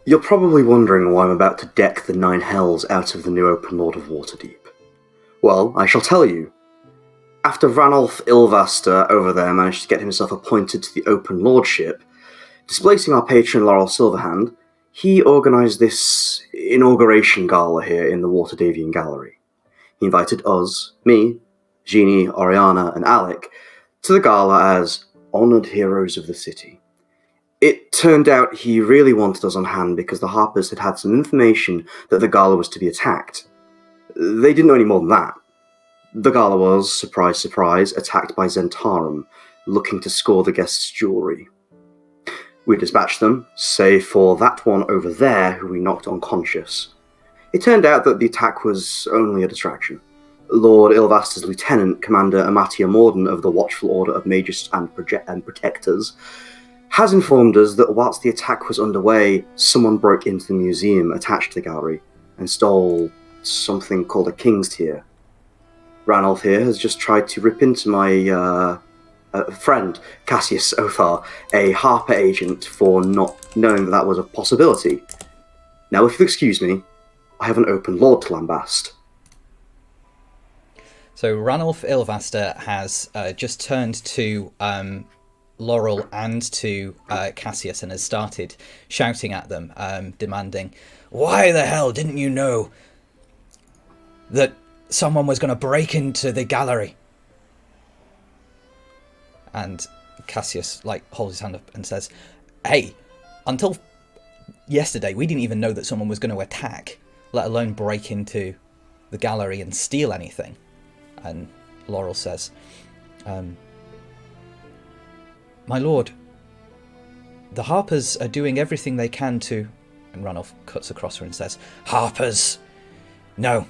You're probably wondering why I'm about to deck the 9 hells out of the new Open Lord of Waterdeep. Well, I shall tell you. After Ranulf Ilvaster over there managed to get himself appointed to the Open Lordship, displacing our patron Laurel Silverhand, he organised this inauguration gala here in the Waterdhavian Gallery. He invited us, me, Génie, Oriana, and Alec, to the gala as honoured heroes of the city. It turned out he really wanted us on hand because the Harpers had had some information that the gala was to be attacked. They didn't know any more than that. The gala was, surprise surprise, attacked by Zentarum, looking to score the guests' jewellery. We dispatched them, save for that one over there who we knocked unconscious. It turned out that the attack was only a distraction. Lord Ilvaster's lieutenant, Commander Amatia Morden of the Watchful Order of Mages and Protectors, has informed us that whilst the attack was underway, someone broke into the museum attached to the gallery and stole something called a King's Tear. Ranulf here has just tried to rip into my friend, Cassius Othar, a Harper agent, for not knowing that was a possibility. Now, if you'll excuse me, I have an open lord to lambast. So Ranulf Ilvaster has just turned to Laurel and to Cassius and has started shouting at them, demanding, "Why the hell didn't you know that someone was going to break into the gallery?" And Cassius holds his hand up and says, "Hey, until yesterday we didn't even know that someone was going to attack, let alone break into the gallery and steal anything." And Laurel says, "My lord, the Harpers are doing everything they can to..." And Ranulf cuts across her and says, "Harpers, no."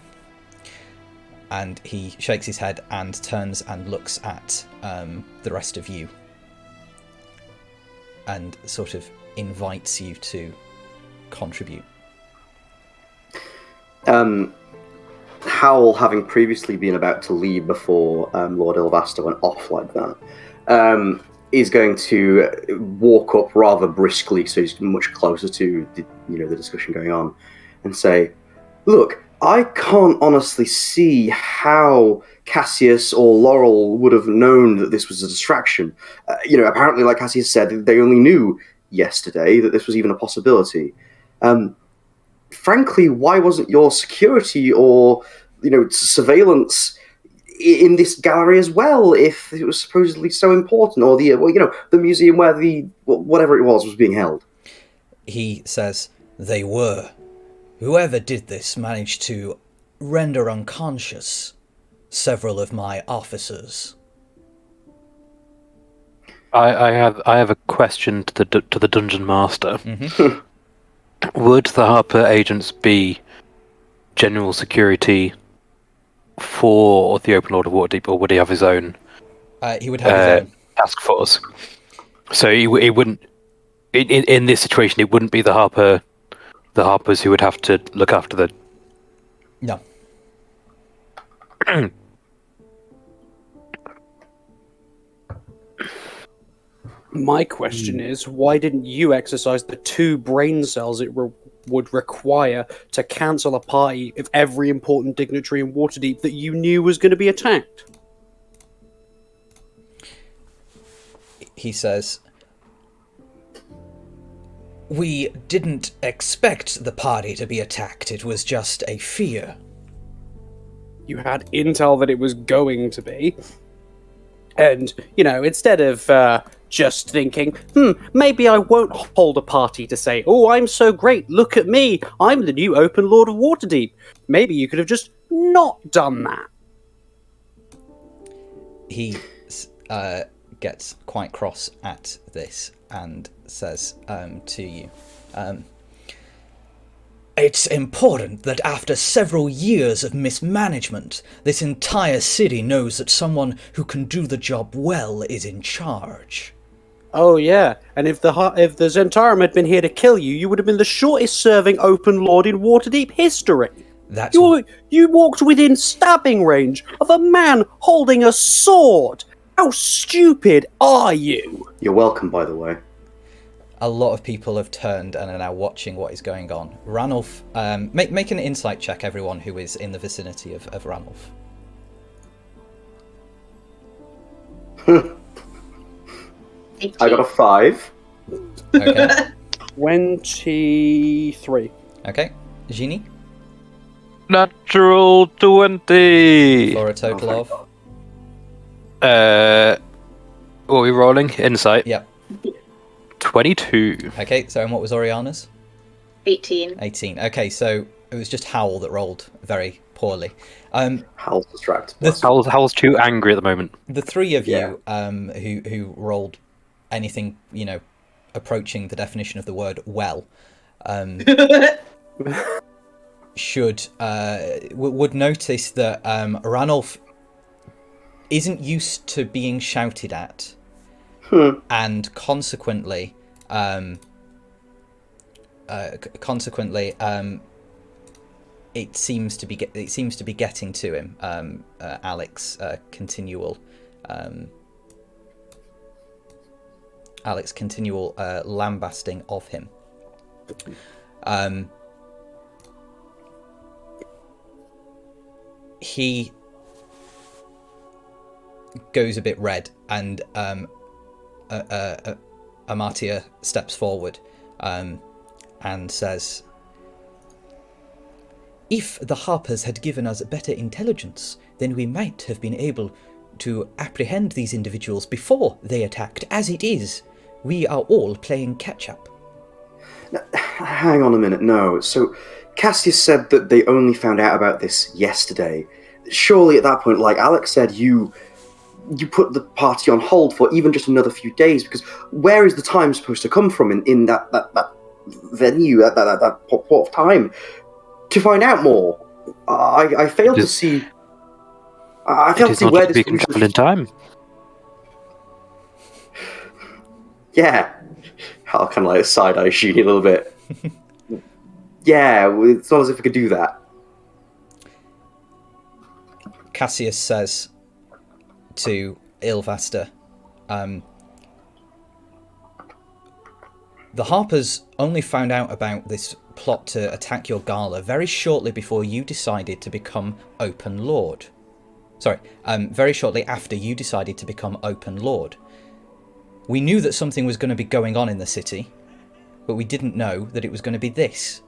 And he shakes his head and turns and looks at the rest of you and sort of invites you to contribute. Howl, having previously been about to leave before Lord Ilvaster went off like that, is going to walk up rather briskly, so he's much closer to the discussion going on, and say, "Look, I can't honestly see how Cassius or Laurel would have known that this was a distraction. Apparently, like Cassius said, they only knew yesterday that this was even a possibility. Frankly, why wasn't your security or surveillance in this gallery as well if it was supposedly so important, or the museum where whatever it was being held?" He says, "They were. Whoever did this managed to render unconscious several of my officers." I have a question to the dungeon master. Mm-hmm. Would the Harper agents be general security for the Open Lord of Waterdeep, or would he have his own? He would have his own task force. So he wouldn't. In this situation, it wouldn't be the Harpers who would have to look after the. No. My question is, why didn't you exercise the 2 brain cells it would require to cancel a party of every important dignitary in Waterdeep that you knew was going to be attacked? He says, "We didn't expect the party to be attacked. It was just a fear." You had intel that it was going to be. And, instead of just thinking, maybe I won't hold a party to say, "Oh, I'm so great, look at me, I'm the new Open Lord of Waterdeep." Maybe you could have just not done that. He gets quite cross at this and says to you, "It's important that after several years of mismanagement, this entire city knows that someone who can do the job well is in charge." Oh yeah, and if the Zentarum had been here to kill you, you would have been the shortest-serving Open Lord in Waterdeep history. You walked within stabbing range of a man holding a sword. How stupid are you? You're welcome, by the way. a lot of people have turned and are now watching what is going on. Ranulf, make an insight check, everyone who is in the vicinity of Ranulf. I got a 5. Okay. 23. Okay. Génie, Natural 20. for a total of... What are we rolling? Insight. Yep. 22. Okay, so and what was Oriana's? 18. 18. Okay, so it was just Howl that rolled very poorly. Howl's distracted. Howl's too angry at the moment. The three of Yeah. you who rolled anything, approaching the definition of the word well, would notice that Ranulf isn't used to being shouted at, and consequently, it seems to be getting to him. Alex's continual lambasting of him. He goes a bit red, and Amartia steps forward and says, "If the Harpers had given us better intelligence, then we might have been able to apprehend these individuals before they attacked. As it is, we are all playing catch-up." Now, hang on a minute, no. So, Cassius said that they only found out about this yesterday. Surely at that point, like Alex said, you put the party on hold for even just another few days, because where is the time supposed to come from in that venue, that port of time, to find out more? I fail to see... I fail to see where this... We can travel in time. Yeah. I'll kind of like side-eye Génie a little bit. Yeah, it's not as if we could do that. Cassius says to Ilvaster, the Harpers only found out about this plot to attack your gala very shortly before you decided to become Open Lord. Very shortly after you decided to become Open Lord. We knew that something was going to be going on in the city, but we didn't know that it was going to be this.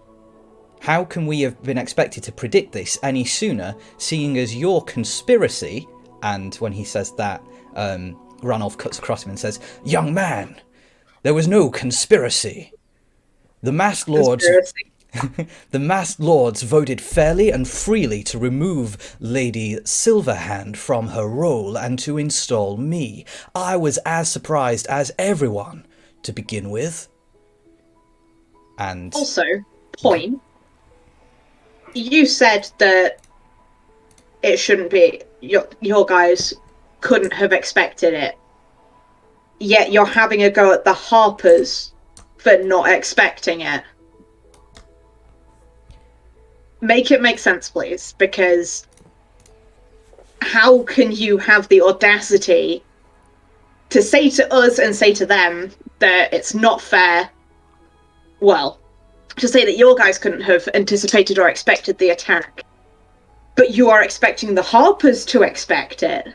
How can we have been expected to predict this any sooner, seeing as your conspiracy... And when he says that, Ranulf cuts across him and says, "Young man, there was no conspiracy. The masked lords... The masked lords voted fairly and freely to remove Lady Silverhand from her role and to install me. I was as surprised as everyone, to begin with." And also, point. You said that it shouldn't be... Your guys couldn't have expected it. Yet you're having a go at the Harpers for not expecting it. Make it make sense, please, because how can you have the audacity to say to us and say to them that it's not fair? Well, to say that your guys couldn't have anticipated or expected the attack, but you are expecting the Harpers to expect it.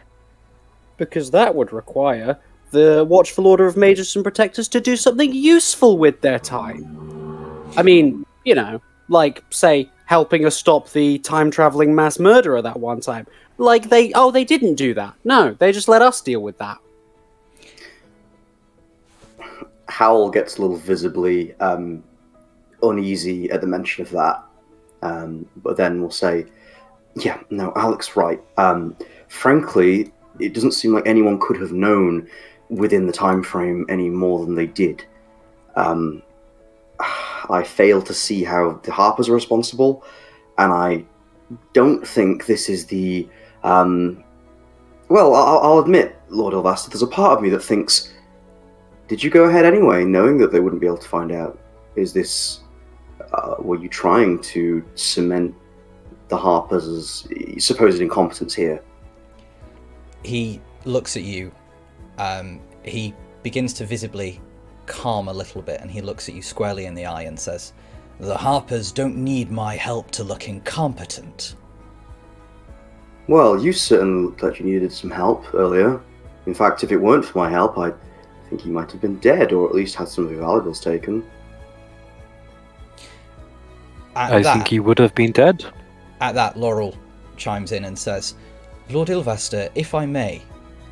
Because that would require the Watchful Order of Mages and Protectors to do something useful with their time. I mean, like, say, helping us stop the time-travelling mass murderer that one time. Like, they didn't do that. No, they just let us deal with that. Howl gets a little visibly uneasy at the mention of that, but then we'll say, "Yeah, no, Alex, right. Frankly, it doesn't seem like anyone could have known within the time frame any more than they did. I fail to see how the Harpers are responsible, and I don't think this is the... Well, I'll admit, Lord Ilvaster, there's a part of me that thinks, did you go ahead anyway, knowing that they wouldn't be able to find out? Is this... were you trying to cement the Harpers' supposed incompetence here?" he looks at you. He begins to visibly calm a little bit, and he looks at you squarely in the eye and says, "The Harpers don't need my help to look incompetent." Well, you certainly looked like you needed some help earlier. In fact, if it weren't for my help, I think you might have been dead, or at least had some of your valuables taken. I think he would have been dead. At that, Laurel chimes in and says, "Lord Ilvaster, if I may,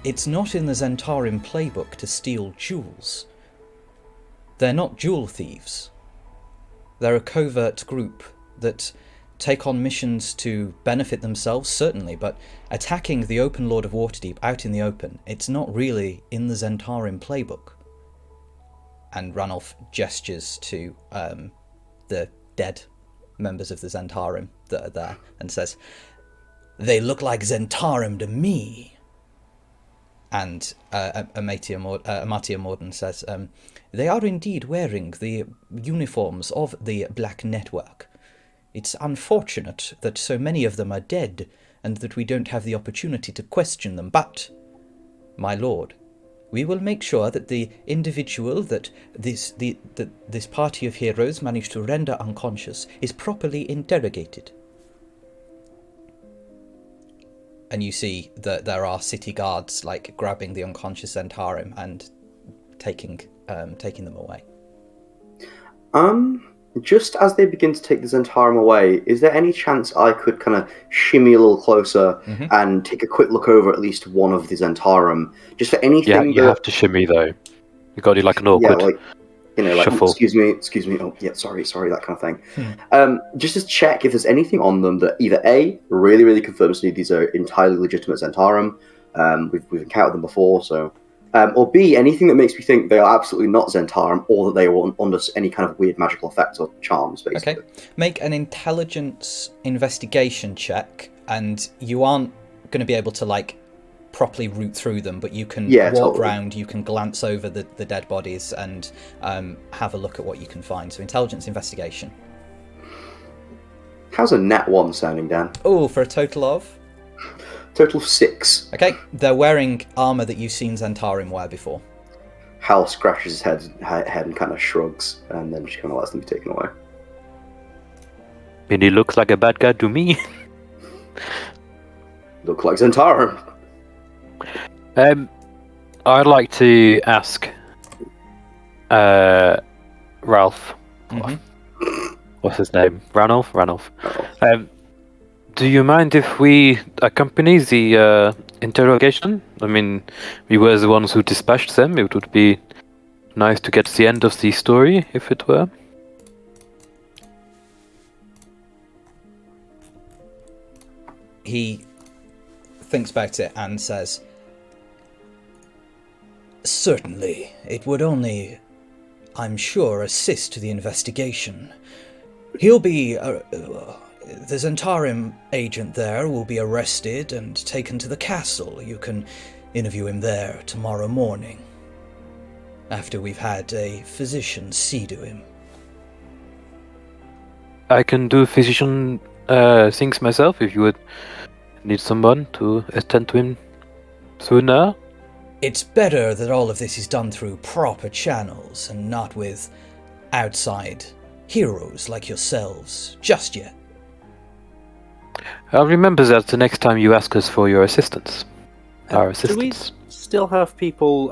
it's not in the Zentarim playbook to steal jewels. They're not jewel thieves. They're a covert group that take on missions to benefit themselves, certainly, but attacking the Open Lord of Waterdeep out in the open, it's not really in the Zentarim playbook." And Ranulf gestures to the dead members of the Zentarim that are there and says, "They look like Zentarim to me." And Amatia Morden says, "They are indeed wearing the uniforms of the Black Network. It's unfortunate that so many of them are dead and that we don't have the opportunity to question them, but, my lord, we will make sure that the individual that this party of heroes managed to render unconscious is properly interrogated." And you see that there are city guards like grabbing the unconscious Zentarim and taking them away. Just as they begin to take the Zentarim away, is there any chance I could kind of shimmy a little closer and take a quick look over at least one of the Zentarim, just for anything? Yeah, you have to shimmy though. You got to do like an awkward shuffle. Excuse me. Oh, yeah, sorry, that kind of thing. Just to check if there's anything on them that either A, really confirms to me these are entirely legitimate Zentarim. We've encountered them before, so. Or B, anything that makes me think they are absolutely not Zentarim, or that they are under any kind of weird magical effects or charms, basically. Okay. Make an intelligence investigation check, and you aren't going to be able to, like, properly root through them, but you can walk around, you can glance over the dead bodies, and have a look at what you can find. So intelligence investigation. How's a nat 1 sounding, Dan? Oh, for a total of? Total of 6. Okay, they're wearing armour that you've seen Zentarim wear before. Hal scratches his head and kind of shrugs, and then just kind of lets them be taken away. And he looks like a bad guy to me. Look like Zentarim. I'd like to ask Ralph. What's his name? Ranulf? Do you mind if we accompany the interrogation? I mean, we were the ones who dispatched them. It would be nice to get the end of the story, if it were. He thinks about it and says, "Certainly, it would only, I'm sure, assist the investigation. He'll be... the Zentarim agent there will be arrested and taken to the castle. You can interview him there tomorrow morning, after we've had a physician see to him." I can do physician things myself if you would need someone to attend to him sooner. It's better that all of this is done through proper channels and not with outside heroes like yourselves just yet. I'll remember that the next time you ask us for your assistance. Our assistance. Do we still have people,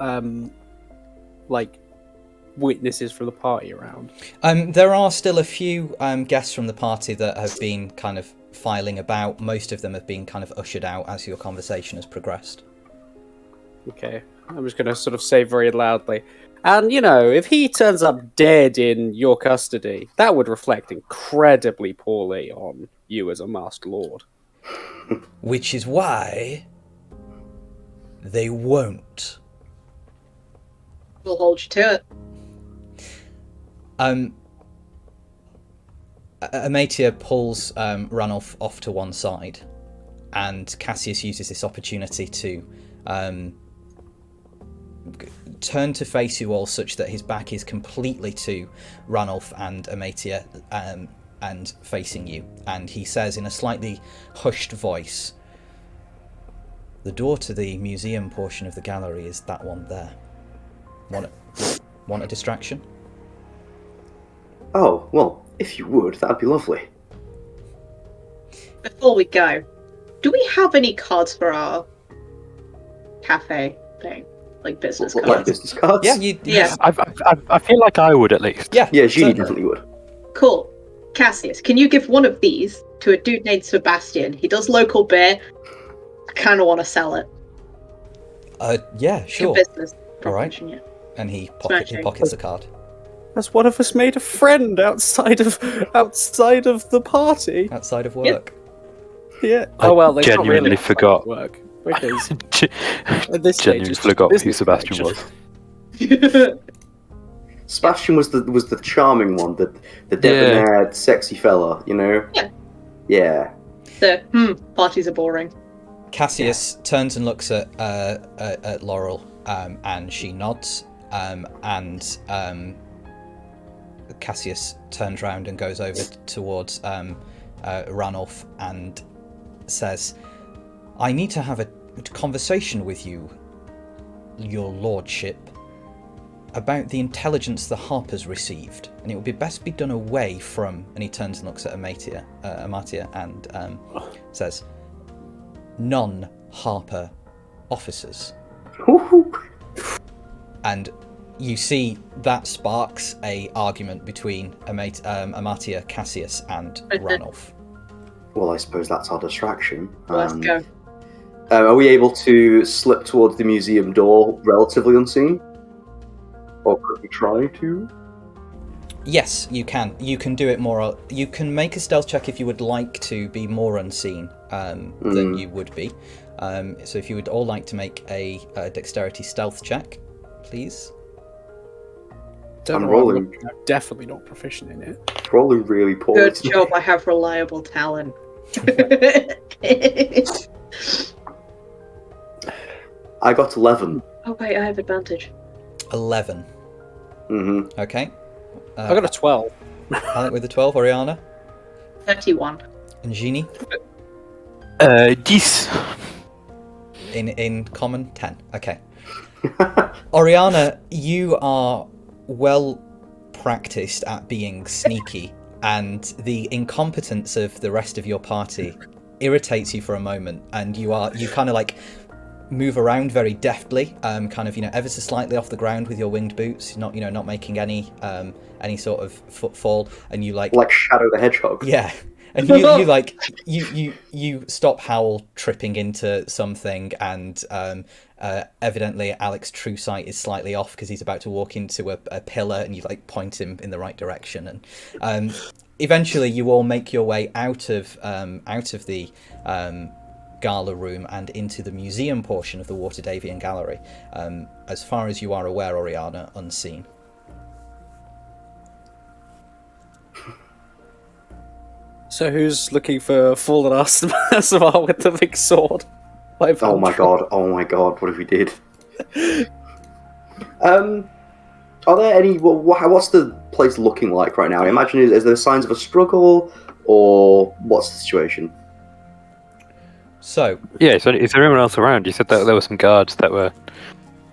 like, witnesses from the party around? There are still a few guests from the party that have been kind of filing about. Most of them have been kind of ushered out as your conversation has progressed. Okay, I'm just going to sort of say very loudly. And, you know, if he turns up dead in your custody, that would reflect incredibly poorly on you as a Master Lord. Which is why they won't. We'll hold you to it. Amatia pulls Ranulf off to one side, and Cassius uses this opportunity to turn to face you all such that his back is completely to Ranulf and Amatia and facing you. And he says in a slightly hushed voice, "The door to the museum portion of the gallery is that one there. want a distraction? Oh, well, if you would, that'd be lovely. Before we go, do we have any cards for our cafe thing? Like business Like cards? business cards? Yeah, you. Yeah. I feel like I would at least. Yeah. Yeah, Génie certainly. definitely would. Cool. Cassius, can you give one of these to a dude named Sebastian? He does local beer. I kind of want to sell it. Yeah, sure. Business All right. proposition, yeah. And he Smashing. pockets the card. Has one of us made a friend outside of the party? Outside of work. Yeah. I Oh well, they not genuinely really forgot. work because at this stage Genuinely it's just forgot who business Sebastian connection. was. Sebastian was the charming one, the debonair, sexy fella, you know? Yeah. Yeah. Parties are boring. Cassius turns and looks at Laurel, and she nods. And Cassius turns round and goes over towards Ranulf and says, "I need to have a conversation with you, your lordship, about the intelligence the Harpers received, and it would be best be done away from." And he turns and looks at Amatia and says, "Non-Harper officers." And you see that sparks a argument between Amatia, Cassius, and Ranulf. Well, I suppose that's our distraction. Let's go. Are we able to slip towards the museum door relatively unseen? Or could we try to? Yes, you can. You can do it more. You can make a stealth check if you would like to be more unseen than you would be. So if you would all like to make a dexterity stealth check, please. Don't I'm know why rolling. I'm definitely not proficient in it. Rolling really poor. Good job, I have reliable talent. I got 11. Oh wait, I have advantage. 11. Mm-hmm. Okay. I got a 12. Alec with the 12, Oriana. 31. And Génie? 10. In common, 10. Okay. Oriana, you are well practiced at being sneaky, and the incompetence of the rest of your party irritates you for a moment, and you kind of like move around very deftly, kind of, ever so slightly off the ground with your winged boots, not making any sort of footfall, and you like Shadow the Hedgehog. yeah. And you stop Howl tripping into something, and evidently Alec's true sight is slightly off because he's about to walk into a pillar, and you like point him in the right direction, and eventually you all make your way out of the gala room and into the museum portion of the Waterdhavian Gallery. As far as you are aware, Oriana, unseen. So who's looking for fallen Asamar with the big sword? Oh my god, what if we did? Are there any... what's the place looking like right now? I imagine, is there signs of a struggle, or what's the situation? So... Yeah, so is there anyone else around? You said that there were some guards that were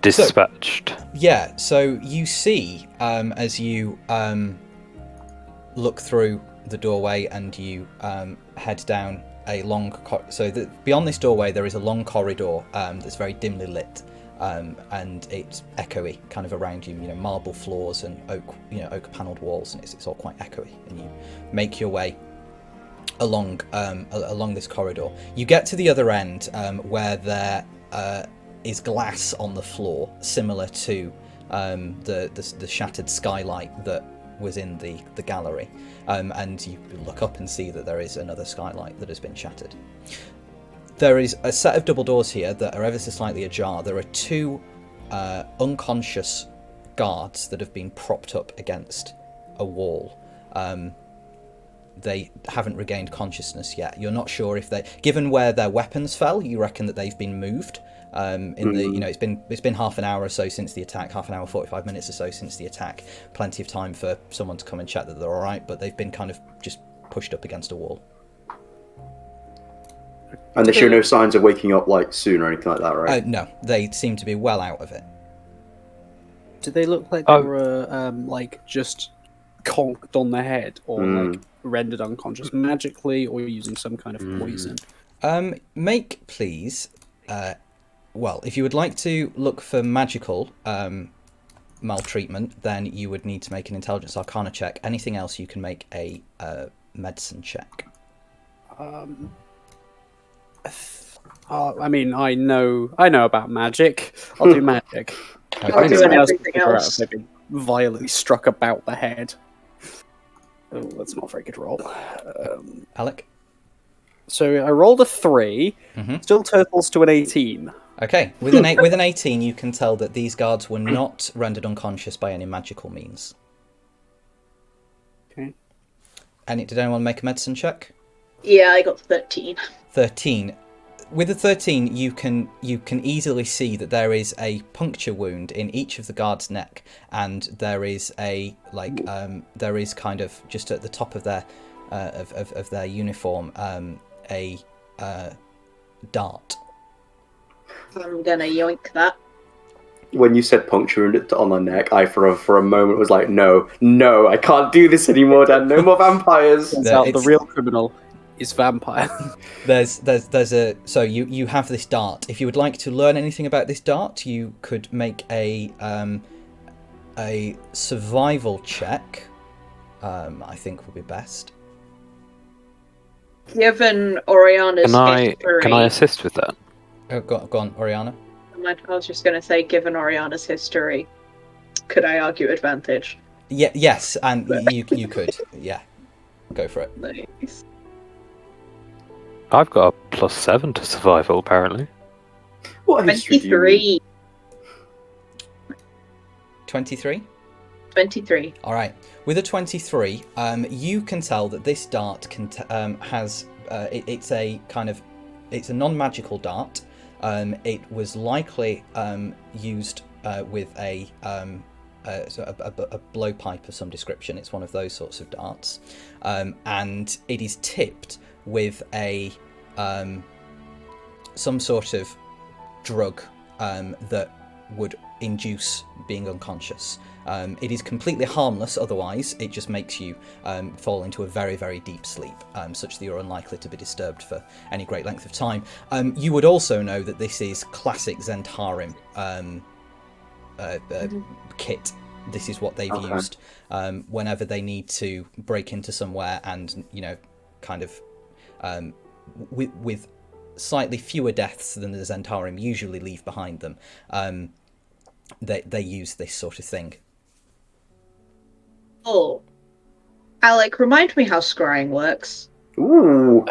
dispatched. So you see, as you look through the doorway and you head down a long beyond this doorway there is a long corridor that's very dimly lit, and it's echoey kind of around you, marble floors and oak panelled walls, and it's all quite echoey, and you make your way along this corridor. You get to the other end, where there is glass on the floor, similar to the shattered skylight that was in the gallery, and you look up and see that there is another skylight that has been shattered. There is a set of double doors here that are ever so slightly ajar. There are two unconscious guards that have been propped up against a wall. They haven't regained consciousness yet. You're not sure if given where their weapons fell, you reckon that they've been moved. It's been half an hour or so since the attack, half an hour, 45 minutes or so since the attack. Plenty of time for someone to come and check that they're all right, but they've been kind of just pushed up against a wall. And they show no signs of waking up soon or anything like that, right? No, they seem to be well out of it. Do they look like they were like just conked on the head, or like rendered unconscious magically, or using some kind of poison? Make, please. Well, if you would like to look for magical maltreatment, then you would need to make an intelligence arcana check. Anything else, you can make a medicine check. I mean, I know about magic. I'll do magic. I'll do Someone else everything can figure out else. if they've been violently struck about the head. Oh, that's not a very good roll. Alec? So I rolled a 3. Still totals to an 18. Okay, with an 18, you can tell that these guards were not rendered unconscious by any magical means. Okay. Did anyone make a medicine check? Yeah, I got 13. 13. With a 13, you can easily see that there is a puncture wound in each of the guards' neck, and there is there is kind of just at the top of their of their uniform a dart. I'm gonna yoink that. When you said puncture on my neck, I for a moment was like, no, I can't do this anymore, Dan. No more vampires. Turns out the real criminal is vampire. There's a so you have this dart. If you would like to learn anything about this dart, you could make a survival check. I think would be best. Given Oriana's history... Can I assist with that? Oh, go on, Oriana. I was just going to say, given Oriana's history, could I argue advantage? Yeah, yes, and you could. Yeah, go for it. Nice. I've got a +7 to survival, apparently. What history do you 23. 23? 23. All right. With a 23, you can tell that this dart has it's a non-magical dart. It was likely used with a blowpipe of some description. It's one of those sorts of darts, and it is tipped with a some sort of drug that would induce being unconscious. It is completely harmless otherwise. It just makes you fall into a very, very deep sleep, such that you're unlikely to be disturbed for any great length of time. You would also know that this is classic Zentarim kit. This is what they've used whenever they need to break into somewhere and, kind of with slightly fewer deaths than the Zentarim usually leave behind them. They use this sort of thing. Oh. Alec, remind me how scrying works. Ooh.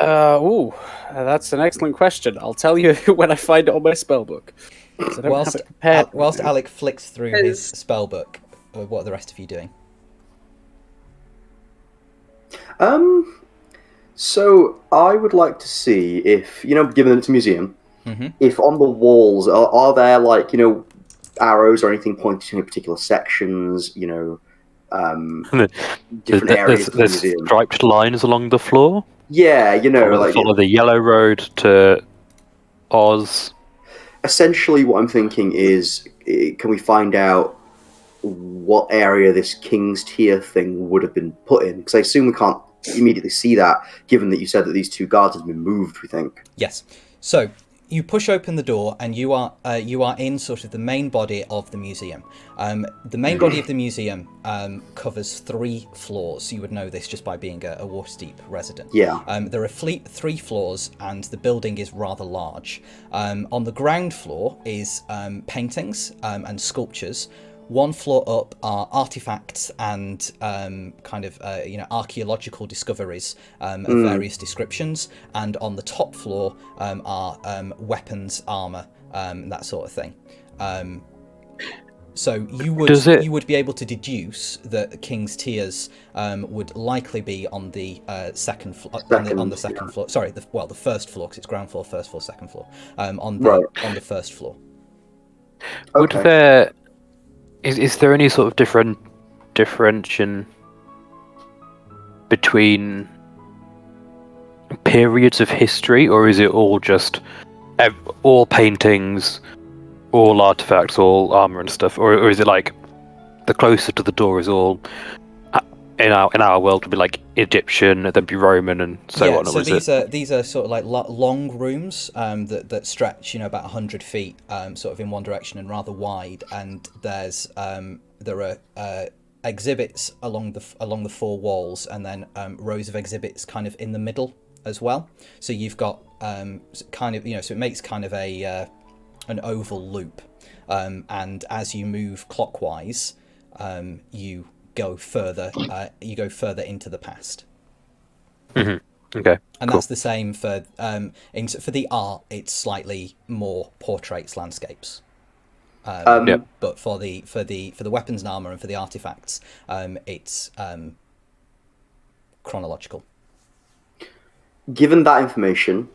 That's an excellent question. I'll tell you when I find it on my spellbook. Whilst Alec flicks through his spellbook, what are the rest of you doing? So I would like to see if, given that it's a museum, if on the walls are there arrows or anything pointing to particular sections, different areas of the There's museum. striped lines along the floor. Yeah, follow the yellow road to Oz. Essentially, what I'm thinking is, can we find out what area this King's Tier thing would have been put in? Because I assume we can't immediately see that, given that you said that these two guards have been moved, we think. Yes. So you push open the door and you are in sort of the main body of the museum. The main body of the museum covers 3 floors. You would know this just by being a Waterdeep resident. Yeah. There are 3 floors and the building is rather large. On the ground floor is paintings and sculptures. 1 floor up are artifacts and archaeological discoveries of various descriptions, and on the top floor are weapons, armor, that sort of thing. So you would be able to deduce that the King's Tiers would likely be on the second floor. On the second floor. Sorry, the first floor, because it's ground floor, first floor, second floor. On the first floor. Would there? Is there any sort of differentiation between periods of history, or is it all just all paintings, all artifacts, all armor and stuff, or is it like the closer to the door is all in our world would be like Egyptian, and then be Roman, and so on. So these are sort of like long rooms that stretch, about 100 feet, sort of in one direction and rather wide. And there are exhibits along the four walls, and then rows of exhibits kind of in the middle as well. So you've got kind of so it makes kind of an oval loop, and as you move clockwise, you go further into the past. Mm-hmm. Okay, and that's the same for for the art. It's slightly more portraits, landscapes. But for the weapons and armor and for the artifacts, it's chronological. Given that information,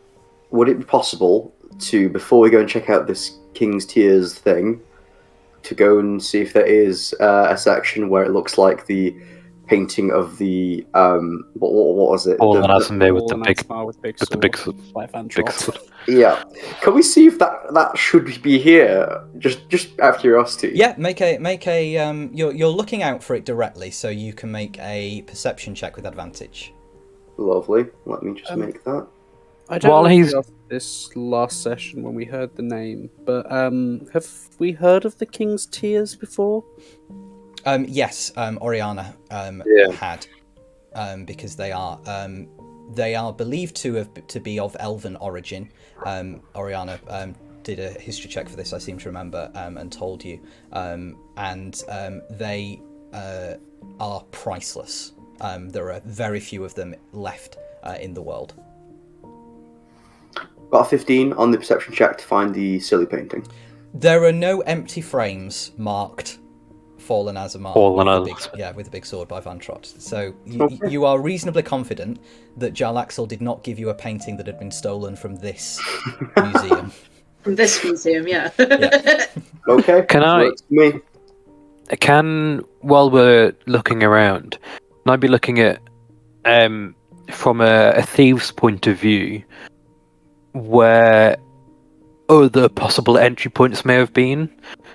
would it be possible to, before we go and check out this King's Tears thing, to go and see if there is a section where it looks like the painting of the what was it? All with the big sword. Yeah, can we see if that should be here? Just out of curiosity. Yeah, make a you're looking out for it directly, so you can make a perception check with advantage. Lovely. Let me just make that. I don't know if we asked this last session when we heard the name, but have we heard of the King's Tears before? Yes, Oriana had, because they are believed to be of elven origin. Oriana did a history check for this, I seem to remember, and told you, and they are priceless. There are very few of them left in the world. Got a 15 on the perception check to find the silly painting. There are no empty frames marked Fallen Azamar with a big sword by Van Trott. So you are reasonably confident that Jarlaxle did not give you a painting that had been stolen from this museum. From this museum, yeah. Okay. While we're looking around, can I be looking at from a thief's point of view where other possible entry points may have been,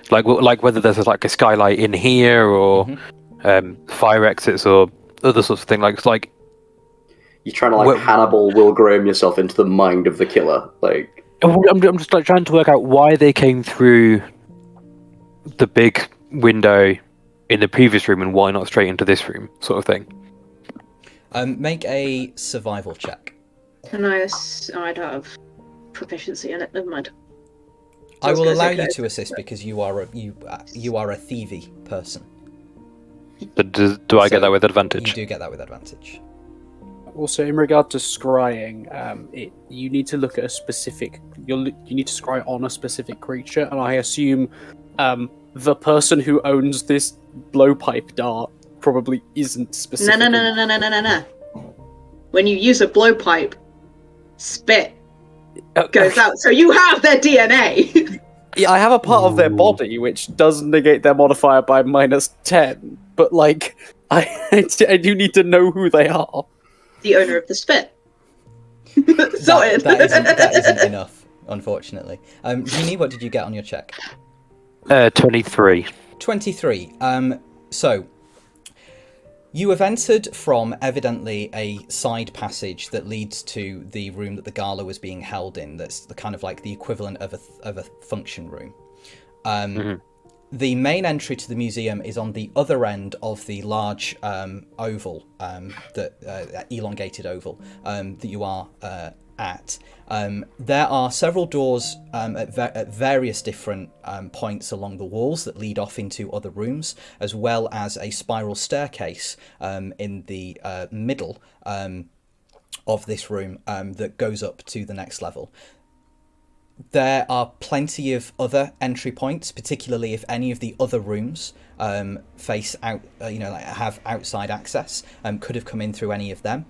like whether there's like a skylight in here or fire exits or other sorts of thing. Like you're trying to Hannibal Will Graham yourself into the mind of the killer. Like I'm just like trying to work out why they came through the big window in the previous room and why not straight into this room, sort of thing. Make a survival check. Can I don't have proficiency in it. Never mind. I will allow you to assist because you are a thievy person. But do I get that with advantage? You do get that with advantage. Also, in regard to scrying, you need to look at a specific. You need to scry on a specific creature, and I assume the person who owns this blowpipe dart probably isn't specific. No. When you use a blowpipe, spit goes out, so you have their DNA. Yeah, I have a part of their body which does negate their modifier by -10, but I do need to know who they are. The owner of the spit. Sorted. That isn't enough, unfortunately. Génie, what did you get on your check? 23. 23. So you have entered from evidently a side passage that leads to the room that the gala was being held in. That's the kind of like the equivalent of a function room. The main entry to the museum is on the other end of the large oval, elongated oval that you are at. There are several doors at various different points along the walls that lead off into other rooms, as well as a spiral staircase in the middle of this room that goes up to the next level. There are plenty of other entry points, particularly if any of the other rooms face out, have outside access. Could have come in through any of them.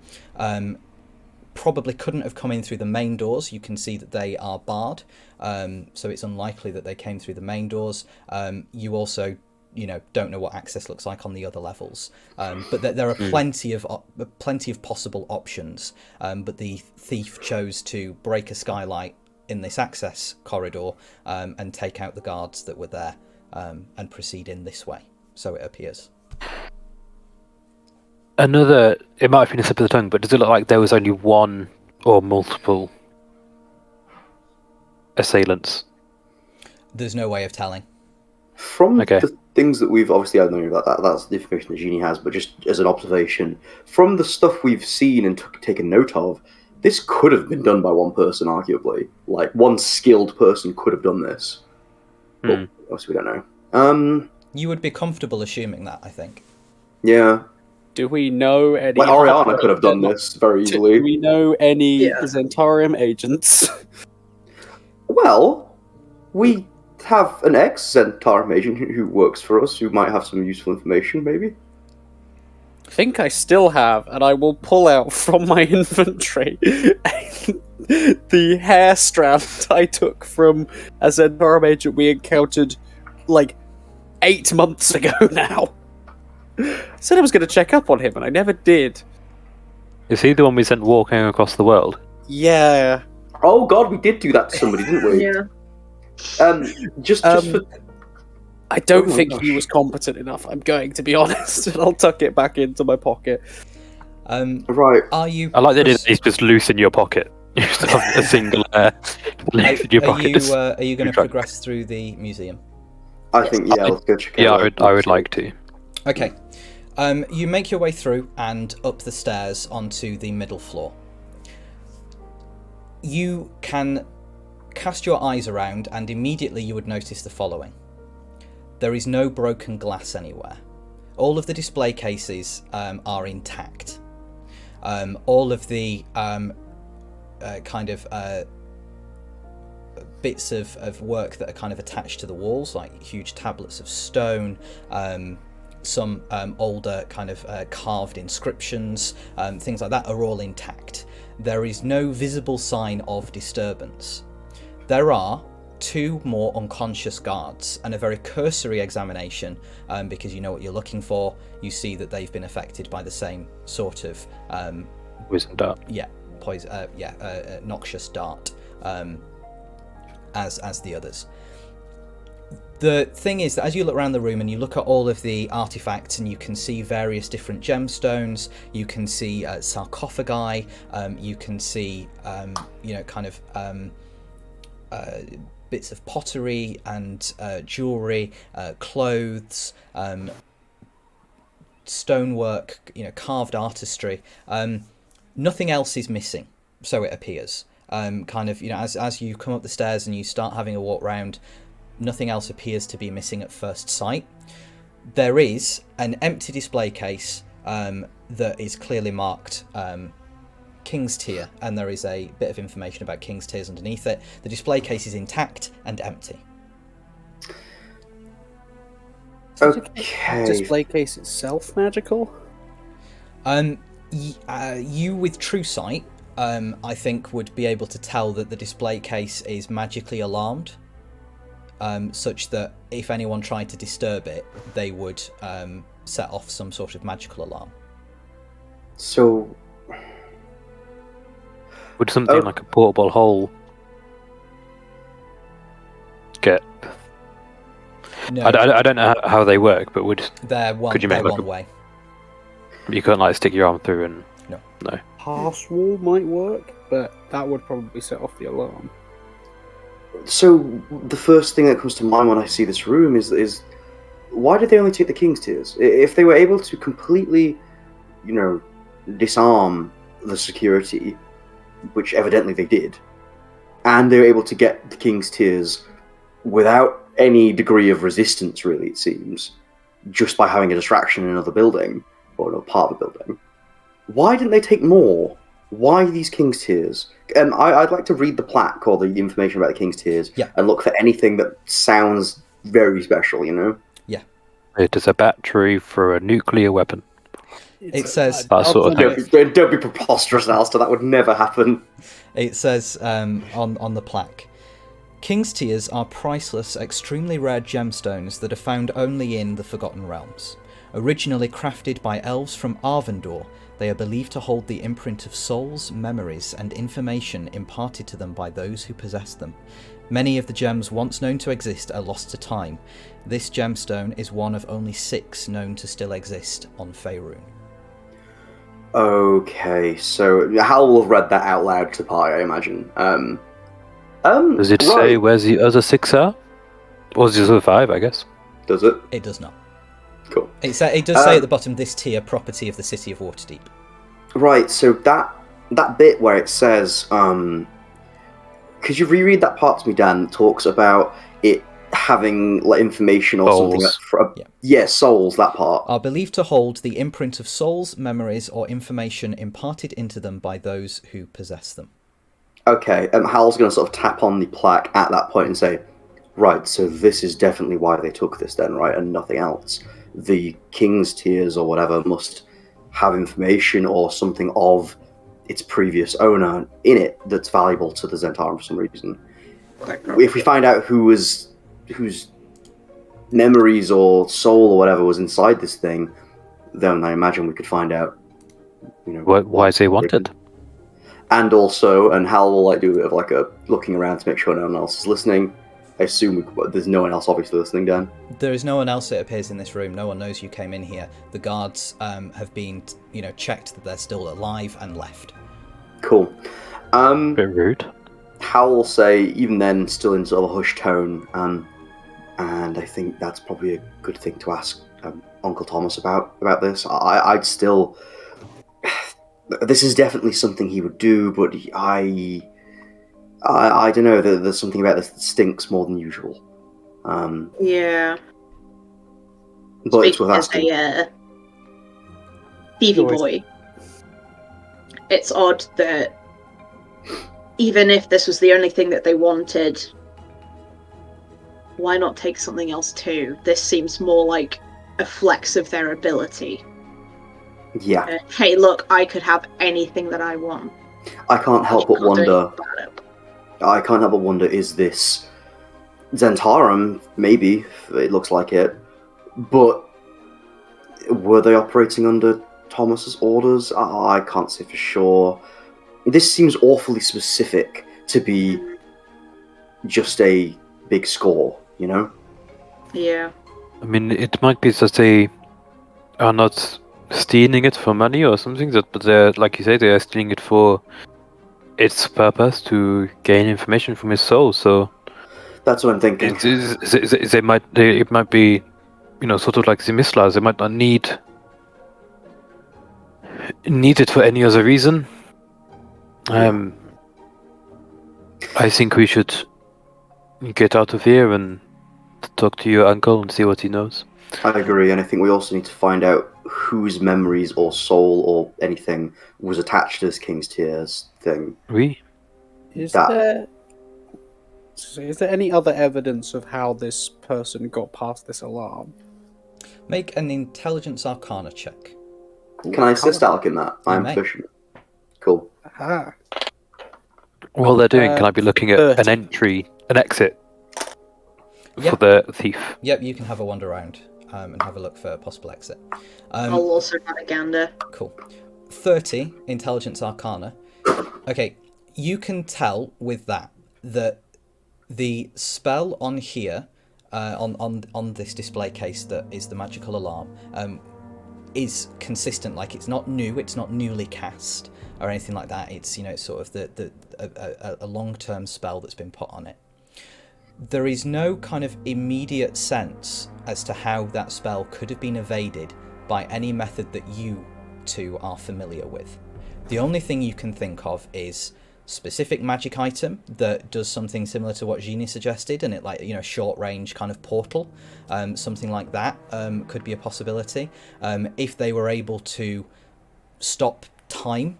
Probably couldn't have come in through the main doors. You can see that they are barred, so it's unlikely that they came through the main doors. You also, don't know what access looks like on the other levels. But there are plenty of possible options. But the thief chose to break a skylight in this access corridor and take out the guards that were there and proceed in this way. so it appears. Another, it might have been a slip of the tongue, but does it look like there was only one or multiple assailants? There's no way of telling. From Okay. the things that we've obviously, I don't know about that. That's the information that Génie has, but just as an observation, from the stuff we've seen and taken note of, this could have been done by one person, arguably. Like one skilled person could have done this. But obviously, we don't know. You would be comfortable assuming that, I think. Yeah. Do we know any? Like Oriana could have done this very easily. Do we know any Yeah. Zentarium agents? Well, we have an ex-Zentarium agent who works for us, who might have some useful information, maybe. I think I still have, and I will pull out from my inventory the hair strand I took from a Zentarium agent we encountered like 8 months ago now. I said I was going to check up on him, and I never did. Is he the one we sent walking across the world? Yeah. Oh god, we did do that to somebody, didn't we? Yeah. Just for... I don't Oh my think he gosh. was competent enough, I'm going to be honest, and I'll tuck it back into my pocket. Right. Are you? I like that he's just loose in your pocket. You just have a single loose in your pocket. Are you going to progress through the museum? I think, yeah, let's go check it Yeah, out. I would like to. Okay. You make your way through and up the stairs onto the middle floor. You can cast your eyes around, and immediately you would notice the following. There is no broken glass anywhere. All of the display cases are intact. All of the bits of work that are kind of attached to the walls, like huge tablets of stone, some older kind of carved inscriptions, things like that, are all intact. There is no visible sign of disturbance. There are 2 more unconscious guards, and a very cursory examination, because you know what you're looking for. You see that they've been affected by the same sort of Poison dart. noxious dart as the others. The thing is that as you look around the room and you look at all of the artifacts, and you can see various different gemstones, you can see sarcophagi, you can see bits of pottery and jewelry, clothes, stonework, carved artistry. Nothing else is missing, so it appears. As you come up the stairs and you start having a walk round, nothing else appears to be missing at first sight. There is an empty display case that is clearly marked King's Tier, and there is a bit of information about King's Tiers underneath it. The display case is intact and empty. Okay. Display case itself magical? You with true sight, I think, would be able to tell that the display case is magically alarmed, such that if anyone tried to disturb it, they would set off some sort of magical alarm. So... Would something like a portable hole get... No, I don't know how they work, but they're could you make like one way. you couldn't like stick your arm through and... No. Pass wall might work, but that would probably set off the alarm. So, the first thing that comes to mind when I see this room is why did they only take the King's Tiers? If they were able to completely, disarm the security, which evidently they did, and they were able to get the King's Tiers without any degree of resistance, really, it seems, just by having a distraction in another building, or another part of the building, why didn't they take more? Why these King's Tiers? I'd like to read the plaque or the information about the King's Tiers and look for anything that sounds very special, Yeah. It is a battery for a nuclear weapon. It says... That sort of thing. Don't be preposterous, Alistair, that would never happen. It says on the plaque, King's Tiers are priceless, extremely rare gemstones that are found only in the Forgotten Realms. Originally crafted by elves from Arvendor, They are believed to hold the imprint of souls, memories, and information imparted to them by those who possess them. Many of the gems once known to exist are lost to time. This gemstone is one of only 6 known to still exist on Faerun. Okay, so Hal will have read that out loud to Pi, I imagine. Does it say where the other 6 are? Or the other 5, I guess. Does it? It does not. Cool. It does say at the bottom, this tier property of the city of Waterdeep. Right, so that bit where it says, could you reread that part to me, Dan? That talks about it having like information or Souls. something. Yeah, souls, that part. Are believed to hold the imprint of souls, memories, or information imparted into them by those who possess them. Okay, Hal's going to sort of tap on the plaque at that point and say, right, so this is definitely why they took this then, right, and nothing else. The King's Tears or whatever must have information or something of its previous owner in it that's valuable to the Zentarum for some reason. If we find out whose memories or soul or whatever was inside this thing, then I imagine we could find out, you know, Why they wanted. And also, and Hal will like do a bit of like a looking around to make sure no one else is listening. I assume there's no one else obviously listening, Dan. There is no one else that appears in this room. No one knows you came in here. The guards have been, checked that they're still alive and left. Cool. Bit rude. Hal will say, even then, still in sort of a hushed tone, and I think that's probably a good thing to ask Uncle Thomas about this. I'd still... This is definitely something he would do, but I don't know. There's something about this that stinks more than usual. Yeah. But it's worth Speaking asking. as a thievy boy, it's odd that even if this was the only thing that they wanted, why not take something else too? This seems more like a flex of their ability. Yeah. Hey, look, I could have anything that I want. I can't help but Can't do wonder. anything about it. I can't help but wonder: is this Zentarum? Maybe it looks like it, but were they operating under Thomas's orders? I can't say for sure. This seems awfully specific to be just a big score, you know? Yeah. I mean, it might be that they are not stealing it for money or something, but they're, like you say, they are stealing it for its purpose to gain information from his soul. So That's what I'm thinking. it might be, sort of like the Mislars. They might not need it for any other reason. Yeah. I think we should get out of here and talk to your uncle and see what he knows. I agree, and I think we also need to find out whose memories or soul or anything was attached to this King's Tears thing. Is there any other evidence of how this person got past this alarm? Make an intelligence arcana check. Can I assist Alec in that? I'm may. proficient. Cool. Aha. While they're doing, can I be looking at 30. an exit Yep. for the thief? Yep, you can have a wander around and have a look for a possible exit. I'll also have a gander. Cool. 30 intelligence arcana. Okay, you can tell with that the spell on here, on this display case that is the magical alarm, is consistent. Like, it's not new, it's not newly cast or anything like that. It's it's sort of a long-term spell that's been put on it. There is no kind of immediate sense as to how that spell could have been evaded by any method that you two are familiar with. The only thing you can think of is specific magic item that does something similar to what Génie suggested, and it short range kind of portal, something like that could be a possibility. If they were able to stop time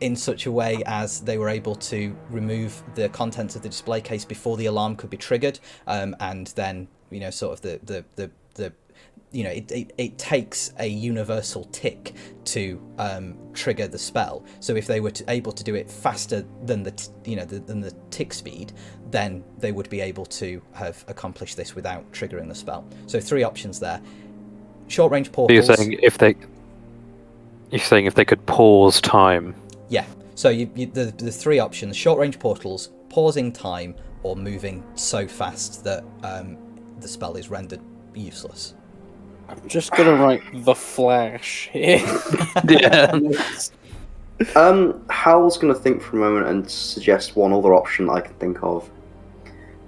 in such a way as they were able to remove the contents of the display case before the alarm could be triggered, and then it takes a universal tick to trigger the spell. So if they were able to do it faster than than the tick speed, then they would be able to have accomplished this without triggering the spell. So 3 options there: short range portals. So you're saying You're saying if they could pause time. Yeah. So the three options: short-range portals, pausing time, or moving so fast that the spell is rendered useless. I'm just gonna write the Flash here. Yeah. Hal's going to think for a moment and suggest one other option I can think of.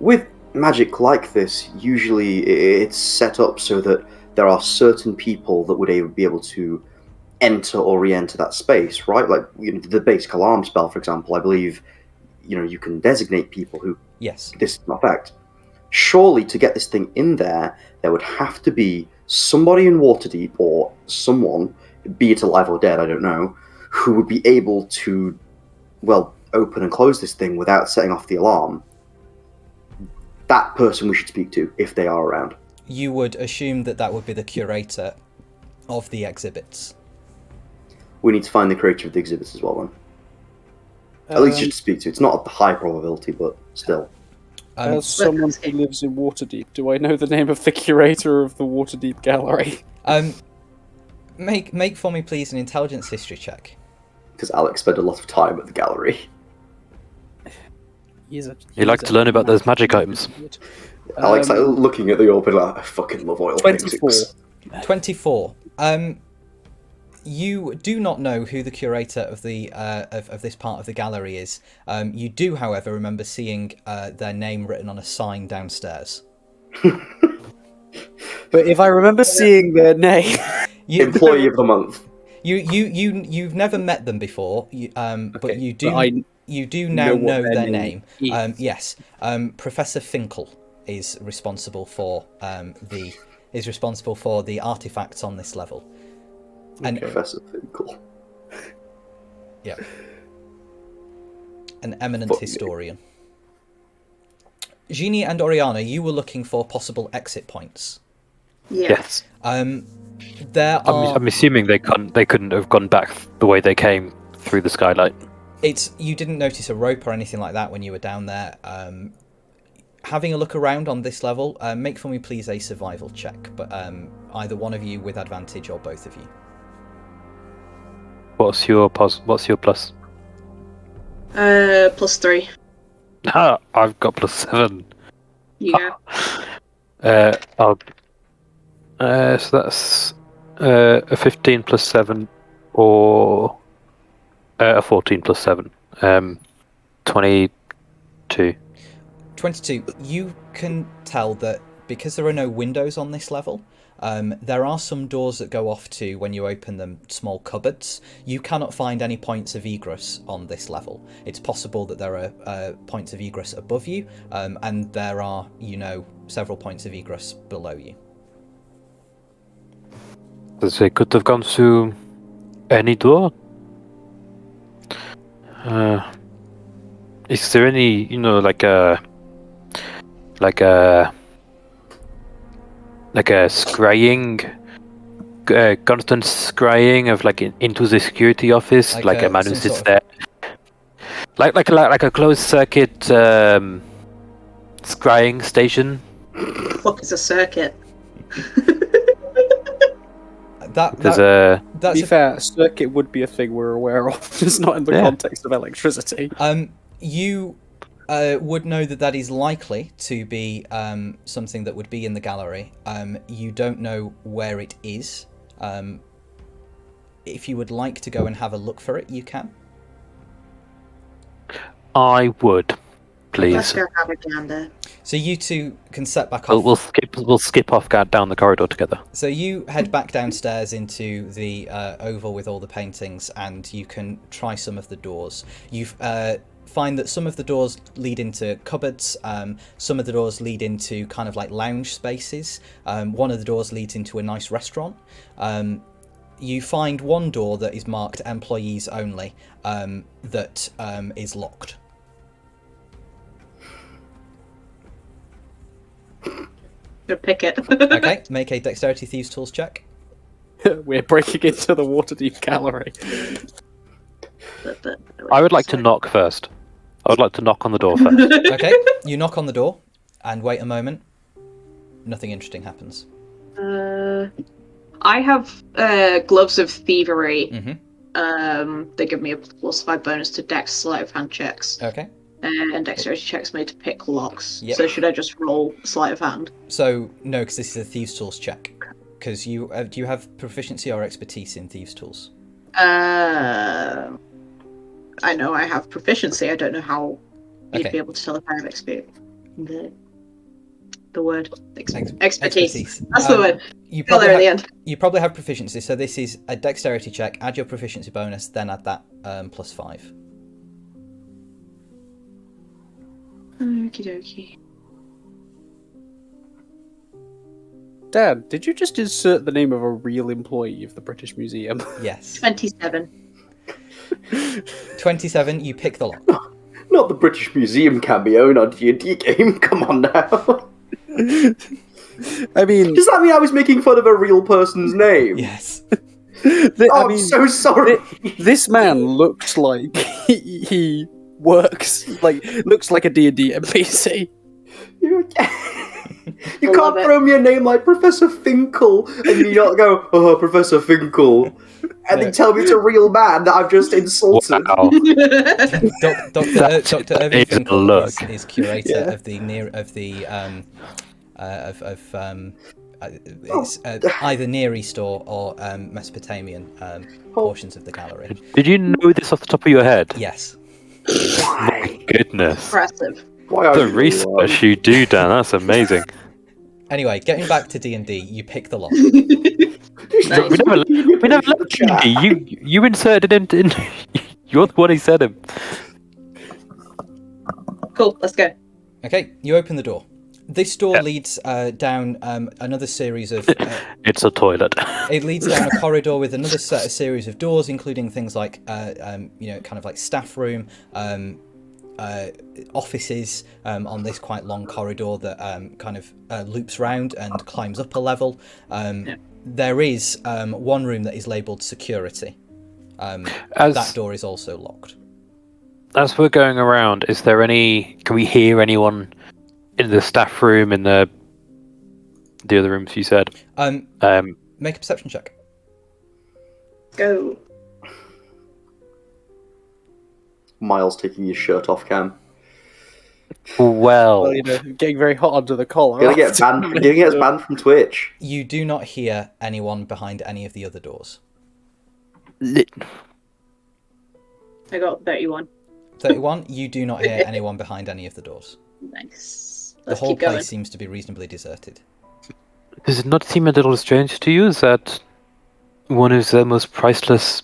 With magic like this, usually it's set up so that there are certain people that would be able to enter or re-enter that space, right? Like the basic alarm spell, for example. I believe you can designate people who Yes. this is an effect. Surely, to get this thing in there would have to be somebody in Waterdeep or someone, be it alive or dead, I don't know, who would be able to, well, open and close this thing without setting off the alarm. That person we should speak to, if they are around. You would assume that would be the curator of the exhibits. We need to find the creator of the exhibits as well, then. At least just to speak to. It's not a high probability, but still. As someone who lives in Waterdeep, do I know the name of the curator of the Waterdeep Gallery? Make for me, please, an intelligence history check. Because Alex spent a lot of time at the gallery. You like to learn about those magic items. Alex, looking at the orb, like, I fucking love oil 24. paintings. 24. You do not know who the curator of the of this part of the gallery is. You do, however, remember seeing their name written on a sign downstairs. But if I remember seeing their name, Employee of the month. You've never met them before, but you do. But you do now know their name. is. Yes, Professor Finkel is responsible for the artifacts on this level. And Professor Finkel. yeah, an eminent historian. Génie and Oriana, you were looking for possible exit points. Yeah. Yes. There are. I'm assuming they couldn't have gone back the way they came through the skylight. You didn't notice a rope or anything like that when you were down there. Having a look around on this level, make for me please a survival check, but either one of you with advantage or both of you. What's your plus? +3. Ah, I've got +7. Yeah. So that's a 15 plus 7, or a 14 plus 7. 22. 22. You can tell that because there are no windows on this level, there are some doors that go off to, when you open them, small cupboards. You cannot find any points of egress on this level. It's possible that there are points of egress above you, and there are, several points of egress below you. They could have gone through any door. Is there any, like a scrying, constant scrying of into the security office, like a man who sits there, like a closed circuit scrying station. Fuck is a circuit? To be fair, a circuit would be a thing we're aware of, just not in the context of electricity. You would know that is likely to be something that would be in the gallery. You don't know where it is. If you would like to go and have a look for it, you can. I would, please. Let's go have a gander. So you two can set back off. We'll skip off down the corridor together. So you head back downstairs into the oval with all the paintings, and you can try some of the doors. You find that some of the doors lead into cupboards. Some of the doors lead into kind of like lounge spaces. One of the doors leads into a nice restaurant. You find one door that is marked employees only, that is locked. Go pick it. Okay, make a dexterity thieves tools check. We're breaking into the Waterdeep Gallery. I would like to knock first. I would like to knock on the door first. Okay, you knock on the door and wait a moment. Nothing interesting happens. I have gloves of thievery. Mm-hmm. They give me a +5 bonus to Dex sleight of hand checks. Okay. And dexterity checks made to pick locks. Yep. So should I just roll sleight of hand? So no, because this is a thieves' tools check. Because do you have proficiency or expertise in thieves' tools? I know I have proficiency. I don't know how you'd Okay. be able to tell if I have experience. The word expertise. Expertise. That's the word. You Got probably there at the end. You probably have proficiency. So this is a dexterity check. Add your proficiency bonus, then add that +5. Okie dokie. Dad, did you just insert the name of a real employee of the British Museum? Yes. 27. 27. You pick the lock. Not the British Museum cameo in our D&D game. Come on now. I mean, Does that mean I was making fun of a real person's name? Yes. I'm so sorry. This man looks like he works looks like a D&D NPC. You I love can't it. throw me a name like Professor Finkel and you not go, oh, Professor Finkel, and then tell me it's a real man that I've just insulted. Wow. Dr. Irving It's a Finkel look. is curator Yeah. of it's either Near East or Mesopotamian portions of the gallery. Did you know this off the top of your head? Yes. Why? Goodness. Impressive. Why are The you research you do, Dan, that's amazing. Anyway, getting back to D&D, you pick the lock. Nice. We never left you inserted him in. You're the one who said him. Cool, let's go. Okay, you open the door. This door leads down another series of... It's a toilet. It leads down a corridor with another series of doors, including things like, kind of like staff room, offices on this quite long corridor that kind of loops round and climbs up a level. There is one room that is labelled security. That door is also locked. As we're going around, is there any? Can we hear anyone in the staff room, in the other rooms you said? Make a perception check. Go. Miles taking his shirt off cam. Well, Getting very hot under the collar. Gonna get banned from Twitch. You do not hear anyone behind any of the other doors. I got 31. 31, you do not hear anyone behind any of the doors. Nice. The Let's whole keep going. place seems to be reasonably deserted. does it not seem a little strange to you that one of the most priceless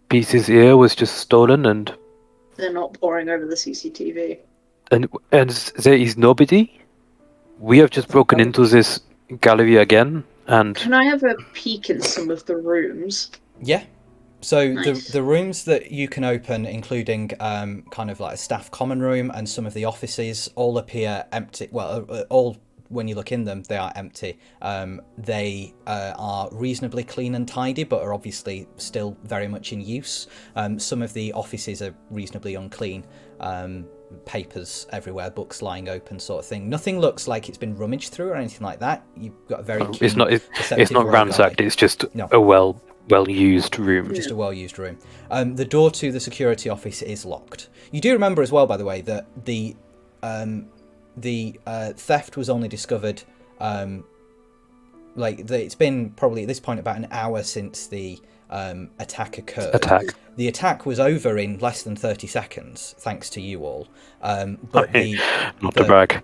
pieces here was just stolen, and They're not pouring over the CCTV. there is nobody? We have just broken into this gallery again, and Can I have a peek in some of the rooms? Yeah. So Nice. the rooms that you can open, including kind of like a staff common room and some of the offices, all appear empty. Well, all when you look in them, they are empty. They are reasonably clean and tidy, but are obviously still very much in use. Some of the offices are reasonably unclean. Papers everywhere, books lying open, sort of thing. Nothing looks like it's been rummaged through or anything like that. You've got a very keen, it's not perceptive rogue ransacked. eye. It's just No. a well-used room. Just a well-used room. The door to the security office is locked. You do remember as well, by the way, that the theft was only discovered. It's been probably at this point about an hour since the attack occurred. The attack was over in less than 30 seconds, thanks to you all. But Not to brag.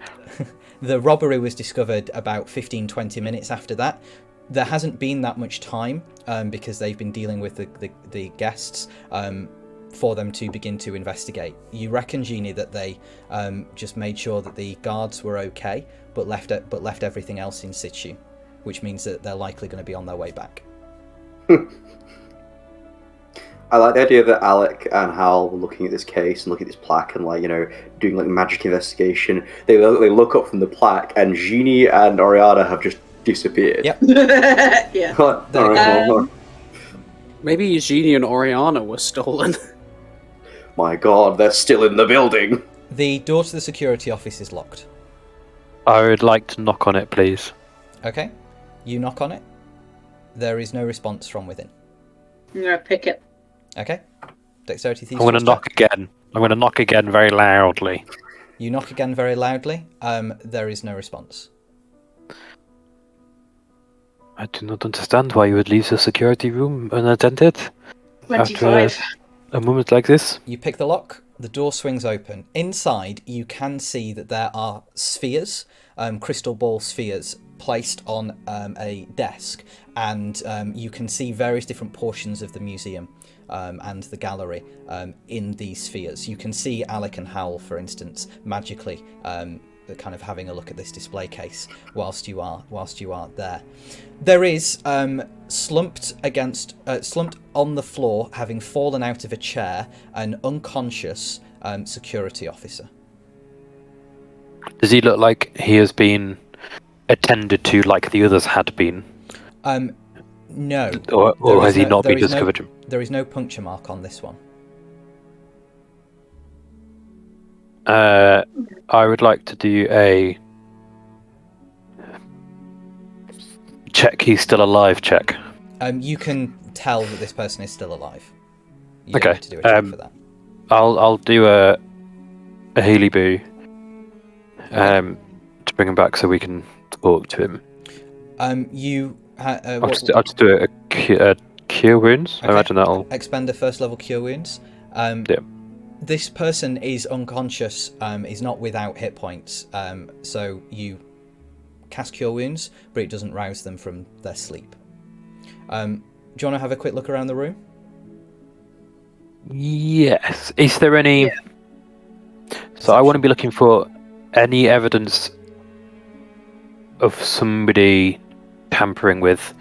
the robbery was discovered about 15-20 minutes after that. There hasn't been that much time because they've been dealing with the guests for them to begin to investigate. You reckon, Génie, that they just made sure that the guards were okay, but left everything else in situ, which means that they're likely going to be on their way back. I like the idea that Alec and Hal were looking at this case and looking at this plaque and doing magic investigation. They look up from the plaque and Génie and Oriana have just disappeared. Yep. Yeah. Maybe Génie and Oriana were stolen. My God, they're still in the building. The door to the security office is locked. I would like to knock on it, please. Okay, you knock on it. There is no response from within. I'm gonna pick it. Okay. Dexterity thieves. I'm going to tools knock check. again. I'm going to knock again very loudly. You knock again very loudly. There is no response. I do not understand why you would leave the security room unattended 25. after a moment like this. You pick the lock. The door swings open. Inside, you can see that there are spheres, crystal ball spheres, placed on a desk, and you can see various different portions of the museum and the gallery in these spheres. You can see Alec and Howl, for instance, magically kind of having a look at this display case whilst you are there. There is slumped on the floor, having fallen out of a chair, an unconscious security officer. Does he look like he has been attended to like the others had been? No. Or has he not been discovered? There is no puncture mark on this one. I would like to do a check he's still alive check. You can tell that this person is still alive. You don't Okay. have to do a check for that. I'll do a Healy Boo to bring him back so we can talk to him. I'll I'll just do a cure wounds. Okay. I imagine that'll expend a first level cure wounds. Yeah. This person is unconscious, is not without hit points, so you cast cure wounds, but it doesn't rouse them from their sleep. Do you want to have a quick look around the room? Yes. Is there any? So I want to be looking for any evidence of somebody tampering with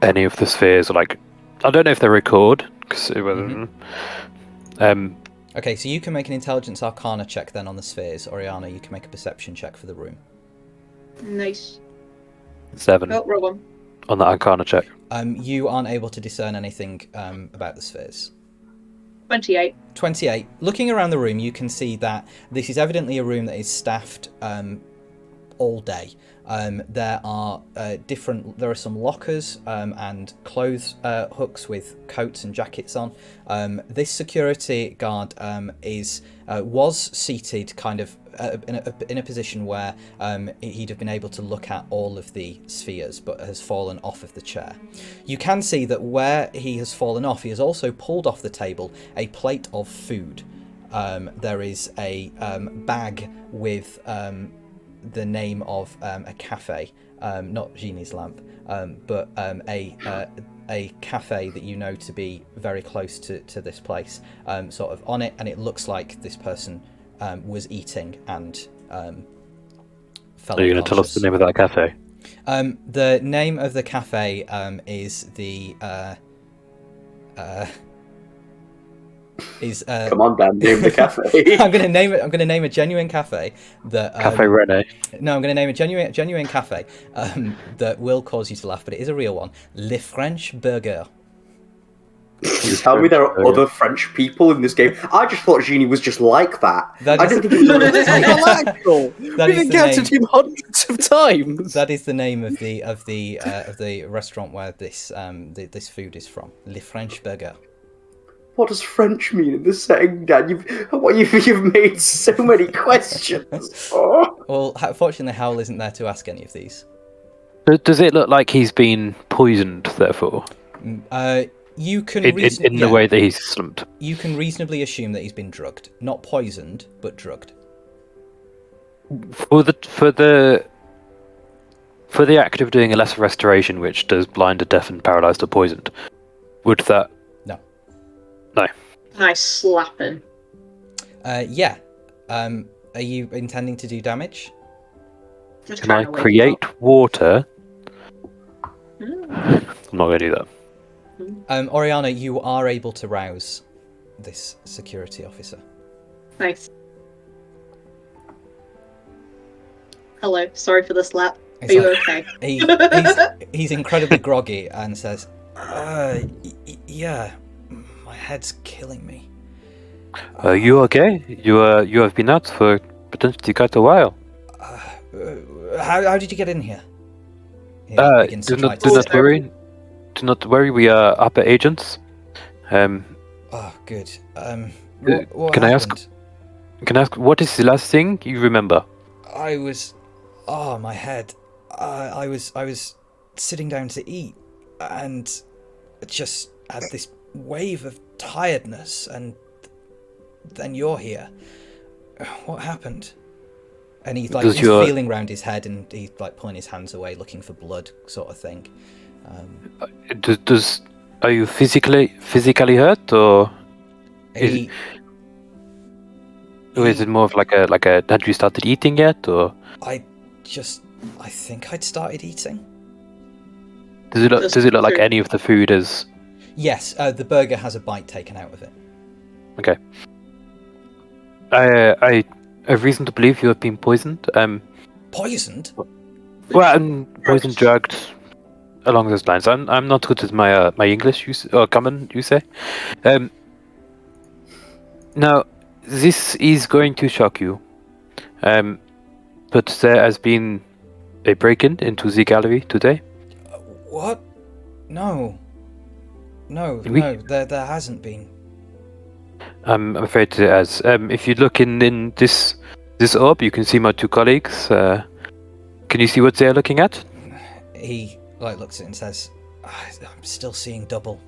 any of the spheres. Like, I don't know if they record. Cause Okay, so you can make an intelligence arcana check then on the spheres. Oriana, you can make a perception check for the room. Nice. 7 Oh, wrong one. on that arcana check. You aren't able to discern anything about the spheres. 28. 28. Looking around the room, you can see that this is evidently a room that is staffed all day. There are some lockers and clothes hooks with coats and jackets on. This security guard was seated kind of in a position where he'd have been able to look at all of the spheres, but has fallen off of the chair. You can see that where he has fallen off, he has also pulled off the table a plate of food. There is a bag with the name of a cafe, not Génie's lamp, but a cafe that you know to be very close to this place, sort of on it, and it looks like this person was eating and fell. Are you going to tell us the name of that cafe? The name of the cafe is the Come on, Dan, name the cafe. I'm going to name a genuine cafe that Cafe Rene. No, I'm going to name a genuine cafe that will cause you to laugh, but it is a real one. Le French Burger. You tell me there are other French people in this game. I just thought Génie was just like that. I didn't think it was Delightful. We've encountered him hundreds of times. That is the name of the restaurant where this food is from. Le French Burger. What does French mean in this setting, Dan? You've made so many questions. Oh. Well, fortunately, Howl isn't there to ask any of these. Does it look like he's been poisoned, therefore? You can in the way that he's slumped. You can reasonably assume that he's been drugged, not poisoned, but drugged. For the act of doing a lesser restoration, which does blinded, deafened, paralysed, or poisoned, would that? No. Nice slapping. Yeah. Are you intending to do damage? Just Can I trying to wake create him water? Mm. I'm not going to do that. Oriana, you are able to rouse this security officer. Nice. Hello, sorry for the slap. Are you okay? He's incredibly groggy and says, yeah, my head's killing me. Are you okay? You have been out for potentially quite a while. How did you get in here? He begins to Do try not to worry. do not worry. We are upper agents. Oh, good. What can I ask? happened? Can I ask what is the last thing you remember? I was, my head. I was sitting down to eat, and just had this wave of tiredness, and then you're here. What happened? And he's like, he's feeling round his head, and he's like pulling his hands away, looking for blood, sort of thing. Are you physically hurt, or is it more of like a? Had you started eating yet, or? I think I'd started eating. Does it look like any of the food is? Yes, the burger has a bite taken out of it. Okay. I have reason to believe you have been poisoned. Poisoned? Well, I'm poisoned, drugged, along those lines. I'm not good at my English or common, you say. Now, this is going to shock you. But there has been a break-in into the gallery today. What? No, there hasn't been. I'm afraid there has. If you look in this orb, you can see my two colleagues. Can you see what they're looking at? He looks at it and says, "I'm still seeing double."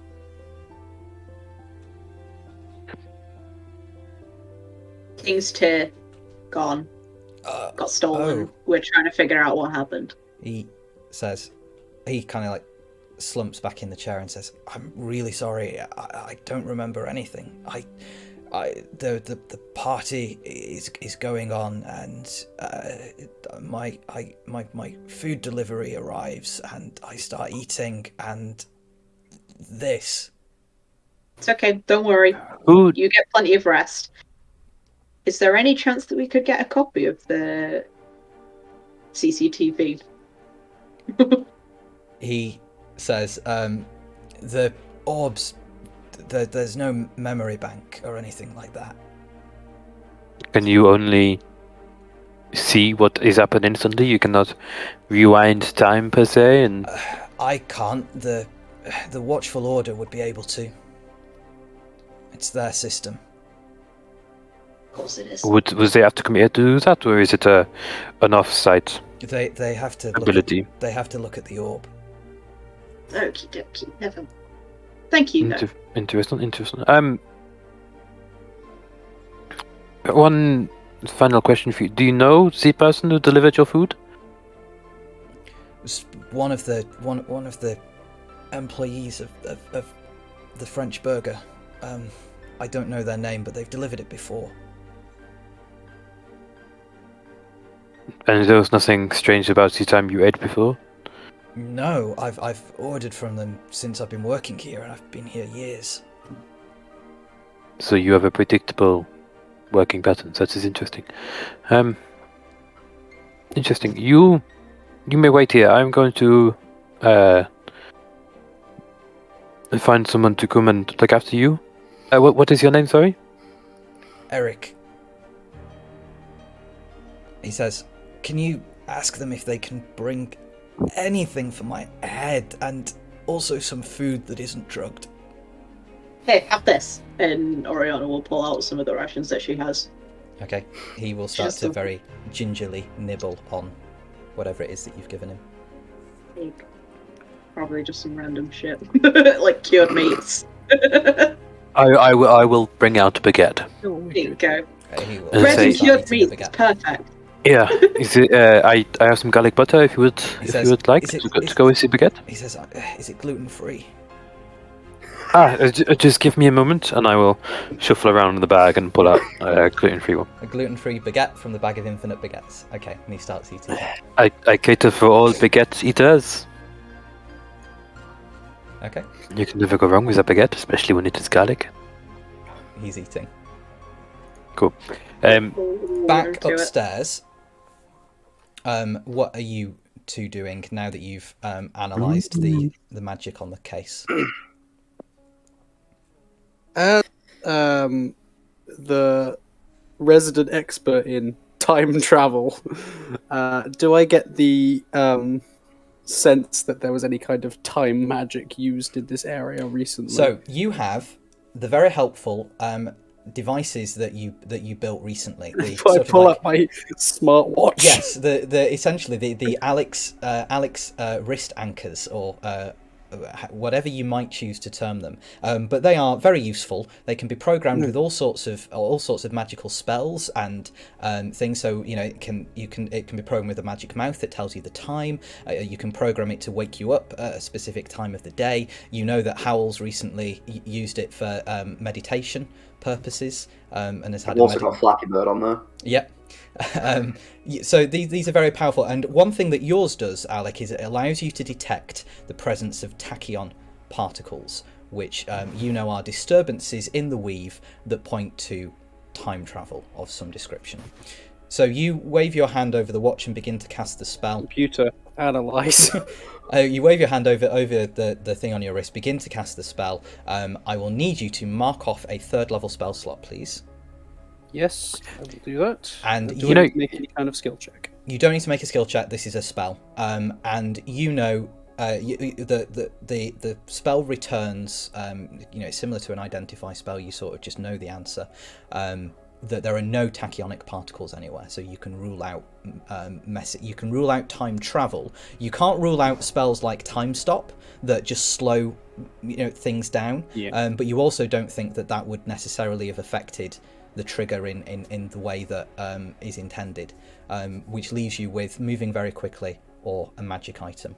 King's Tear gone. Got stolen. Oh. We're trying to figure out what happened. He says, he kind of slumps back in the chair and says, "I'm really sorry. I don't remember anything. The party is going on, and my food delivery arrives, and I start eating, and this." It's okay. Don't worry. Who? You get plenty of rest. Is there any chance that we could get a copy of the CCTV? He says, "The orbs, there's no memory bank or anything like that." Can you only see what is happening instantly? You cannot rewind time per se, and I can't. The Watchful Order would be able to. It's their system. Of course it is. would they have to come here to do that, or is it an off-site They have to ability? They have to look at the orb. Okie dokie. Never. Thank you. Though. Interesting. One final question for you: do you know the person who delivered your food? It's one of the employees of the French Burger. I don't know their name, but they've delivered it before. And there was nothing strange about the time you ate before? No, I've ordered from them since I've been working here, and I've been here years. So you have a predictable working pattern. That is interesting. Interesting. You may wait here. I'm going to find someone to come and look after you. What is your name? Sorry. Eric. He says, "Can you ask them if they can bring anything for my head, and also some food that isn't drugged?" Hey, have this. And Oriana will pull out some of the rations that she has. Okay. He will start Just to a- very gingerly nibble on whatever it is that you've given him. Probably just some random shit. Like cured meats. I will bring out baguette. There you go. He will Bread and start cured eating meats. the baguette. Perfect. Yeah. Is it? I have some garlic butter. If you would, says, you would like "Is it- to is- go with the baguette. He says, "Is it gluten-free?" Just give me a moment, and I will shuffle around in the bag and pull out a gluten-free one. A gluten-free baguette from the bag of infinite baguettes. Okay, and he starts eating it. I cater for all baguette eaters. Okay, You can never go wrong with a baguette, especially when it is garlic. he's eating. Cool. Back To it. upstairs. What are you two doing now that you've analysed the magic on the case? The resident expert in time travel, do I get the sense that there was any kind of time magic used in this area recently. So you have the very helpful devices that you built recently. The If I sort of pull like, up my smartwatch. yes, the essentially the Alex wrist anchors, or whatever you might choose to term them, but they are very useful. They can be programmed with all sorts of magical spells and things. So it can be programmed with a magic mouth that tells you the time. You can program it to wake you up at a specific time of the day. You know that Howell's recently used it for meditation purposes, and has had I've also got Flappy Bird on there. Yep. So these are very powerful, and one thing that yours does, Alec, is it allows you to detect the presence of tachyon particles, which are disturbances in the weave that point to time travel of some description. So you wave your hand over the watch and begin to cast the spell. Computer, analyze. You wave your hand over the thing on your wrist, begin to cast the spell. I will need you to mark off a 3rd level spell slot, please. Yes, I will do that. And do I need to make any kind of skill check? You don't need to make a skill check. This is a spell, and the spell returns. It's similar to an identify spell. You sort of just know the answer. That there are no tachyonic particles anywhere, so you can rule out you can rule out time travel. You can't rule out spells like time stop that just slow things down. Yeah. But you also don't think that would necessarily have affected the trigger in the way that is intended, which leaves you with moving very quickly or a magic item.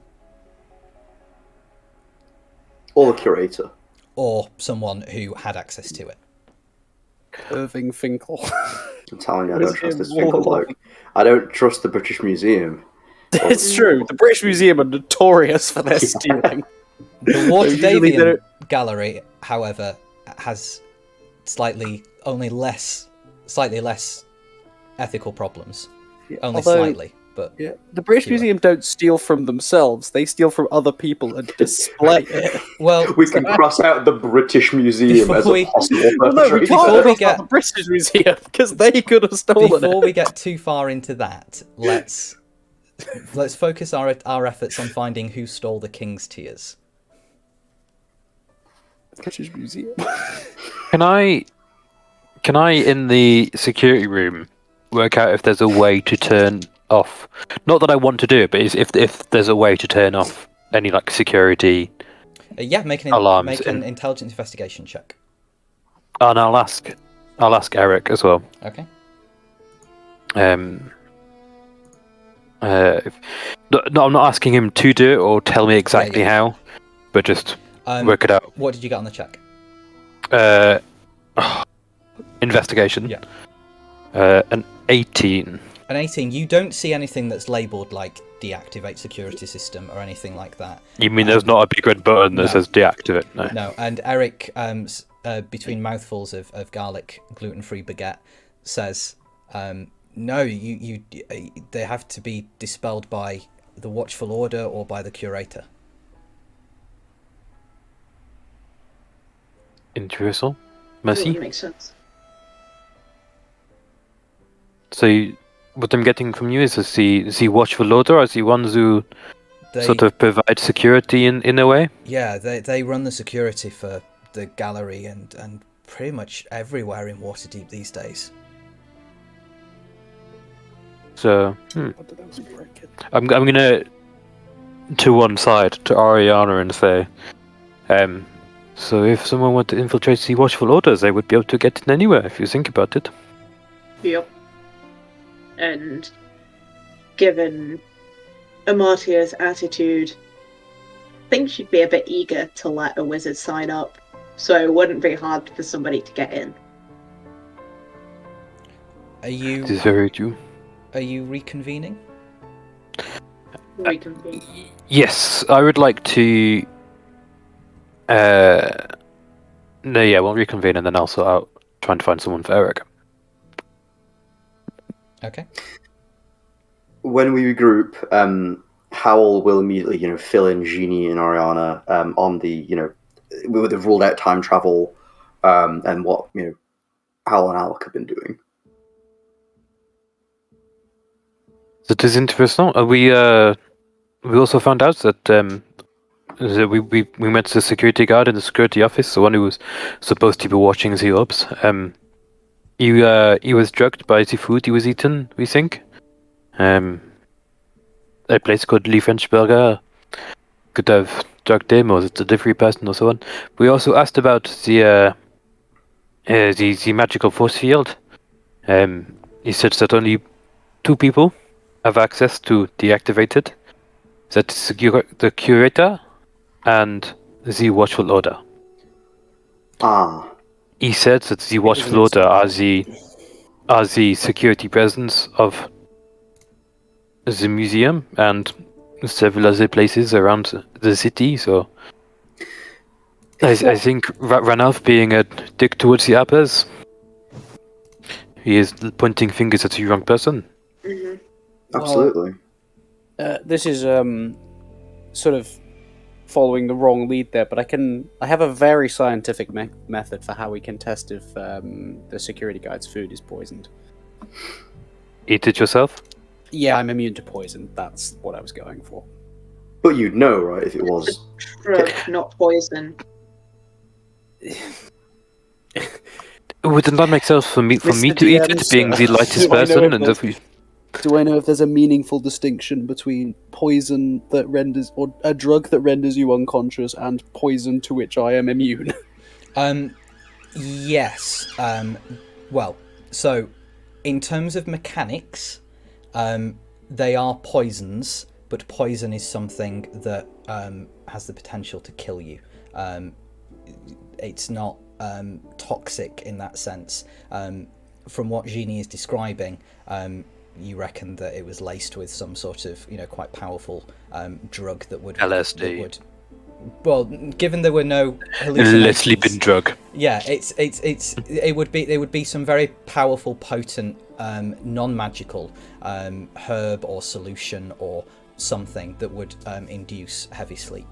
Or the curator. Or someone who had access to it. Irving Finkel. I'm telling you, I don't trust this Finkel bloke. I don't trust the British Museum. It's true. The British Museum are notorious for their stealing. The Waterdhavian Gallery, however, has slightly less ethical problems. Only slightly, but yeah, the British Museum don't steal from themselves; they steal from other people and display it. Well, we can cross out the British Museum as a possible. Well, no, we can't cross out the British Museum because they could have stolen it. Before we get too far into that, let's focus our efforts on finding who stole the King's Tears. British Museum. Can I, in the security room, work out if there's a way to turn off? Not that I want to do it, but if there's a way to turn off any security. Make alarms an intelligence investigation check. And I'll ask Eric as well. Okay. No, I'm not asking him to do it or tell me exactly how, but just work it out. What did you get on the check? Investigation. Yeah. An 18. An 18. You don't see anything that's labelled like deactivate security system or anything like that. You mean there's not a big red button that says deactivate? No. No. And Eric, between mouthfuls of garlic gluten-free baguette, says, "No, they have to be dispelled by the Watchful Order or by the curator." Interesting. Merci. That makes sense. So, what I'm getting from you is the Watchful Order, or the ones who sort of provide security in a way? Yeah, they run the security for the gallery and pretty much everywhere in Waterdeep these days. So, I'm gonna to one side to Ariana and say, so if someone wanted to infiltrate the Watchful Orders, they would be able to get in anywhere if you think about it. Yep. And given Amartia's attitude, I think she'd be a bit eager to let a wizard sign up, so it wouldn't be hard for somebody to get in. This is very true. Are you reconvening? Reconvene. Yes, I would like to. We'll reconvene and then I'll sort out trying to find someone for Eric. Okay. When we regroup, Howell will immediately, fill in Génie and Ariana on the, we would have ruled out time travel and what, Howell and Alec have been doing. That is interesting. Are we we also found out that we met the security guard in the security office, the one who was supposed to be watching the ops. He was drugged by the food he was eating, we think. A place called Lee French Burger could have drugged him or the delivery person or so on. We also asked about the magical force field. He said that only 2 people have access to deactivate it. That's the curator and the watchful order. Ah, He said that the watchful order are the security presence of the museum and several other places around the city. So I think Ranulf, being a dick towards the uppers, he is pointing fingers at the wrong person. absolutely. This is sort of following the wrong lead there, but I have a very scientific method for how we can test if the security guard's food is poisoned. Eat it yourself? Yeah, I'm immune to poison. That's what I was going for. But you'd know, right, if it was. Drug, not poison. Would it not make sense for me to eat it, being the lightest Do I know person? if And there's- Do I know if there's a meaningful distinction between poison that renders, or a drug that renders you unconscious, and poison to which I am immune? Yes. Well, so in terms of mechanics, they are poisons, but poison is something that has the potential to kill you. It's not toxic in that sense. From what Génie is describing, you reckon that it was laced with some sort of, quite powerful drug that would LSD. Well, given there were no hallucinations, Let's sleep in drug. yeah, it would be some very powerful, potent, non-magical herb or solution or something that would induce heavy sleep.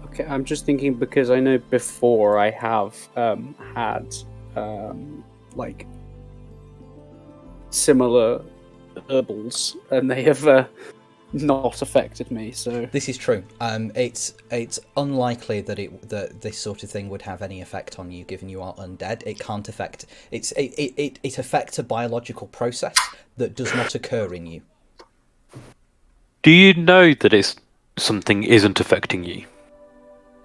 Okay, I'm just thinking because I know before I have had like similar herbals, and they have not affected me. So This is true. It's unlikely that this sort of thing would have any effect on you, given you are undead. It can't affect. It affects a biological process that does not occur in you. Do you know that something isn't affecting you?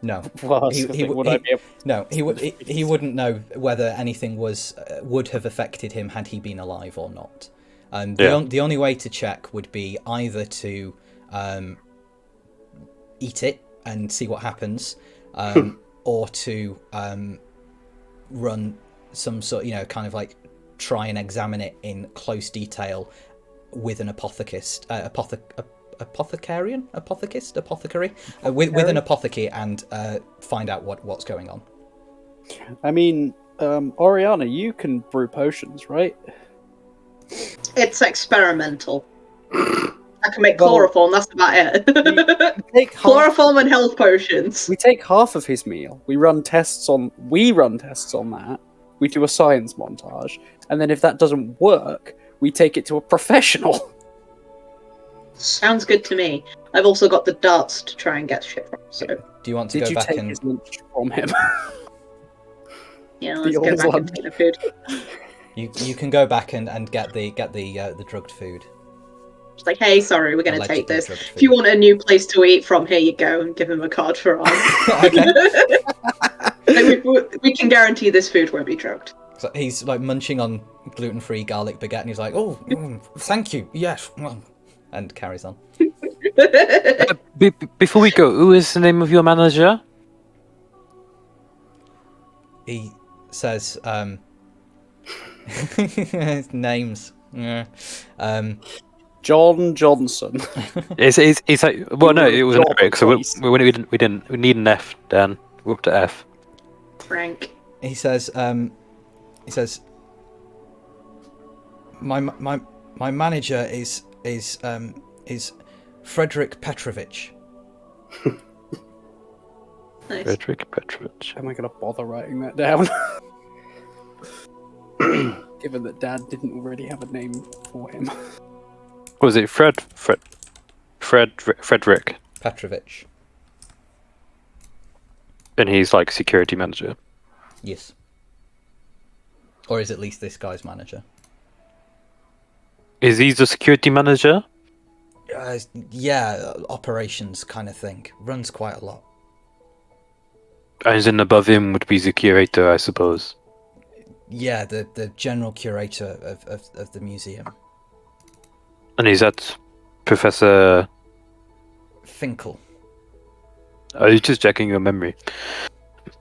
No. well, I was thinking, would I be able- No, he wouldn't know whether anything would have affected him had he been alive or not. The only way to check would be either to eat it and see what happens, or to run some sort, kind of like try and examine it in close detail with an apothecary, with an apothecary, and find out what's going on. I mean, Oriana, you can brew potions, right? It's experimental. I can make Well, chloroform, that's about it. Take half, Chloroform and health potions. we take half of his meal. We run tests on that. We do a science montage, and then if that doesn't work, we take it to a professional. Sounds good to me. I've also got the darts to try and get shit from, so Do you want to Did go you back take and his lunch from him? yeah, let's go old back one. and take the food. you can go back and get the drugged food? It's like, hey, sorry, we're going to Allegedly take this. drugged If you food. want a new place to eat from, here you go, and give him a card for ours. Okay. Like, we can guarantee this food won't be drugged. So he's like munching on gluten-free garlic baguette, and he's like, "Oh, thank you, yes," and carries on. Before we go, who is the name of your manager? He says, names. Yeah. John Johnson. It's like, well, no, it was an Job Eric, so choice. we need an F, Dan. We're up to F. Frank. He says, my manager is Frederick Petrovich. Nice. Frederick Petrovich. Am I going to bother writing that down? Given that Dad didn't already have a name for him. Was it Fred Frederick, Petrovich. and he's like security manager. Yes. Or is at least this guy's manager. Is he the security manager? Yeah, operations kind of thing. Runs quite a lot. And then above him would be the curator, I suppose. Yeah, the general curator of the museum. And is that Professor... Finkel. Are you just checking your memory?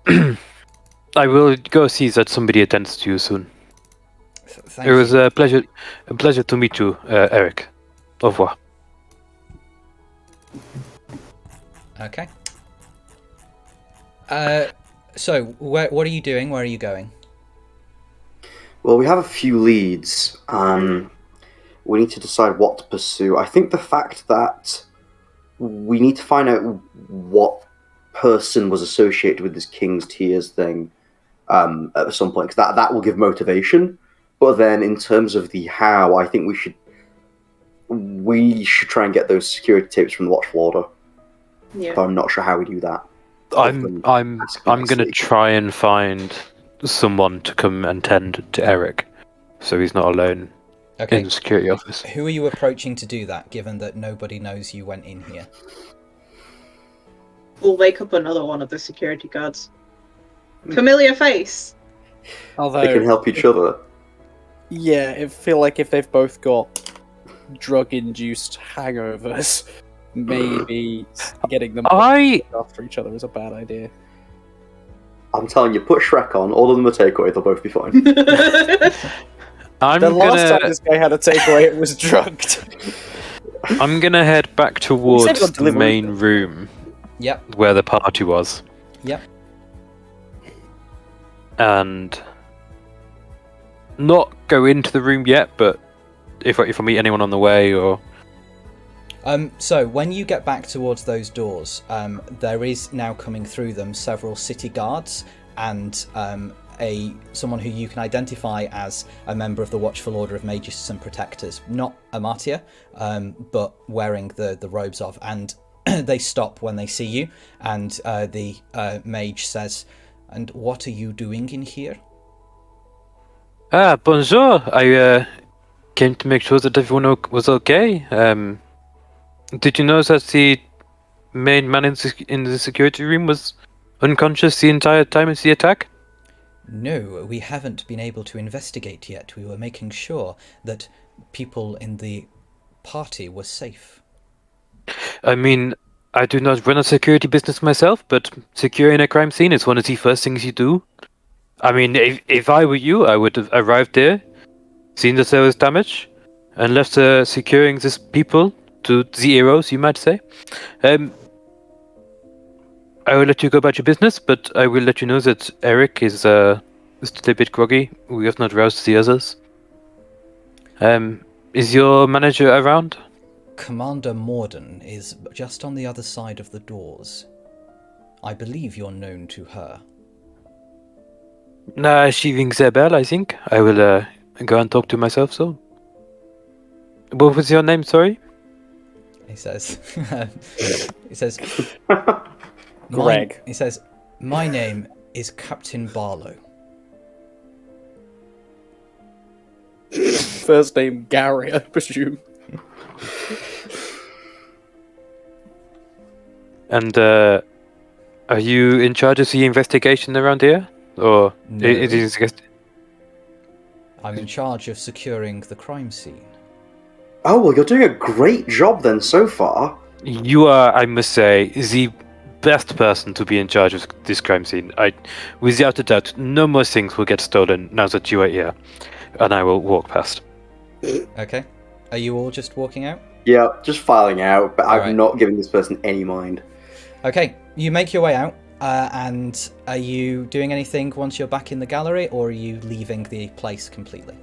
I will go see that somebody attends to you soon. Thank It was you. a pleasure to meet you, Eric. Au revoir. Okay. So, what are you doing? Where are you going? Well, we have a few leads. We need to decide what to pursue. I think the fact that we need to find out what person was associated with this King's Tears thing at some point, because that will give motivation. But then, in terms of the how, I think we should try and get those security tapes from the Watchful Order. Yeah. But I'm not sure how we do that. I'm gonna try and find someone to come and tend to Eric, so he's not alone Okay. in the security office. Who are you approaching to do that, given that nobody knows you went in here? We'll wake up another one of the security guards. Familiar face. Although, They can help each other. yeah, I feel like if they've both got drug-induced hangovers, maybe getting them after each other is a bad idea. I'm telling you, put Shrek on, all of them are takeaway, they'll both be fine. I'm The last time gonna this guy had a takeaway, it was drugged. I'm gonna head back towards the delivery. main room Yep. where the party was, Yep. and not go into the room yet. But if I meet anyone on the way, or So when you get back towards those doors, there is now coming through them several city guards and someone who you can identify as a member of the Watchful Order of Magus and Protectors, not Amartya, but wearing the robes of. And they stop when they see you, and the mage says, "And what are you doing in here?" bonjour. I came to make sure that everyone was okay. Did you know that the main man in the security room was unconscious the entire time of the attack? No, we haven't been able to investigate yet. We were making sure that people in the party were safe. I mean, I do not run a security business myself, but securing a crime scene is one of the first things you do. I mean, if I were you, I would have arrived there, seen that there was damage, and left securing these people to the heroes, you might say. I will let you go about your business, but I will let you know that Eric is still a bit groggy. We have not roused the others. Is your manager around? Commander Morden is just on the other side of the doors. I believe you're known to her. Nah, she rings a bell, I think. I will go and talk to myself, so. What was your name, sorry? He says, he says, Greg. He says, "My name is Captain Barlow." First name Gary, I presume. And are you in charge of the investigation around here? Or No. it is I'm in charge of securing the crime scene. Oh, well, you're doing a great job then so far. you are, I must say, the best person to be in charge of this crime scene. Without a doubt, no more things will get stolen now that you are here. And I will walk past. Okay. Are you all just walking out? Yeah, just filing out, but I'm Alright. not giving this person any mind. Okay, you make your way out, and are you doing anything once you're back in the gallery, or are you leaving the place completely?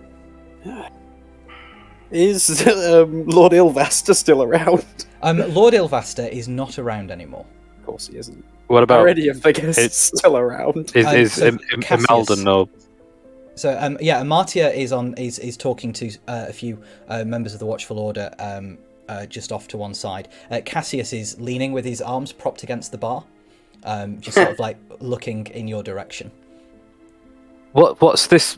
Is Lord Ilvaster still around? Lord Ilvaster is not around anymore. Of course he isn't. What about Already if the guest is it's- still around. is so Cassius- Imelda no? So yeah, Amartya is talking to a few members of the Watchful Order just off to one side. Cassius is leaning with his arms propped against the bar, just sort of like looking in your direction. What's this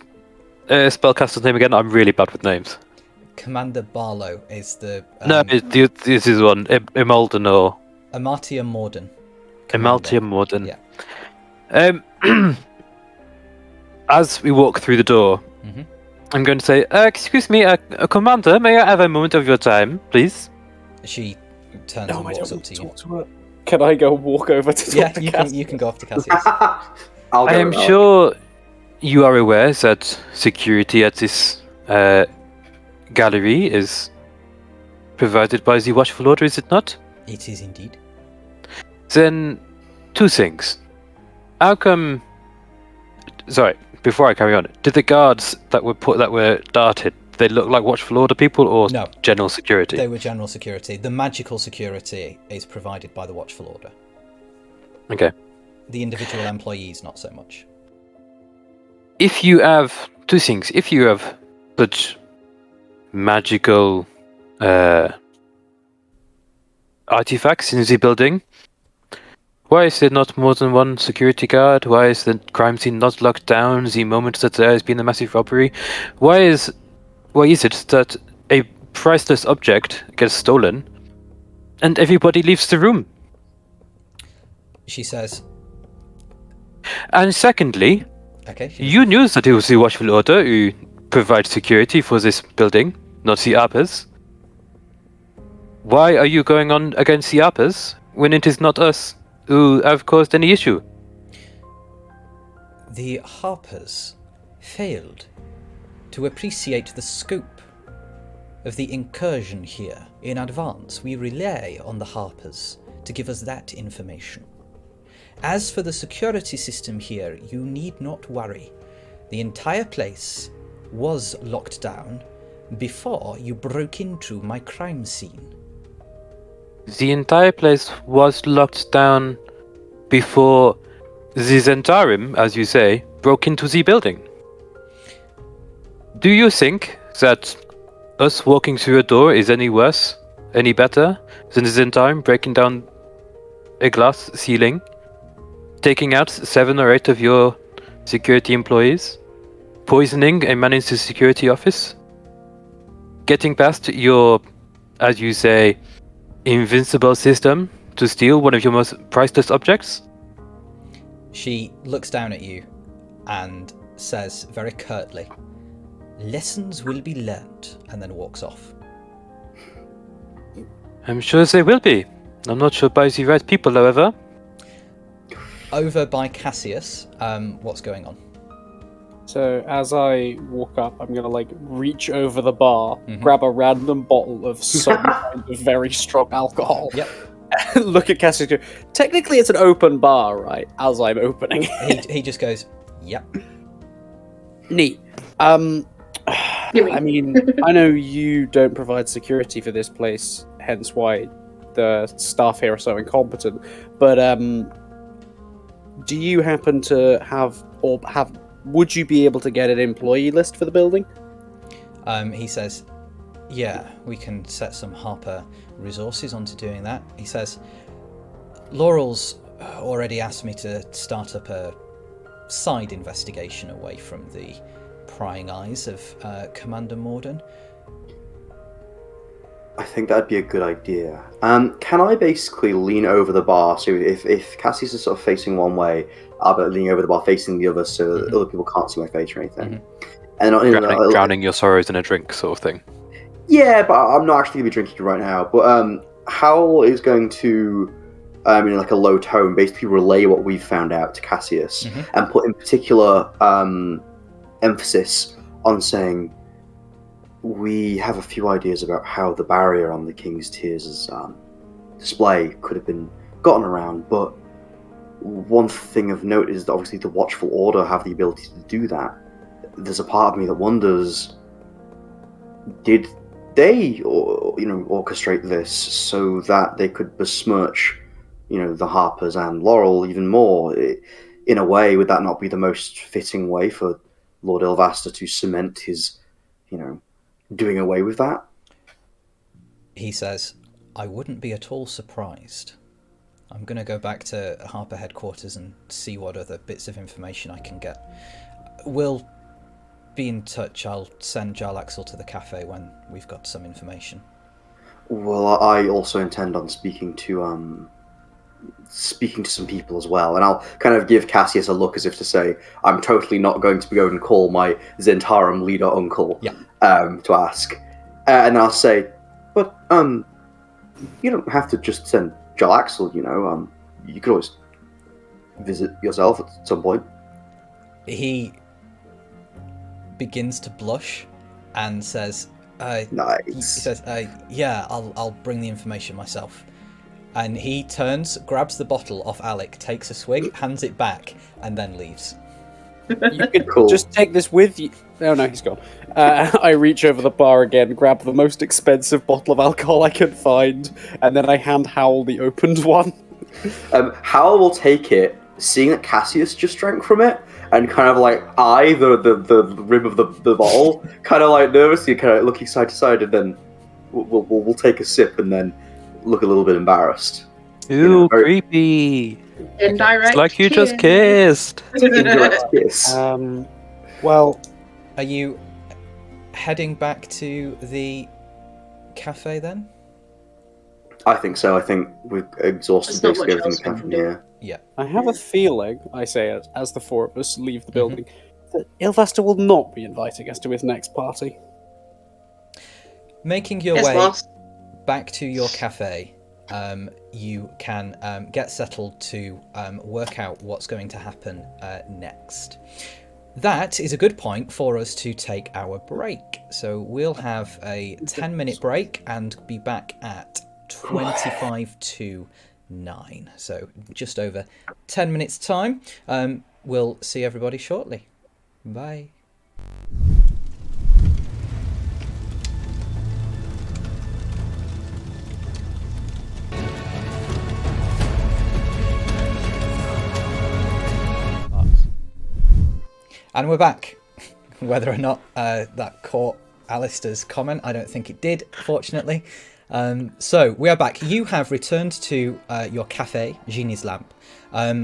spellcaster's name again? I'm really bad with names. Commander Barlow is the... No, this is one. Imolden or... Amartia Morden. Amartia Morden. Yeah. As we walk through the door, Mhm. I'm going to say, excuse me, Commander, may I have a moment of your time, please? She turns No, and I walks don't up to talk you. to her. Can I go walk over to talk Yeah, to you Cass? can go off to Cassius. I'll go I am with Alec. sure you are aware that security at this gallery is provided by the Watchful Order, is it not? It is indeed. Then, two things. How come... Sorry, before I carry on, did the guards that were darted, they look like Watchful Order people or No. general security? They were general security. The magical security is provided by the Watchful Order. Okay. The individual employees, not so much. If you have... Two things. If you have such magical artifacts in the building, why is there not more than one security guard? Why is the crime scene not locked down the moment that there has been a massive robbery? Why is it that a priceless object gets stolen and everybody leaves the room? She says, And secondly, okay. you knew that it was the Watchful Order who provide security for this building, not the Arpers. Why are you going on against the Arpers when it is not us who have caused any issue? The Harpers failed to appreciate the scope of the incursion here in advance. We rely on the Harpers to give us that information. As for the security system here, you need not worry. The entire place was locked down before you broke into my crime scene. The entire place was locked down before the Zentarim, as you say, broke into the building. Do you think that us walking through a door is any worse, any better, than the Zentarim breaking down a glass ceiling, taking out 7 or 8 of your security employees, poisoning a man in the security office, getting past your, as you say, invincible system to steal one of your most priceless objects? She looks down at you and says very curtly, "Lessons will be learnt," and then walks off. I'm sure they will be. I'm not sure by the right people, however. Over by Cassius, what's going on? So as I walk up, I'm gonna reach over the bar, grab a random bottle of some kind of very strong alcohol. Yep. And look at Cassius. Go, technically, it's an open bar, right? As I'm opening. He just goes, "Yep." Neat. I mean, I know you don't provide security for this place, hence why the staff here are so incompetent. But do you happen to have? Would you be able to get an employee list for the building? He says, "Yeah, we can set some Harper resources onto doing that." He says, "Laurel's already asked me to start up a side investigation away from the prying eyes of Commander Morden." I think that'd be a good idea. Can I basically lean over the bar? So if Cassius is sort of facing one way, I'll be leaning over the bar facing the other so that other people can't see my face or anything. And Drowning your sorrows in a drink, sort of thing. Yeah, but I'm not actually going to be drinking right now. But Howell is going to, in like a low tone, basically relay what we've found out to Cassius and put in particular emphasis on saying, we have a few ideas about how the barrier on the King's Tears' display could have been gotten around, but one thing of note is that obviously the Watchful Order have the ability to do that. There's a part of me that wonders, did they orchestrate this so that they could besmirch the Harpers and Laurel even more? In a way, would that not be the most fitting way for Lord Ilvaster to cement his doing away with that? he says, I wouldn't be at all surprised. I'm going to go back to Harper headquarters and see what other bits of information I can get. We'll be in touch. I'll send Jarlaxle to the cafe when we've got some information. Well, I also intend on speaking to some people as well, and I'll kind of give Cassius a look as if to say, I'm totally not going to go and call my Zentarum leader uncle to ask. And then I'll say, but, you don't have to just send Jarlaxle, you could always visit yourself at some point. He begins to blush and says, Nice. He says, yeah, I'll bring the information myself. And he turns, grabs the bottle off Alec, takes a swig, hands it back, and then leaves. You could just take this with you. Oh no, he's gone. I reach over the bar again, grab the most expensive bottle of alcohol I can find, and then I hand Howl the opened one. Howl will take it, seeing that Cassius just drank from it, and kind of like eye the rim of the bottle, kind of like nervously, kind of looking side to side, and then we'll take a sip and then look a little bit embarrassed. Ooh, creepy. Indirect It's like you just kissed. Indirect kiss. Well, Are you heading back to the cafe then? I think so. I think we've exhausted There's not basically much everything else we can we from can do. here. Yeah. I have a feeling, I say as the four of us leave the building, that Ilvaster will not be inviting us to his next party. Making your It's way lost. back to your cafe, you can get settled to work out what's going to happen next. That is a good point for us to take our break. So we'll have a 10-minute break and be back at 25 to 9. So just over 10 minutes time. We'll see everybody shortly. Bye. And we're back. Whether or not that caught Alistair's comment, I don't think it did, fortunately. So we are back. You have returned to your cafe, Génie's Lamp,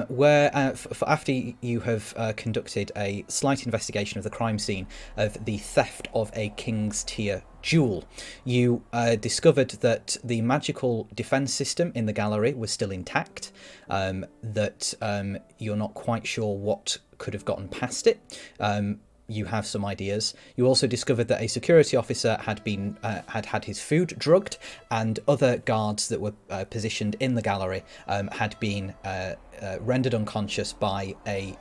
where after you have conducted a slight investigation of the crime scene of the theft of a King's Tier jewel, you discovered that the magical defense system in the gallery was still intact, that you're not quite sure what could have gotten past it. You have some ideas. You also discovered that a security officer had been had his food drugged, and other guards that were positioned in the gallery had been rendered unconscious by a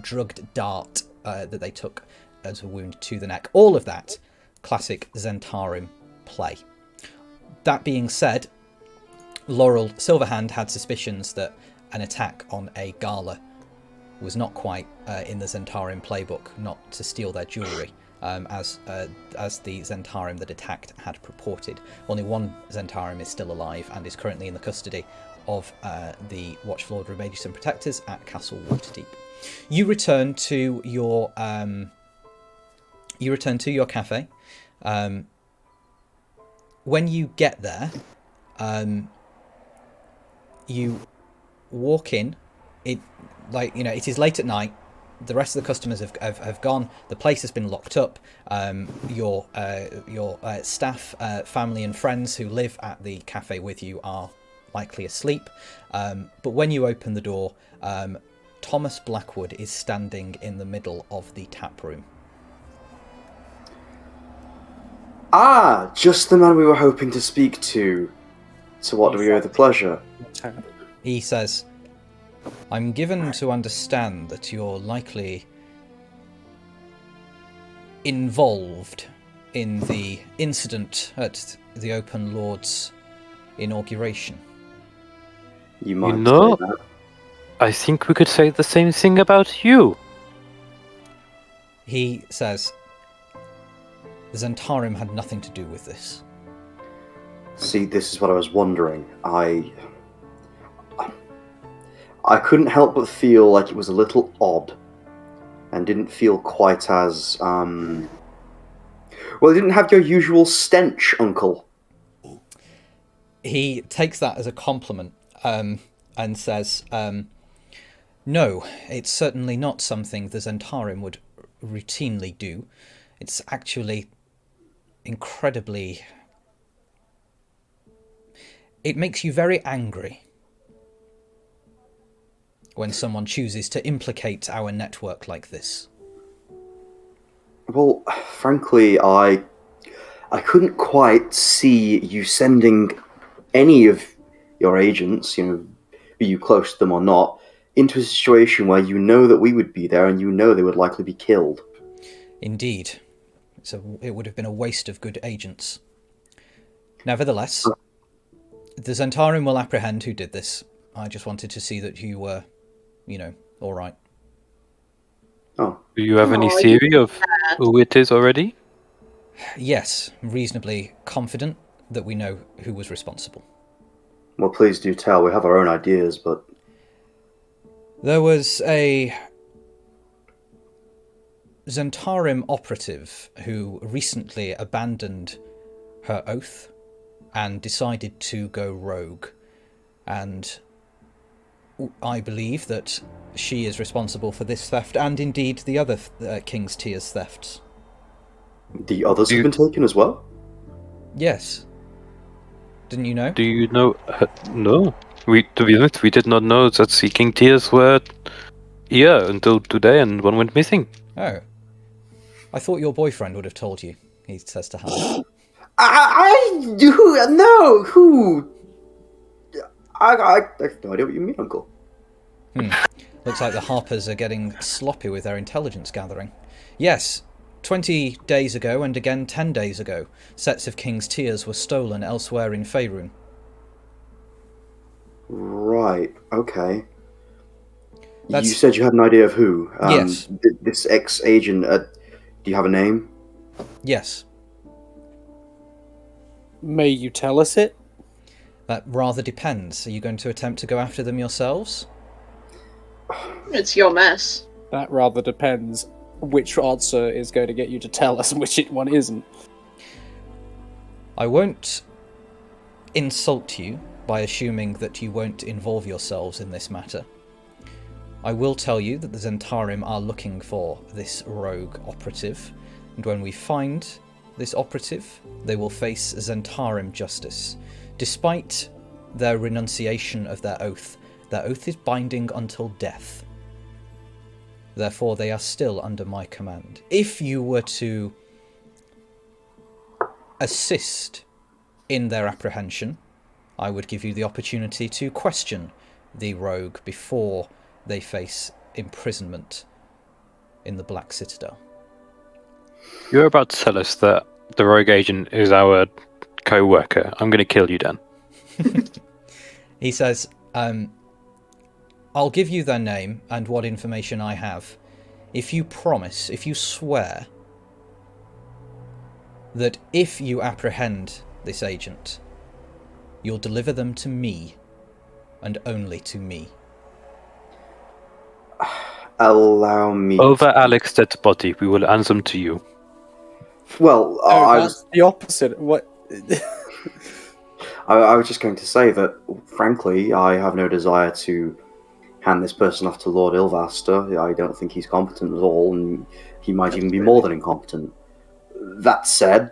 drugged dart that they took as a wound to the neck. All of that classic Zentarum play. That being said, Laurel Silverhand had suspicions that an attack on a gala was not quite in the Zentarum playbook, not to steal their jewellery, as the Zentarum that attacked had purported. Only one Zentarum is still alive and is currently in the custody of the Watchful Order of Mages and Protectors at Castle Waterdeep. You return to your cafe. When you get there, you walk in. It is late at night. The rest of the customers have gone. The place has been locked up. Your staff, family and friends who live at the cafe with you are likely asleep. But when you open the door, Thomas Blackwood is standing in the middle of the tap room. Ah, just the man we were hoping to speak to. So what do we owe the pleasure? He says, I'm given to understand that you're likely involved in the incident at the Open Lord's inauguration. You might You know, say that. I think we could say the same thing about you. He says, Zentarum had nothing to do with this. See, this is what I was wondering. I couldn't help but feel like it was a little odd, and didn't feel quite as, well, it didn't have your usual stench, Uncle. He takes that as a compliment and says, no, it's certainly not something the Zentarim would routinely do. It's actually incredibly... It makes you very angry when someone chooses to implicate our network like this. Well, frankly, I couldn't quite see you sending any of your agents, be you close to them or not, into a situation where you know that we would be there and you know they would likely be killed. Indeed. It would have been a waste of good agents. Nevertheless, the Zentarim will apprehend who did this. I just wanted to see that you were, all right. Oh. Do you have any theory of who it is already? Yes, reasonably confident that we know who was responsible. Well, please do tell. We have our own ideas, but... There was a Zentarim operative who recently abandoned her oath and decided to go rogue. And I believe that she is responsible for this theft and indeed the other King's Tears thefts. The others have been taken as well? Yes. Didn't you know? Do you know? No. To be honest, we did not know that the King Tears were here until today, and one went missing. Oh. I thought your boyfriend would have told you, he says to Hannah. I do. No, who? I have no idea what you mean, Uncle. Looks like the Harpers are getting sloppy with their intelligence gathering. Yes, 20 days ago and again 10 days ago, sets of King's Tears were stolen elsewhere in Faerun. Right, okay. That's... You said you had an idea of who? Yes. This ex-agent, do you have a name? Yes. May you tell us it? That rather depends. Are you going to attempt to go after them yourselves? It's your mess. That rather depends which answer is going to get you to tell us and which one isn't. I won't insult you by assuming that you won't involve yourselves in this matter. I will tell you that the Zentarim are looking for this rogue operative, and when we find this operative, they will face Zentarim justice. Despite their renunciation of their oath is binding until death. Therefore, they are still under my command. If you were to assist in their apprehension, I would give you the opportunity to question the rogue before they face imprisonment in the Black Citadel. You're about to tell us that the rogue agent is our co-worker. I'm going to kill you, Dan. He says, I'll give you their name and what information I have if you promise, if you swear, that if you apprehend this agent, you'll deliver them to me, and only to me. Allow me... Over Alex's dead body, we will hand them to you. Well, that's the opposite. What? I was just going to say that, frankly, I have no desire to hand this person off to Lord Ilvaster. I don't think he's competent at all, and he might even be more than incompetent. That said,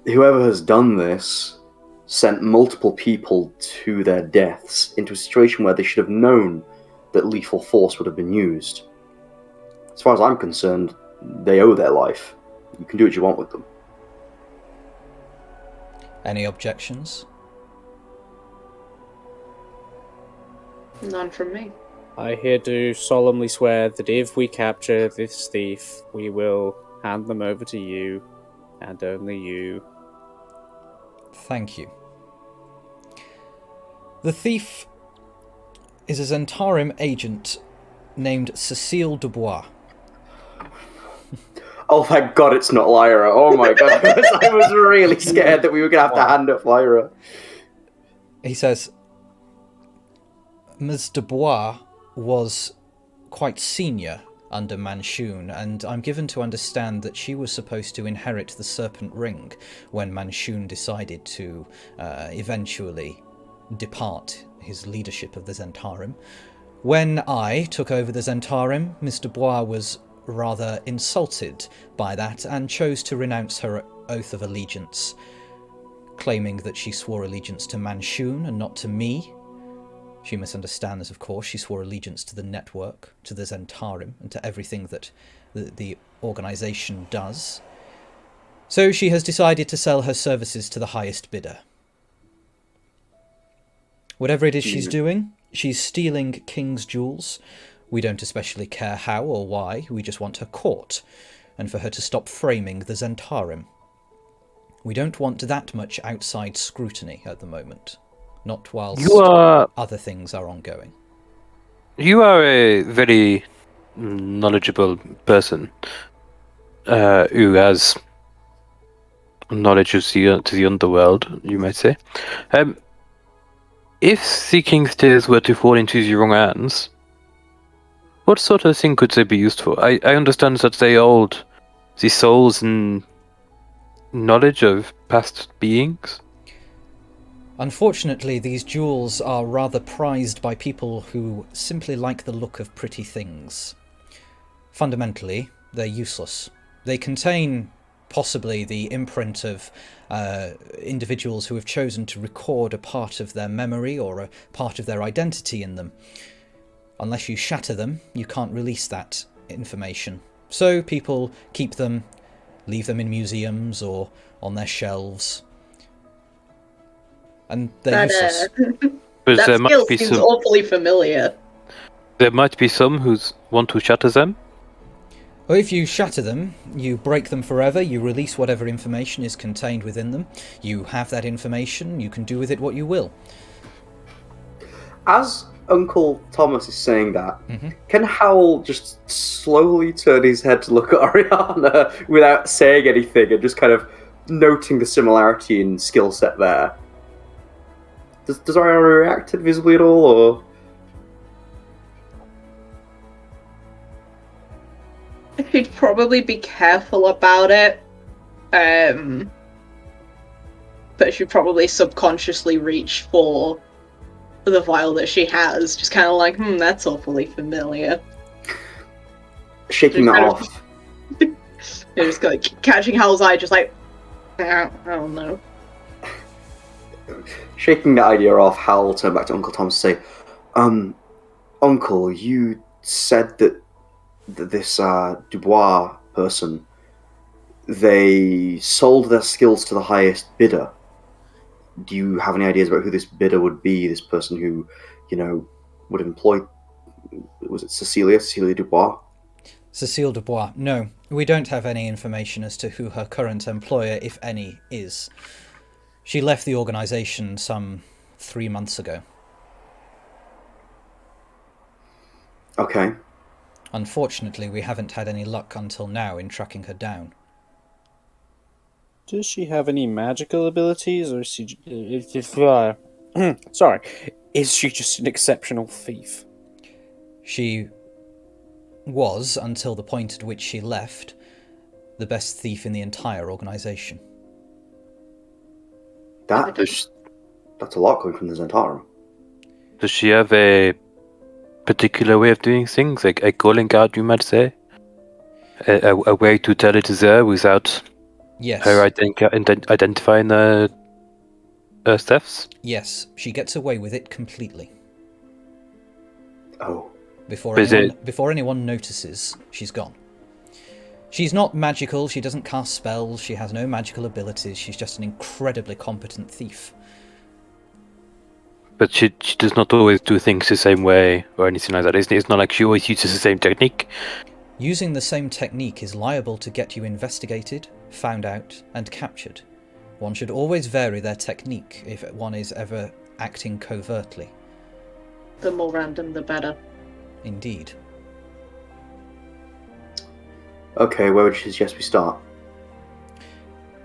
whoever has done this sent multiple people to their deaths into a situation where they should have known that lethal force would have been used. As far as I'm concerned, they owe their life. You can do what you want with them. Any objections? None from me. I here do solemnly swear that if we capture this thief, we will hand them over to you, and only you. Thank you. The thief is a Zentarim agent named Cecile Dubois. Oh, thank God it's not Lyra. Oh my God. I was really scared that we were going to have to hand off Lyra. He says, Ms. Dubois was quite senior under Manchun, and I'm given to understand that she was supposed to inherit the Serpent Ring when Manchun decided to eventually depart his leadership of the Zentarim. When I took over the Zentarim, Miss Dubois was rather insulted by that and chose to renounce her oath of allegiance, claiming that she swore allegiance to Manchun and not to me. She misunderstands, of course. She swore allegiance to the network, to the Zentarim, and to everything that the organisation does. So she has decided to sell her services to the highest bidder. Whatever it is she's doing, she's stealing king's jewels. We don't especially care how or why, we just want her caught, and for her to stop framing the Zentarim. We don't want that much outside scrutiny at the moment, not whilst other things are ongoing. You are a very knowledgeable person who has knowledge of to the underworld, you might say. If the King's Tears were to fall into the wrong hands, what sort of thing could they be used for? I understand that they hold the souls and knowledge of past beings. Unfortunately, these jewels are rather prized by people who simply like the look of pretty things. Fundamentally, they're useless. They contain possibly the imprint of individuals who have chosen to record a part of their memory or a part of their identity in them. Unless you shatter them, you can't release that information. So people keep them, leave them in museums or on their shelves. And they're useless. But That there skill might be seems some. awfully familiar. There might be some who want to shatter them. Well, if you shatter them, you break them forever, you release whatever information is contained within them. You have that information, you can do with it what you will. As Uncle Thomas is saying that, can Howell just slowly turn his head to look at Oriana without saying anything and just kind of noting the similarity in skill set there? Does Oriana react visibly at all, or...? She'd probably be careful about it, but she'd probably subconsciously reach for the vial that she has, just kind of like, that's awfully familiar. Shaking that off. Just like catching Howell's eye, just like, I don't know. Shaking the idea off, Hal will turn back to Uncle Thomas and say, Uncle, you said that this Dubois person, they sold their skills to the highest bidder. Do you have any ideas about who this bidder would be, this person who, would employ, was it Cecilia Dubois? Cecile Dubois. No, we don't have any information as to who her current employer, if any, is. She left the organisation some 3 months ago. Okay. Unfortunately, we haven't had any luck until now in tracking her down. Does she have any magical abilities, or is she... sorry. Is she just an exceptional thief? She was, until the point at which she left, the best thief in the entire organisation. That's a lot coming from the Zentarum. Does she have a particular way of doing things, like a calling card, you might say? A way to tell it is there without her identifying her thefts? Yes, she gets away with it completely. Oh. Before anyone notices, she's gone. She's not magical, she doesn't cast spells, she has no magical abilities, she's just an incredibly competent thief. But she does not always do things the same way or anything like that, isn't it? It's not like she always uses the same technique. Using the same technique is liable to get you investigated, found out, and captured. One should always vary their technique if one is ever acting covertly. The more random, the better. Indeed. Okay, where would you suggest we start?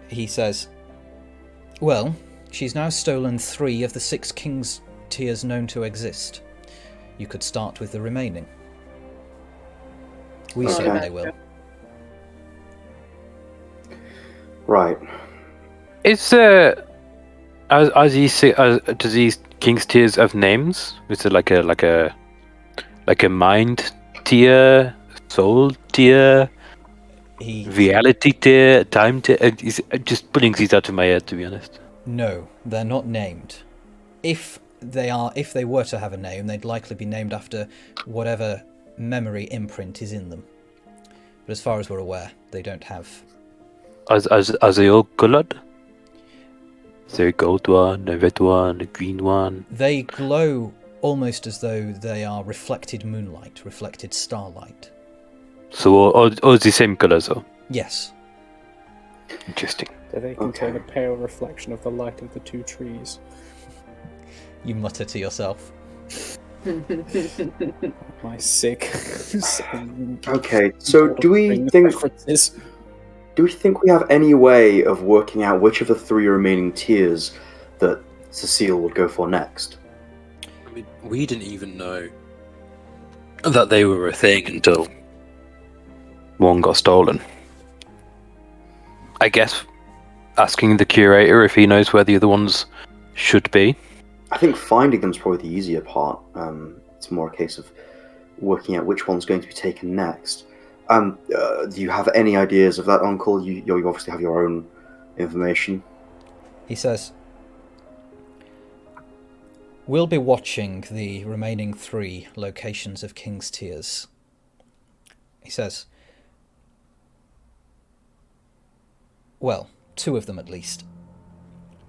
He says, well, she's now stolen 3 of the 6 King's Tears known to exist. You could start with the remaining. We Okay. assume they will. Right. Is as he say, does these King's Tears have names? Is it like a mind tier, soul tier, He reality tier, time tier? Just putting these out of my head, to be honest. No, they're not named. If they were to have a name, they'd likely be named after whatever memory imprint is in them. But as far as we're aware, they don't have. Are they all coloured? Is there a gold one, a red one, a green one? They glow almost as though they are reflected moonlight, reflected starlight. So all the same colours, though. Yes. Interesting. Do they contain a pale reflection of the light of the two trees? You mutter to yourself. My sick. Okay, so do we think we have any way of working out which of the 3 remaining tiers that Cecile would go for next? I mean, we didn't even know that they were a thing until one got stolen. I guess asking the curator if he knows where the other ones should be. I think finding them is probably the easier part. It's more a case of working out which one's going to be taken next. Do you have any ideas of that, Uncle? You obviously have your own information. He says, "We'll be watching the remaining 3 locations of King's Tears." He says, well, 2 of them at least.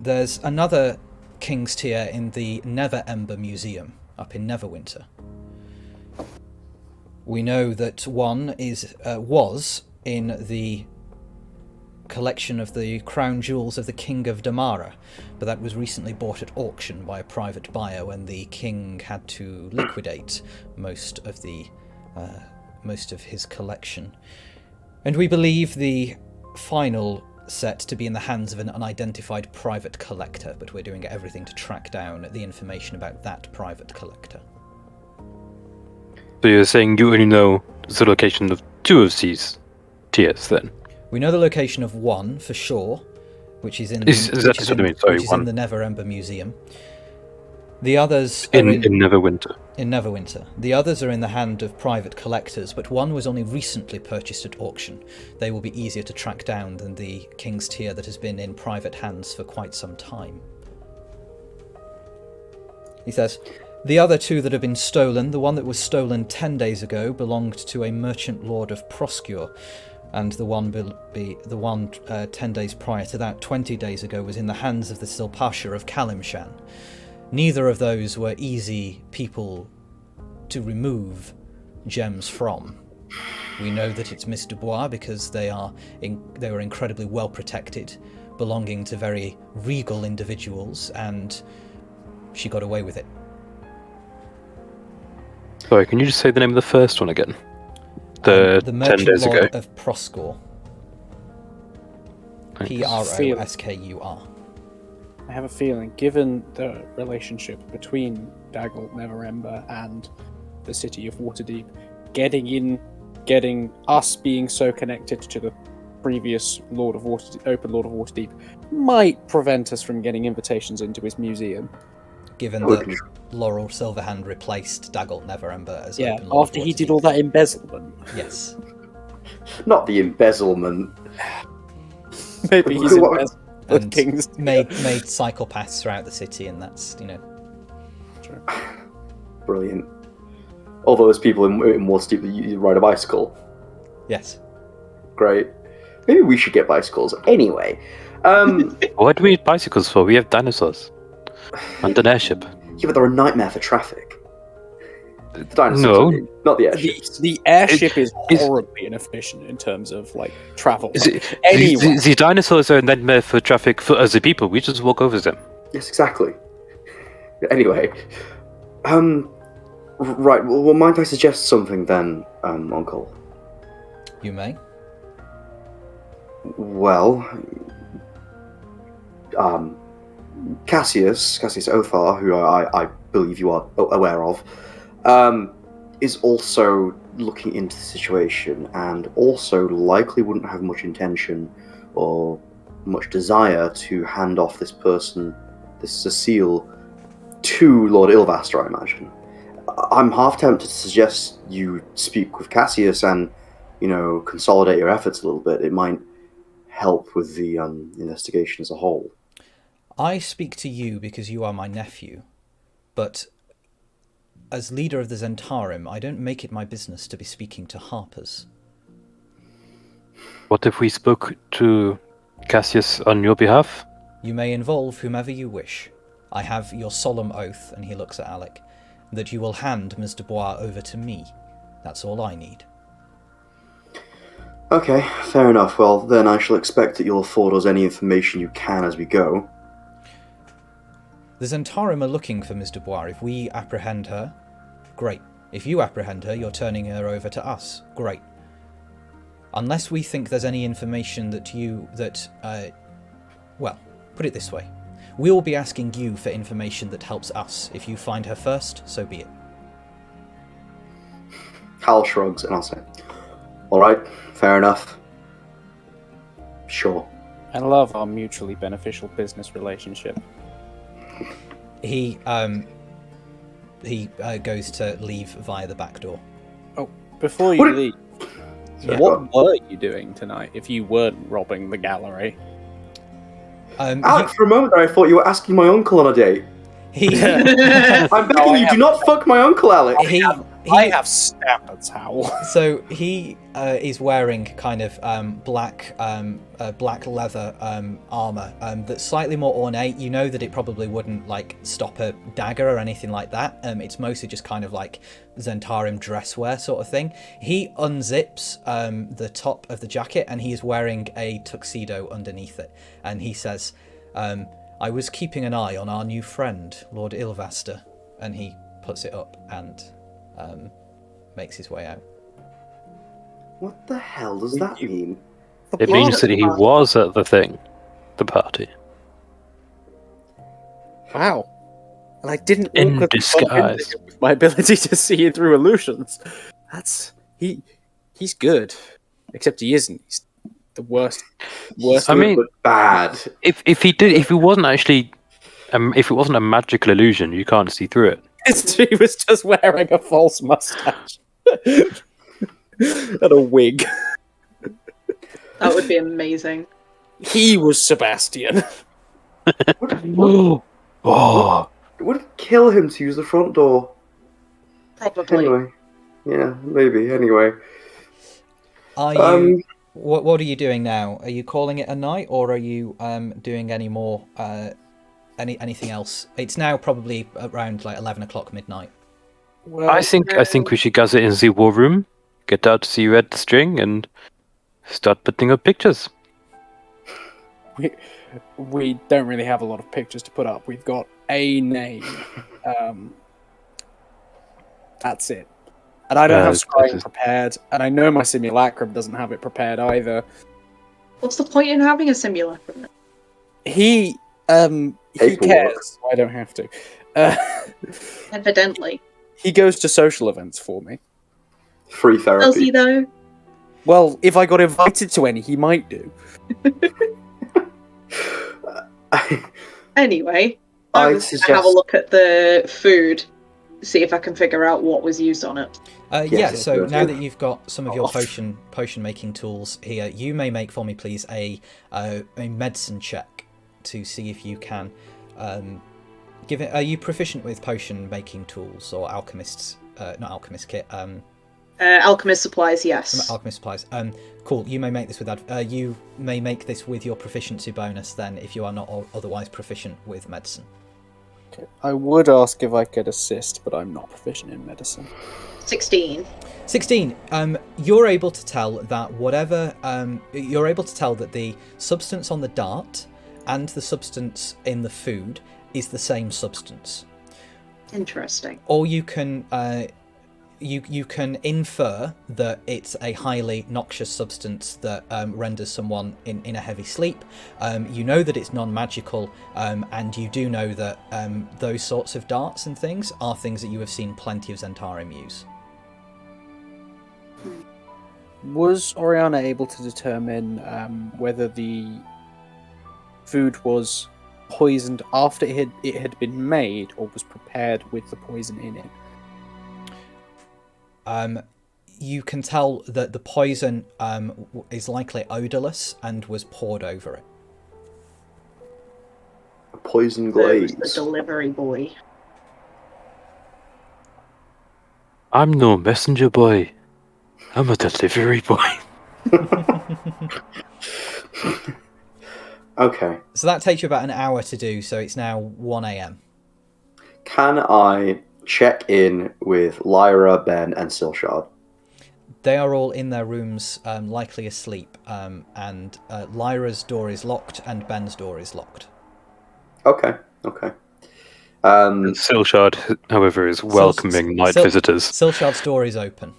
There's another King's Tier in the Never Ember Museum up in Neverwinter. We know that one was in the collection of the crown jewels of the King of Damara, but that was recently bought at auction by a private buyer when the king had to liquidate most of his collection. And we believe the final set to be in the hands of an unidentified private collector, but we're doing everything to track down the information about that private collector. So you're saying you only know the location of 2 of these tiers, then? We know the location of one for sure, which is in the, Is that what I mean? Sorry, which is one. in the Never Ember Museum. The others In are Neverwinter. in Neverwinter. The others are in the hand of private collectors, but one was only recently purchased at auction. They will be easier to track down than the King's Tier that has been in private hands for quite some time. He says, the other 2 that have been stolen, the one that was stolen 10 days ago belonged to a merchant lord of Proscure, and the one 10 days prior to that, 20 days ago, was in the hands of the Silpasha of Kalimshan. Neither of those were easy people to remove gems from. We know that it's Miss Dubois because they were incredibly well protected, belonging to very regal individuals, and she got away with it. Sorry, can you just say the name of the first one again? The 10 Merchant days Lord ago. of Proscure. Thanks. Proskur. I have a feeling, given the relationship between Daggle, Neverember, and the city of Waterdeep, getting us being so connected to the previous Open Lord of Waterdeep, might prevent us from getting invitations into his museum. Given that Laurel Silverhand replaced Daggle Neverember as Open Lord of after he did Waterdeep. all that embezzlement. Yes. Not the embezzlement. Maybe he's embezzled with And King's Tier. made psychopaths throughout the city, and that's, Sure. Brilliant. All those people in Waterdeep that you ride a bicycle. Yes. Great. Maybe we should get bicycles. Anyway. What do we need bicycles for? We have dinosaurs. And an airship. Yeah, but they're a nightmare for traffic. The dinosaurs, No. I mean, not the airships. The airship is is- horribly inefficient in terms of travel. Anyway. The dinosaurs are a nightmare for traffic for us, the people. We just walk over them. Yes, exactly. Anyway, right. Well, might I suggest something then, Uncle? You may. Well, Cassius Othar, who I believe you are aware of, is also looking into the situation and also likely wouldn't have much intention or much desire to hand off this person, this Cecile, to Lord Ilvaster, I imagine. I'm half tempted to suggest you speak with Cassius and, consolidate your efforts a little bit. It might help with the investigation as a whole. I speak to you because you are my nephew, but as leader of the Zentarim, I don't make it my business to be speaking to harpers. What if we spoke to Cassius on your behalf? You may involve whomever you wish. I have your solemn oath, and he looks at Alec, that you will hand Ms. Dubois over to me. That's all I need. Okay, fair enough. Well, then I shall expect that you'll afford us any information you can as we go. The Zentarim are looking for Ms. Dubois. If we apprehend her, great. If you apprehend her, you're turning her over to us. Great. Unless we think there's any information well, put it this way. We'll be asking you for information that helps us. If you find her first, so be it. Hal shrugs and I'll say, alright, fair enough. Sure. I love our mutually beneficial business relationship. He goes to leave via the back door. Oh, before you leave, Yeah. what were you doing tonight if you weren't robbing the gallery? Alec, for a moment there I thought you were asking my uncle on a date. I'm begging you, do not fuck my uncle, Alec. I have stamps, Howl. So he is wearing kind of black leather armor that's slightly more ornate. You know that it probably wouldn't stop a dagger or anything like that. It's mostly just kind of like Zentarim dress wear sort of thing. He unzips the top of the jacket and he is wearing a tuxedo underneath it. And he says, I was keeping an eye on our new friend, Lord Ilvaster. And he puts it up and makes his way out. What the hell does that mean? It means that he was at the party. Wow. And I didn't In awkwardly bump into disguise. him with my ability to see through illusions. He's good. Except he isn't. He's the worst. I mean, But bad. if it wasn't a magical illusion, you can't see through it. He was just wearing a false mustache. And a wig. That would be amazing. He was Sebastian. Oh, Would it kill him to use the front door? Probably. Anyway. Yeah, maybe. Anyway. Are you? What are you doing now? Are you calling it a night, or are you doing any more anything else? It's now probably around 11 o'clock midnight. Well, I think we should gather in the war room, get out the red string, and start putting up pictures. we don't really have a lot of pictures to put up. We've got a name. That's it. And I don't have scrying prepared, and I know my simulacrum doesn't have it prepared either. What's the point in having a simulacrum? He Paperwork. cares, so I don't have to. Evidently. He goes to social events for me. Free Does he therapy. though? Well, if I got invited to any, he might do. Anyway, I I'm just gonna have a look at the food, see if I can figure out what was used on it. Yes, So yes, now yes. that you've got some of your potion making tools here, you may make for me, please, a medicine check to see if you can give it. Are you proficient with potion making tools or alchemists? Not alchemist kit. Alchemist supplies, yes. Alchemist supplies. Cool. You may make this with you may make this with your proficiency bonus then, if you are not otherwise proficient with medicine. Okay. I would ask if I could assist, but I'm not proficient in medicine. 16. 16. You're able to tell that you're able to tell that the substance on the dart and the substance in the food is the same substance. Interesting. Or you can you can infer that it's a highly noxious substance that renders someone in a heavy sleep. You know that it's non-magical, and you do know that those sorts of darts and things are things that you have seen plenty of Zentarim use. Was Oriana able to determine whether the food was poisoned after it had been made, or was prepared with the poison in it? You can tell that the poison is likely odorless and was poured over it. A poison So it was glaze. the delivery boy. I'm no messenger boy. I'm a delivery boy. Okay. So that takes you about an hour to do, so it's now 1 a.m. Can I check in with Lyra, Ben, and Silshard? They are all in their rooms, likely asleep, and Lyra's door is locked and Ben's door is locked. Okay. Silshard, however, is welcoming night visitors. Silshard's door is open.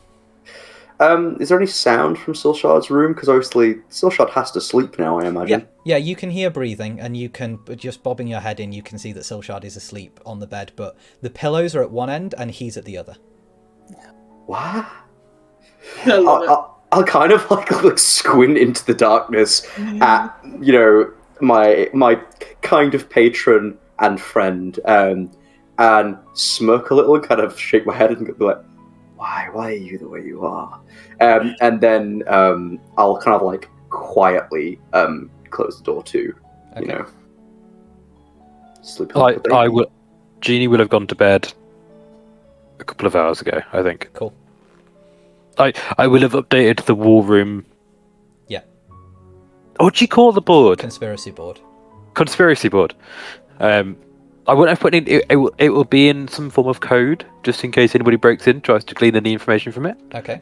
Is there any sound from Silshard's room? Because obviously Silshard has to sleep now, I imagine. Yeah, you can hear breathing, and you can, just bobbing your head in, you can see that Silshard is asleep on the bed, but the pillows are at one end and he's at the other. What? I love it. I'll kind of like squint into the darkness at, my kind of patron and friend, and smirk a little and kind of shake my head and be like, why are you the way you are? And then I'll kind of like quietly close the door too, Okay. Sleep like a baby. Jeannie will have gone to bed a couple of hours ago, I think. Cool. I will have updated the war room. Yeah. What do you call the board? Conspiracy board. Conspiracy board. I wouldn't have put in. It will be in some form of code, just in case anybody breaks in, tries to glean any information from it. Okay.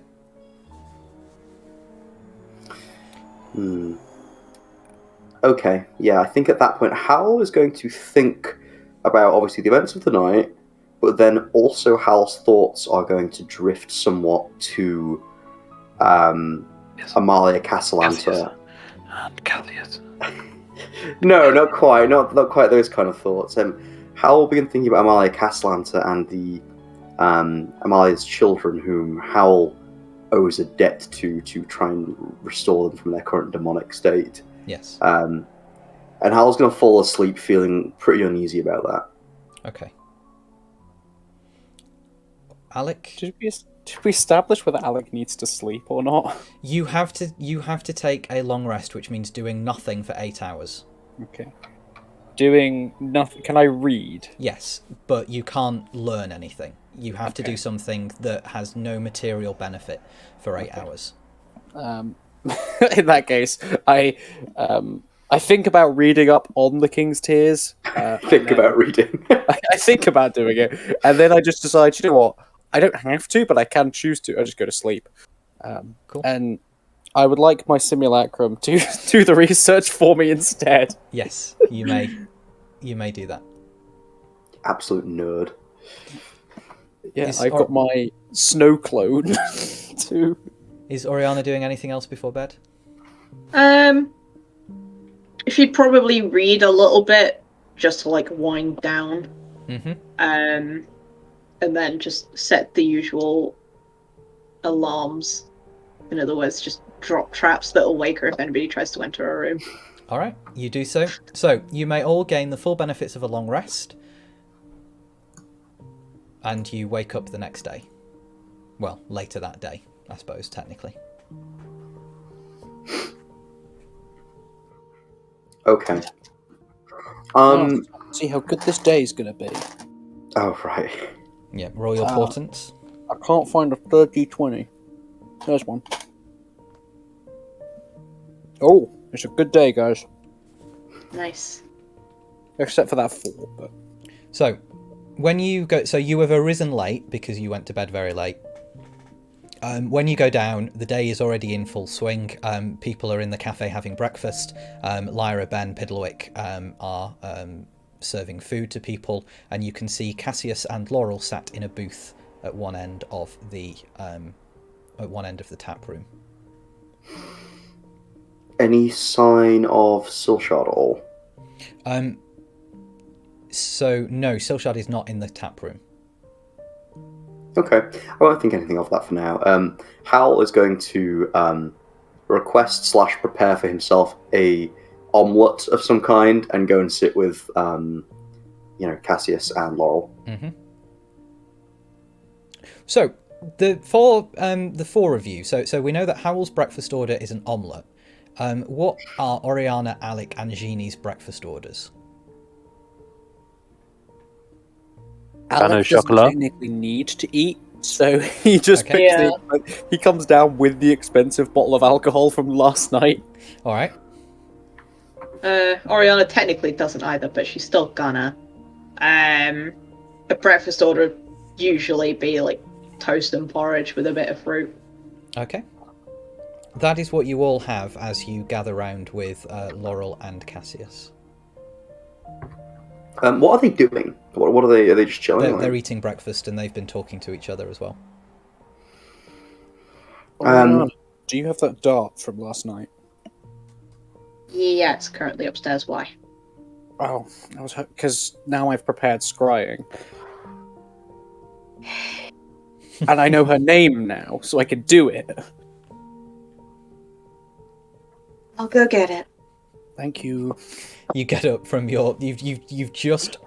Okay, yeah, I think at that point, Hal is going to think about, obviously, the events of the night, but then also Hal's thoughts are going to drift somewhat to Amalia Castellanta. And Cathius. No, not quite. Not quite those kind of thoughts. Hal will begin thinking about Amalia Castellanta and the Amalia's children, whom Hal owes a debt to try and restore them from their current demonic state. Yes. And Hal's going to fall asleep feeling pretty uneasy about that. Okay. Alec? Did we establish whether Alec needs to sleep or not? You have to take a long rest, which means doing nothing for 8 hours. Okay. Doing nothing. Can I read? Yes, but you can't learn anything. You have to do something that has no material benefit for 8 hours. In that case, I think about reading up on the King's Tears. About reading. I think about doing it, and then I just decide, you know what? I don't have to, but I can choose to. I just go to sleep. Cool. And I would like my simulacrum to do the research for me instead. Yes, you may. You may do that. Absolute nerd. Yeah, I've got my snow clone too. Is Oriana doing anything else before bed? She'd probably read a little bit just to like wind down. Mm-hmm. And then just set the usual alarms. In other words, just drop traps that will wake her if anybody tries to enter her room. All right, you do so. So you may all gain the full benefits of a long rest, and you wake up the next day. Well, later that day, I suppose, technically. Okay. See how good this day is going to be. Oh, right. Yeah, roll your portents. I can't find a third D20. There's one. Oh, it's a good day, guys. Nice. Except for that 4, but... So, when you go... So you have arisen late because you went to bed very late. When you go down, the day is already in full swing. People are in the cafe having breakfast. Lyra, Ben, Piddlewick are serving food to people, and you can see Cassius and Laurel sat in a booth at one end of the tap room. Any sign of Silshard at all? So no, Silshard is not in the tap room. Okay, I won't think anything of that for now. Hal is going to request / prepare for himself a omelette of some kind and go and sit with Cassius and Laurel. Mm-hmm. So the four of you. So we know that Howell's breakfast order is an omelette. What are Oriana, Alec, and Génie's breakfast orders? Pain au Alex doesn't chocolat. technically need to eat, so he just Okay. picks he comes down with the expensive bottle of alcohol from last night. All right. Oriana technically doesn't either, but she's still gonna. A breakfast order would usually be like toast and porridge with a bit of fruit. Okay. That is what you all have as you gather round with Laurel and Cassius. What are they doing? What are they? Are they just chilling? They're eating breakfast and they've been talking to each other as well. Do you have that dart from last night? Yeah, it's currently upstairs. Why? Oh, I was because now I've prepared scrying, and I know her name now, so I can do it. I'll go get it. Thank you. You get up from your you've just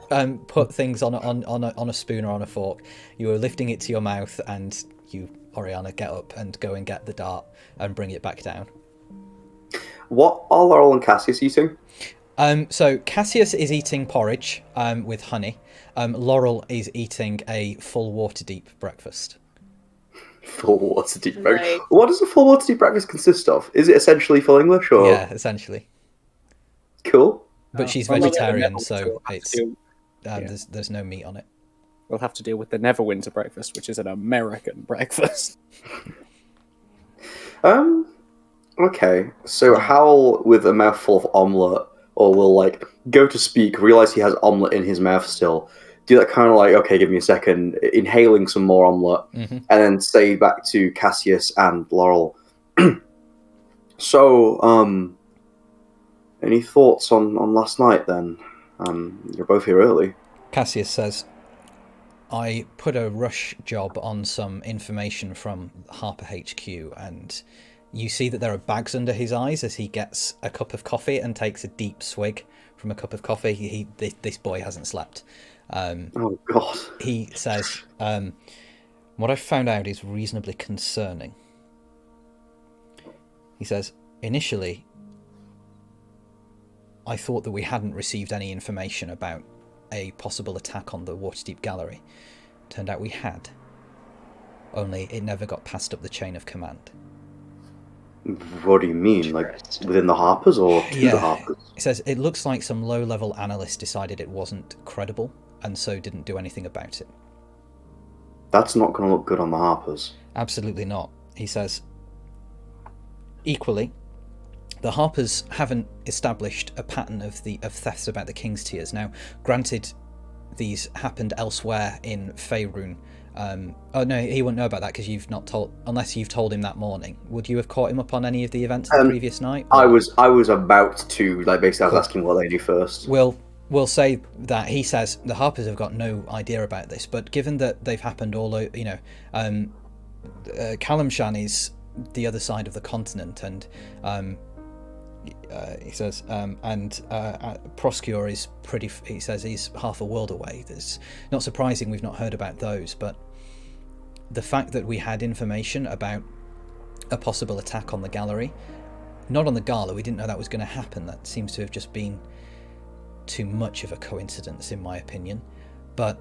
put things on a spoon or on a fork. You are lifting it to your mouth, and you, Oriana, get up and go and get the dart and bring it back down. What are Laurel and Cassius eating? So Cassius is eating porridge with honey. Laurel is eating a full Waterdeep breakfast. Full Waterdeep breakfast. Right. What does a full Waterdeep breakfast consist of? Is it essentially full English or? Yeah, essentially. Cool. But she's Well, vegetarian, we'll so have to it's deal- there's no meat on it. We'll have to deal with the Neverwinter breakfast, which is an American breakfast. Okay. So Hal, with a mouthful of omelette, or will go to speak, realize he has omelette in his mouth still. Do that kind of okay, give me a second, inhaling some more omelette, Mm-hmm. and then say back to Cassius and Laurel. So, any thoughts on last night then? You're both here early. Cassius says, I put a rush job on some information from Harper HQ, and you see that there are bags under his eyes as he gets a cup of coffee and takes a deep swig from a cup of coffee. This boy hasn't slept. Oh, God. He says, what I've found out is reasonably concerning. He says, initially, I thought that we hadn't received any information about a possible attack on the Waterdeep Gallery. Turned out we had. Only it never got passed up the chain of command. What do you mean? Within the Harpers or to the Harpers? He says, it looks like some low-level analyst decided it wasn't credible, and so didn't do anything about it. That's not going to look good on the Harpers. Absolutely not. He says, equally, the Harpers haven't established a pattern of thefts about the King's Tears. Now, granted, these happened elsewhere in Faerun. Oh no, he wouldn't know about that because you've not told, unless you've told him that morning. Would you have caught him up on any of the events of the previous night? I was about to basically I was asking what they do first. We'll say that he says the Harpers have got no idea about this, but given that they've happened all over, Kalamshan is the other side of the continent, and he says, Proscure is pretty. He says he's half a world away. It's not surprising we've not heard about those, but the fact that we had information about a possible attack on the gallery, not on the gala, we didn't know that was going to happen. That seems to have just been too much of a coincidence, in my opinion. But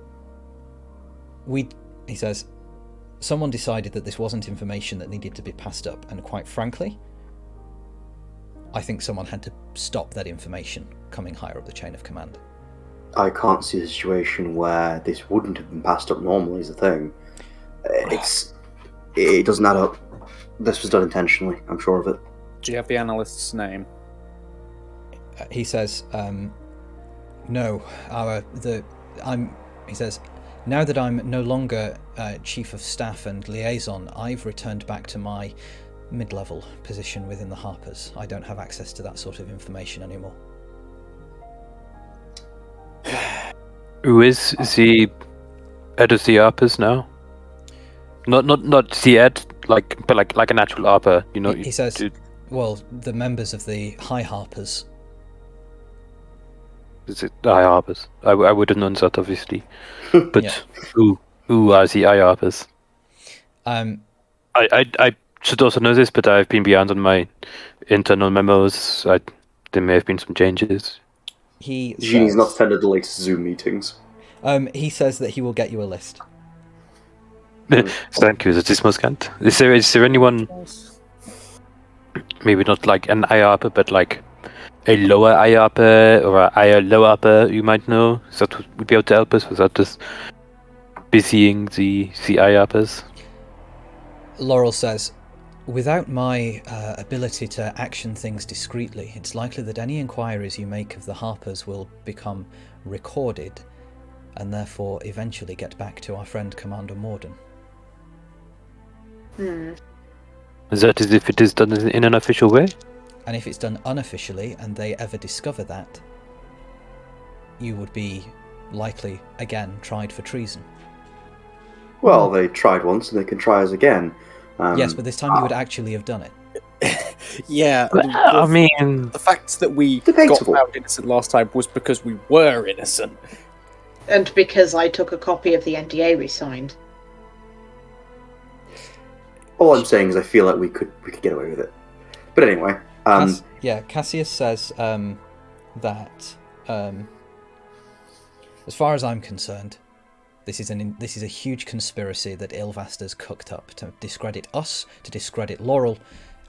he says, someone decided that this wasn't information that needed to be passed up, and quite frankly, I think someone had to stop that information coming higher up the chain of command. I can't see a situation where this wouldn't have been passed up normally, is the thing. It doesn't add up. This was done intentionally, I'm sure of it. Do you have the analyst's name? He says, no, he says, now that I'm no longer chief of staff and liaison, I've returned back to my mid-level position within the Harpers. I don't have access to that sort of information anymore. Who is the head of the Harpers now? Not the Ed, but like an actual harper. You know. He says, well, the members of the High Harpers. Is it the High Harpers? I would have known that obviously, but Yeah. who are the High Harpers? Um, I should also know this, but I've been behind on my internal memos. There may have been some changes. Genie's not attended the latest Zoom meetings. He says that he will get you a list. Thank you. That is most kind. Is there anyone, maybe not like an IARPA, but like a lower IARPA or a higher low ARPA you might know that would be able to help us without just busying the IARPAs? Laurel says, without my ability to action things discreetly, it's likely that any inquiries you make of the Harpers will become recorded and therefore eventually get back to our friend Commander Morden. That is if it is done in an official way? And if it's done unofficially and they ever discover that, you would be likely, again, tried for treason. Well, they tried once and they can try us again. Yes, but this time you would actually have done it. Yeah, I mean, the fact that we Debatable. got found innocent last time was because we were innocent. And because I took a copy of the NDA we signed. All I'm saying is I feel like we could get away with it. But anyway, Cassius says that as far as I'm concerned, this is a huge conspiracy that Ilvaster's cooked up to discredit us, to discredit Laurel,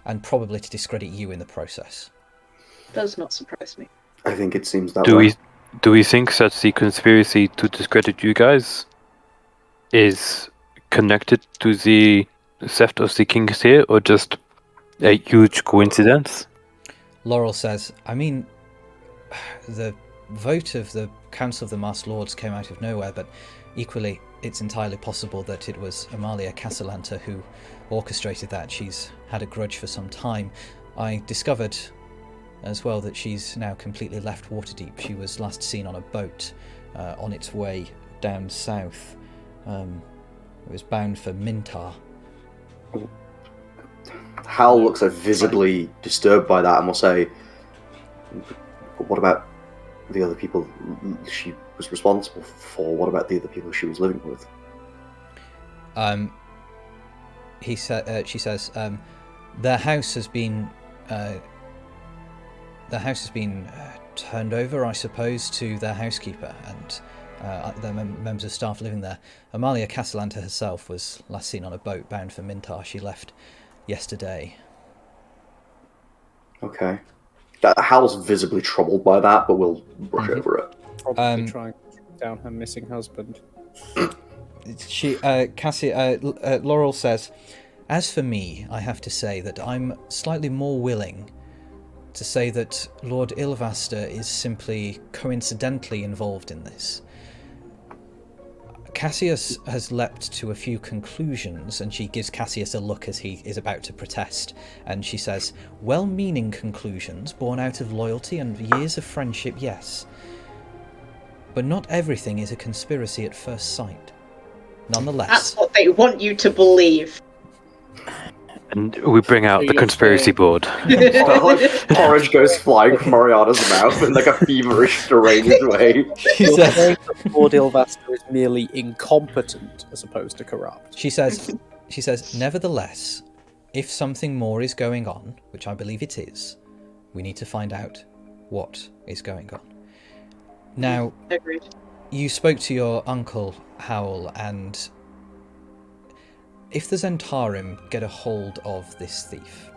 and probably to discredit you in the process. Does not surprise me. I think it seems that way. do we think that the conspiracy to discredit you guys is connected to the theft of the king's here, or just a huge coincidence? Laurel says, I mean, the vote of the Council of the Masked Lords came out of nowhere, but equally, it's entirely possible that it was Amalia Castellanta who orchestrated that. She's had a grudge for some time. I discovered as well that she's now completely left Waterdeep. She was last seen on a boat on its way down south. It was bound for Mintar. Hal looks like visibly disturbed by that and will say, what about the other people she was responsible for? What about the other people she was living with? She says, their house has been turned over, I suppose, to their housekeeper and their members of staff living there. Amalia Castellanta herself was last seen on a boat bound for Mintar. She left yesterday. Okay. Hal's visibly troubled by that, but we'll brush over it. Probably trying to track down her missing husband. Laurel says, as for me, I have to say that I'm slightly more willing to say that Lord Ilvaster is simply coincidentally involved in this. Cassius has leapt to a few conclusions, and she gives Cassius a look as he is about to protest, and she says, well-meaning conclusions born out of loyalty and years of friendship, yes. But not everything is a conspiracy at first sight. Nonetheless... That's what they want you to believe. And we bring out the conspiracy board. Porridge goes flying from Mariana's mouth in like a feverish, deranged way. She says, Lord Ilvaster is merely incompetent as opposed to corrupt. She says, nevertheless, if something more is going on, which I believe it is, we need to find out what is going on. Now, Agreed. You spoke to your uncle, Howl, and if the Zentarim get a hold of this thief,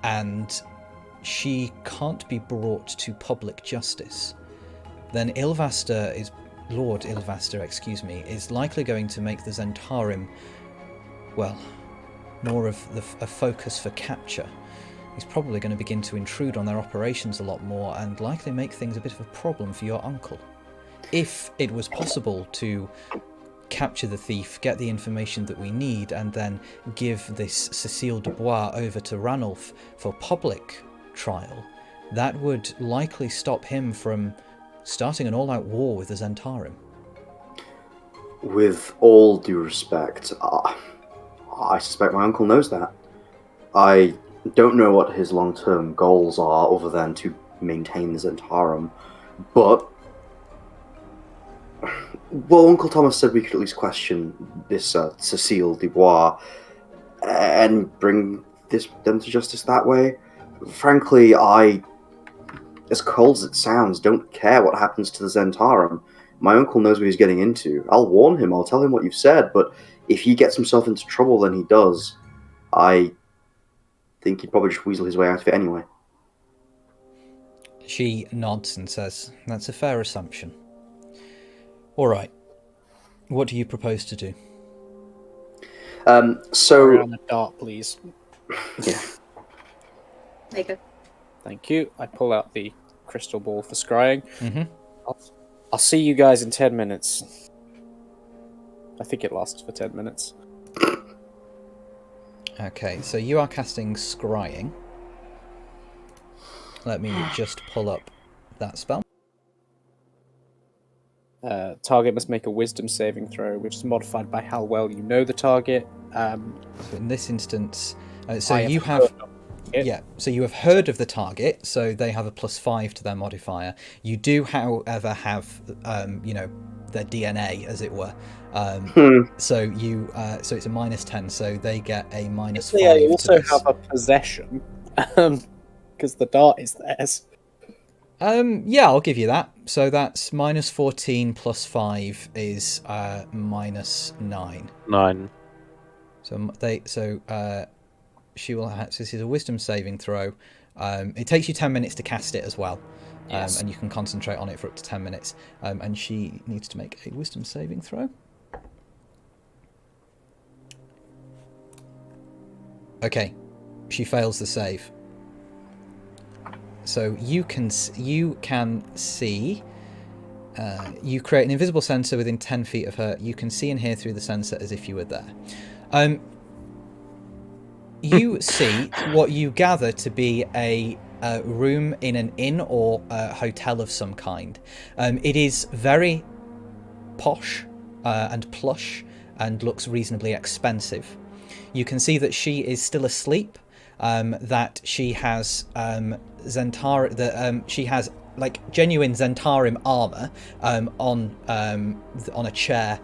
and she can't be brought to public justice, then Lord Ilvaster, is likely going to make the Zentarim, well, more of a focus for capture. He's probably going to begin to intrude on their operations a lot more and likely make things a bit of a problem for your uncle. If it was possible to capture the thief, get the information that we need, and then give this Cecile Dubois over to Ranulf for public trial, that would likely stop him from starting an all-out war with the Zentarim. With all due respect, I suspect my uncle knows that. I don't know what his long-term goals are other than to maintain the Zentarum, but... Well, Uncle Thomas said we could at least question this Cecile Dubois and bring them to justice that way. Frankly, I, as cold as it sounds, don't care what happens to the Zentarum. My uncle knows what he's getting into. I'll warn him, I'll tell him what you've said, but if he gets himself into trouble, then he does. I think he'd probably just weasel his way out of it anyway. She nods and says, "That's a fair assumption. All right. What do you propose to do?" Sorry, on the dart, please. Yeah. There you go. Thank you. I pull out the crystal ball for scrying. Mm-hmm. I'll see you guys in 10 minutes. I think it lasts for 10 minutes. Okay, so you are casting Scrying. Let me just pull up that spell. Target must make a wisdom saving throw, which is modified by how well you know the target. So in this instance, so so you have heard of the target, so they have a +5 to their modifier. You do, however, have their DNA, as it were. So so it's a -10, so they get a -5. I also to this. have a possession, because the dart is theirs. Yeah, I'll give you that. So that's -14 + 5 is -9. 9. She will have, so this is a wisdom saving throw. It takes you 10 minutes to cast it as well. Yes. And you can concentrate on it for up to 10 minutes. And she needs to make a wisdom saving throw. Okay, she fails the save. So you can see. You create an invisible sensor within 10 feet of her. You can see and hear through the sensor as if you were there. You see what you gather to be a room in an inn or a hotel of some kind. It is very posh and plush and looks reasonably expensive. You can see that she is still asleep. That she has she has like genuine Zentarim armor on a chair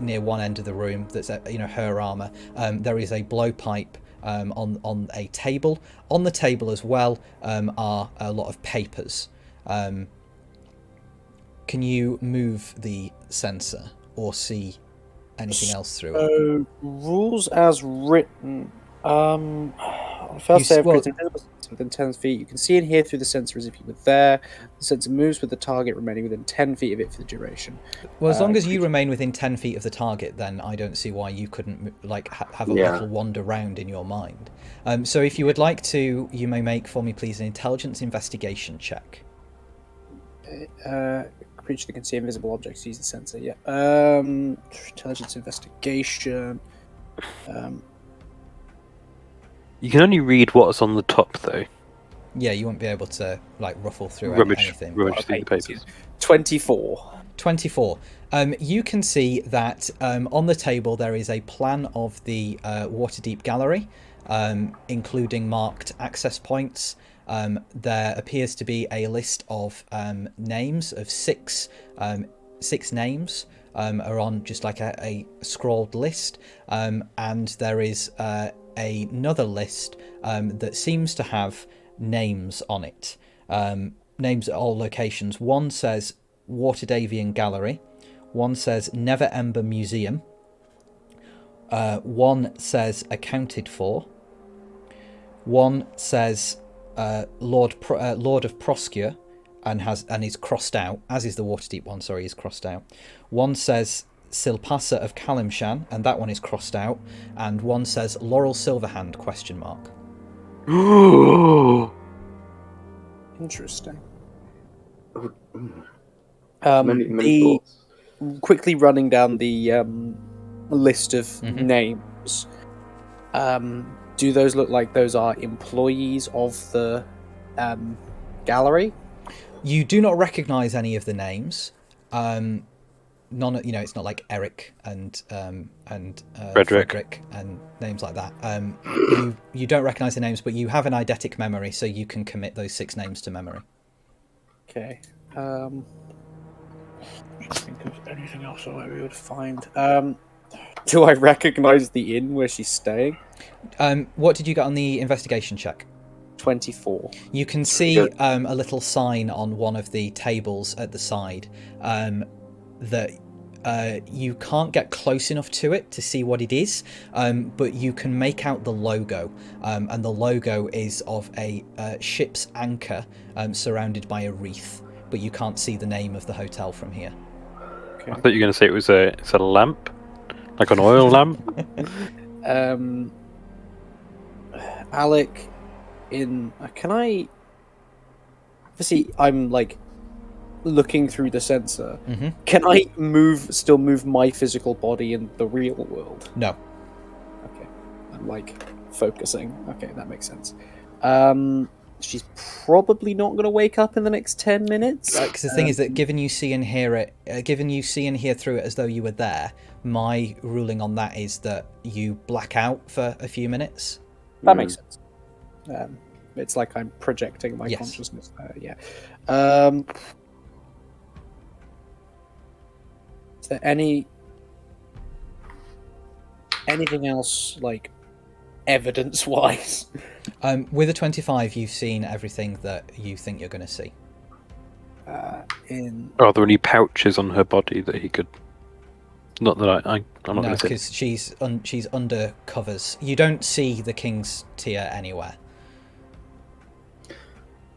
near one end of the room. That's her armor. There is a blowpipe on a table. On the table as well are a lot of papers. Can you move the sensor or see anything else through it? Rules as written. First save creates an invisible sensor within 10 feet. You can see and hear through the sensor as if you were there. The sensor moves with the target remaining within 10 feet of it for the duration. Well, as long as you remain within 10 feet of the target, then I don't see why you couldn't have a little wander round in your mind. So if you would like to, you may make for me, please, an intelligence investigation check. Creature that can see invisible objects use the sensor. Yeah. Intelligence investigation. You can only read what's on the top, though. Yeah, you won't be able to ruffle through anything. Rubbish through the papers. 24. 24. You can see that on the table there is a plan of the Waterdeep Gallery, including marked access points. There appears to be a list of names of six names are on just like a scrolled list, and there is another list that seems to have names on it. Names at all locations. One says Waterdhavian Gallery. One says Never Ember Museum. One says Accounted For. One says Lord of Proscure and is crossed out, as is the Waterdeep one. Sorry, is crossed out. One says Silpassa of Kalimshan, and that one is crossed out. And one says Laurel Silverhand ? Interesting. Many thoughts. Quickly running down the list of names. Do those look like those are employees of the gallery? You do not recognise any of the names. it's not like Eric and Frederick. Frederick and names like that. You don't recognise the names, but you have an eidetic memory, so you can commit those 6 names to memory. Okay. Think of anything else I might be able to find. Do I recognise the inn where she's staying? What did you get on the investigation check? 24. You can see a little sign on one of the tables at the side that you can't get close enough to it to see what it is, but you can make out the logo, and the logo is of a ship's anchor surrounded by a wreath, but you can't see the name of the hotel from here. Okay. I thought you were going to say it's a lamp, like an oil lamp. Alec, can I? Obviously, I'm like looking through the sensor. Mm-hmm. Can I still move my physical body in the real world? No. Okay, I'm like focusing. Okay, that makes sense. She's probably not going to wake up in the next 10 minutes. Because the thing is that given you see and hear through it as though you were there, my ruling on that is that you black out for a few minutes. That makes sense. It's like I'm projecting my consciousness. Yeah. Is there anything else, like, evidence-wise? With a 25, you've seen everything that you think you're going to see. Are there any pouches on her body that he could? Not that I'm not going to say. No, because she's under covers. You don't see the King's Tier anywhere.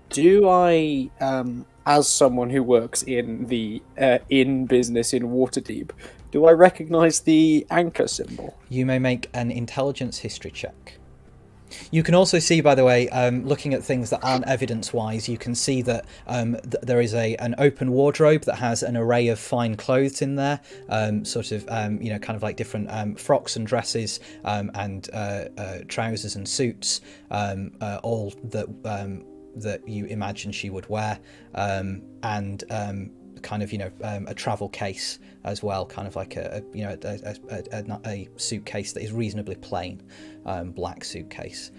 Do I, as someone who works in the inn business in Waterdeep, do I recognise the anchor symbol? You may make an intelligence history check. You can also see, by the way, looking at things that aren't evidence-wise, you can see that there is an open wardrobe that has an array of fine clothes in there, kind of like different frocks and dresses and trousers and suits, all that you imagine she would wear, and kind of a travel case as well, kind of like a suitcase that is reasonably plain, black suitcase.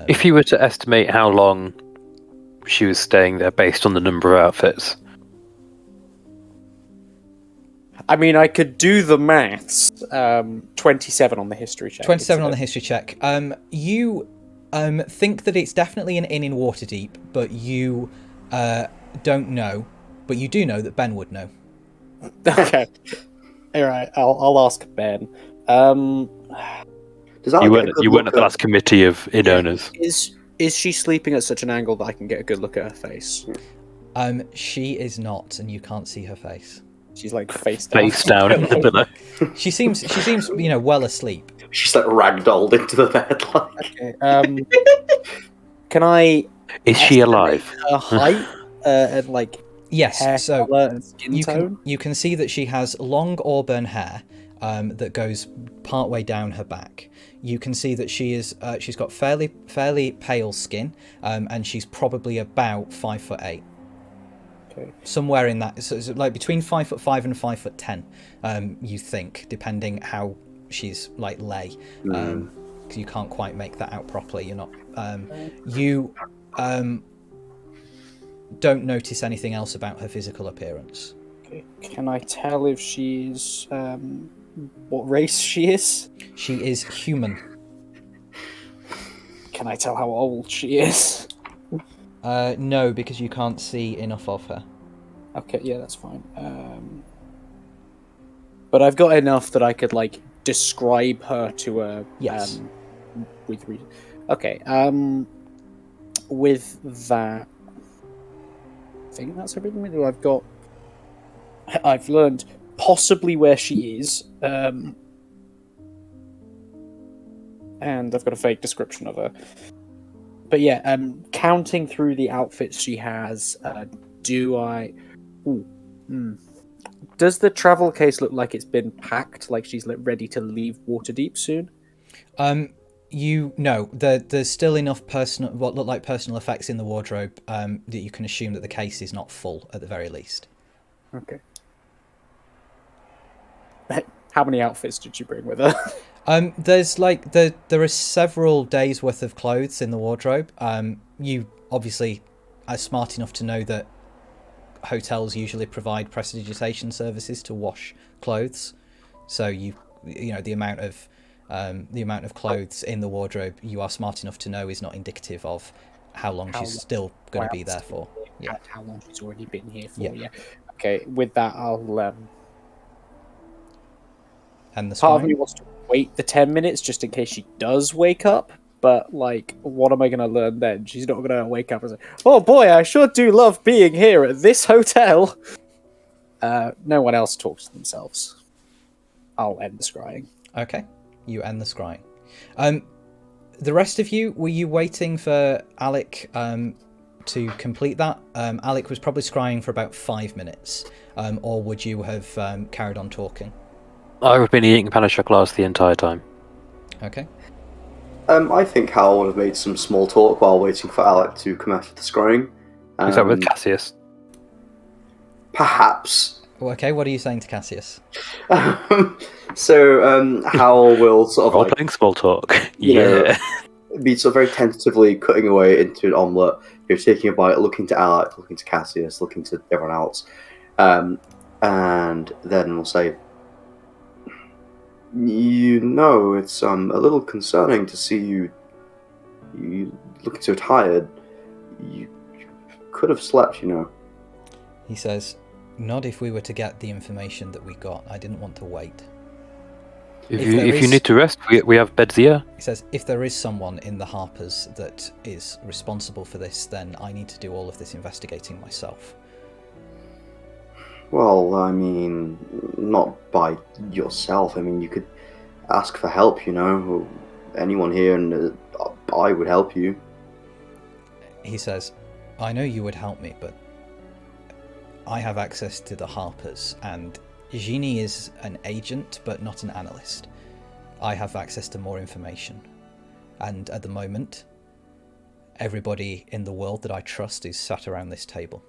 If you were to estimate how long she was staying there based on the number of outfits, I mean, I could do the maths. 27 on the history check. 27 on the history check. You think that it's definitely an inn in Waterdeep, but you don't know. But you do know that Ben would know. Okay. All right. I'll ask Ben. you weren't at the last committee of inn owners. Is she sleeping at such an angle that I can get a good look at her face? She is not, and you can't see her face. She's like face down. Face down in the pillow. She seems well asleep. She's like ragdolled into the bed. Okay. Can I? Is she alive? Her height and like. Yes, hair so color and skin tone? You can see that she has long auburn hair that goes partway down her back. You can see that she's got fairly pale skin, and she's probably about 5'8". Okay. Somewhere in that, so it's like between 5'5" and 5'10". You think, depending how she's like lay, because you can't quite make that out properly. You're not. You don't notice anything else about her physical appearance. Okay. Can I tell if she's what race she is? She is human. Can I tell how old she is? No, because you can't see enough of her. Okay, yeah, that's fine. But I've got enough that I could like describe her to a yes. With reason. Okay. With that. I think that's everything I've learned possibly where she is, and I've got a vague description of her. But yeah, counting through the outfits she has, does the travel case look like it's been packed, like she's ready to leave Waterdeep soon? There's still enough what look like personal effects in the wardrobe that you can assume that the case is not full at the very least. Okay. How many outfits did she bring with her? There's like there are several days worth of clothes in the wardrobe. You obviously are smart enough to know that hotels usually provide prestidigitation services to wash clothes, so you know the amount of clothes in the wardrobe you are smart enough to know is not indicative of how long she's still going to be there for. Yeah, How long she's already been here for? Yeah. Yeah. Okay. With that, I'll. and the Part of me scrying. wants to wait the 10 minutes just in case she does wake up. But like, what am I going to learn then? She's not going to wake up and say, "Oh boy, I sure do love being here at this hotel." No one else talks to themselves. I'll end the scrying. Okay, you end the scrying. The rest of you, were you waiting for Alec to complete that? Alec was probably scrying for about 5 minutes, or would you have carried on talking? I've been eating pan au chocolat the entire time. Okay. I think Hal would have made some small talk while waiting for Alec to come after the scrying. Is that with Cassius? Perhaps. Okay, what are you saying to Cassius? So Hal will sort of Role like playing small talk. you know, Yeah. be sort of very tentatively cutting away into an omelette. You're taking a bite, looking to Alec, looking to Cassius, looking to everyone else, and then we'll say, "You know, it's a little concerning to see you looking so tired. You could have slept, you know." He says, "Not if we were to get the information that we got. I didn't want to wait." If there you is- need to rest, we have beds here. He says, "If there is someone in the Harpers that is responsible for this, then I need to do all of this investigating myself." Well, I mean, not by yourself. I mean, you could ask for help, you know. Anyone here, and I would help you. He says, "I know you would help me, but I have access to the Harpers, and Génie is an agent, but not an analyst. I have access to more information. And at the moment, everybody in the world that I trust is sat around this table."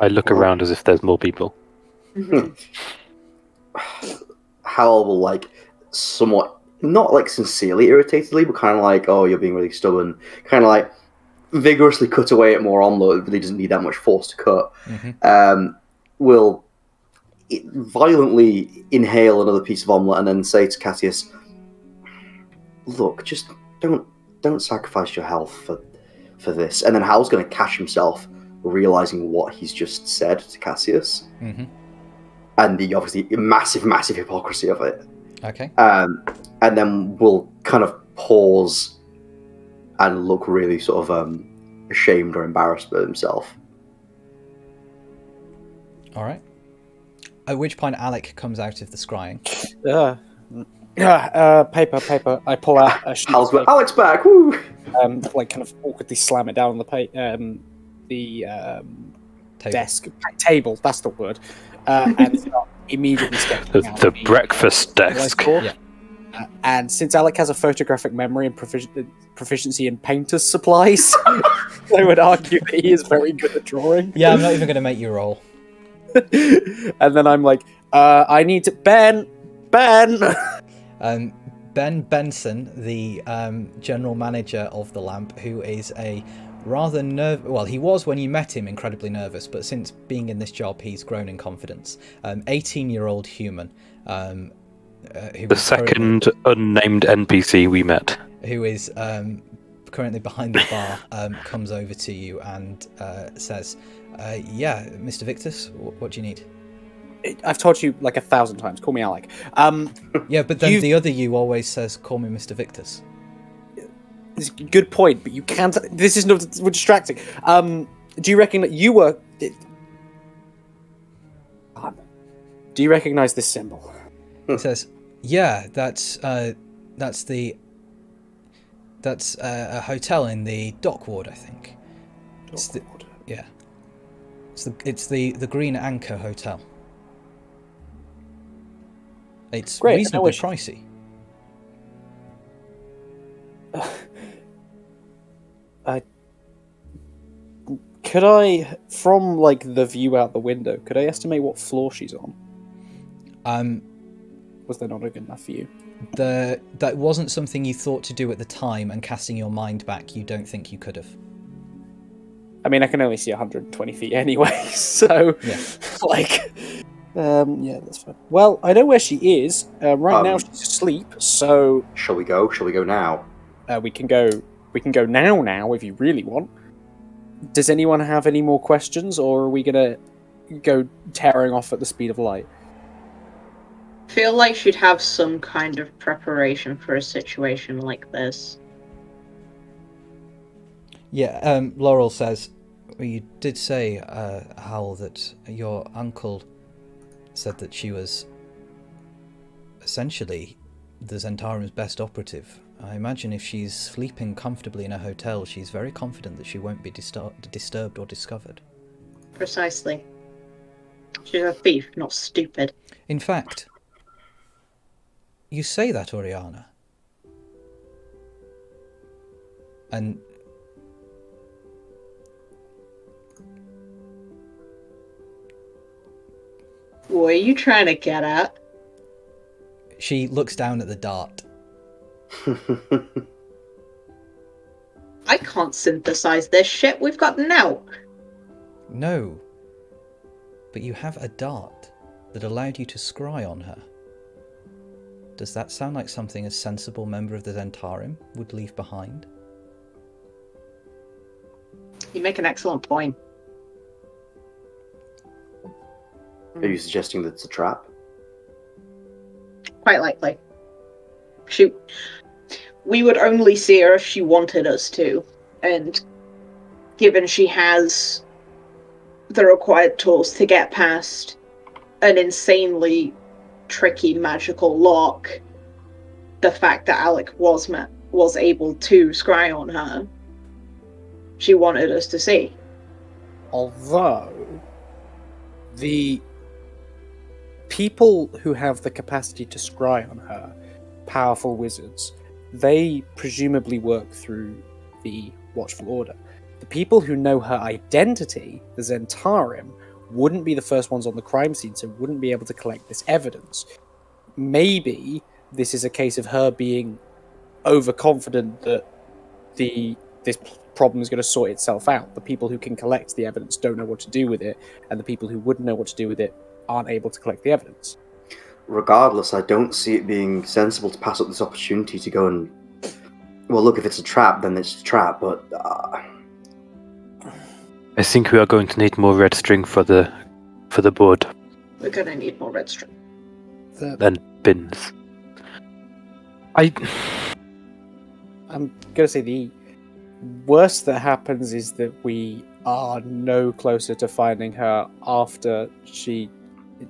I look Well- around as if there's more people. Hal will, like, somewhat, not like sincerely irritatedly, but kind of like, "Oh, you're being really stubborn." Kind of like vigorously cut away at more omelette, but he doesn't need that much force to cut. Will violently inhale another piece of omelette and then say to Cassius, "Look, just don't sacrifice your health for this." And then Hal's going to catch himself realizing what he's just said to Cassius, and the obviously massive hypocrisy of it. Okay. And then we'll kind of pause and look really sort of ashamed or embarrassed by himself. All right. At which point Alec comes out of the scrying. Paper. I pull out a sheet Hal's of like, "Alex back, woo!" like kind of awkwardly slam it down on the Table. desk table. That's the word. And start immediately sketching out The breakfast desk. whiteboard. Yeah. And since Alec has a photographic memory and proficiency in painter's supplies, I would argue that he is very good at drawing. Yeah, I'm not even going to make you roll. And then I'm like, I need to Ben. Ben Benson, the general manager of the Lamp, who is a rather he was when you met him incredibly nervous, but since being in this job he's grown in confidence. 18-year-old human. Who The is second unnamed NPC we met. who is currently behind the bar, comes over to you and says, "Yeah, Mr. Victus, what do you need?" I've told you like 1,000 times. Call me Alec. Yeah, but then the other you always says, "Call me Mr. Victus." It's a good point, but you can't. This is not. We're distracting. Do you reckon that you were? Do you recognize this symbol? He says, "Yeah, that's a hotel in the dock ward, I think. It's the Green Anchor Hotel. It's Great, reasonably pricey." Could I, from like the view out the window, could I estimate what floor she's on? Was that not good enough for you? That wasn't something you thought to do at the time, and casting your mind back, you don't think you could have. I mean, I can only see 120 feet anyway, so Yeah. yeah, that's fine. Well, I know where she is. Right now, she's asleep. So Shall we go? Shall we go now? we can go. We can go now if you really want. Does anyone have any more questions, or are we gonna go tearing off at the speed of light? Feel like she'd have some kind of preparation for a situation like this. Yeah, Laurel says, well, you did say, Howell, that your uncle said that she was essentially the Zentarim's best operative. I imagine if she's sleeping comfortably in a hotel, she's very confident that she won't be disturbed or discovered. Precisely. She's a thief, not stupid. In fact, you say that, Oriana. And What are you trying to get at? she looks down at the dart. I can't synthesize this shit. We've got now. No. But you have a dart that allowed you to scry on her. Does that sound like something a sensible member of the Zentarim would leave behind? You make an excellent point. Are you suggesting that it's a trap? Quite likely. We would only see her if she wanted us to, and given she has the required tools to get past an insanely tricky magical lock, the fact that Alec was able to scry on her, she wanted us to see. Although the people who have the capacity to scry on her, powerful wizards, they presumably work through the Watchful Order. The people who know her identity, the Zentarim, wouldn't be the first ones on the crime scene, so wouldn't be able to collect this evidence. Maybe this is a case of her being overconfident that this problem is going to sort itself out. The people who can collect the evidence don't know what to do with it, and the people who wouldn't know what to do with it aren't able to collect the evidence. Regardless, I don't see it being sensible to pass up this opportunity to go and... Well, look, if it's a trap, then it's a trap, but... I think we are going to need more red string for the board We're gonna need more red string. than bins. I'm going to say the worst that happens is that we are no closer to finding her after she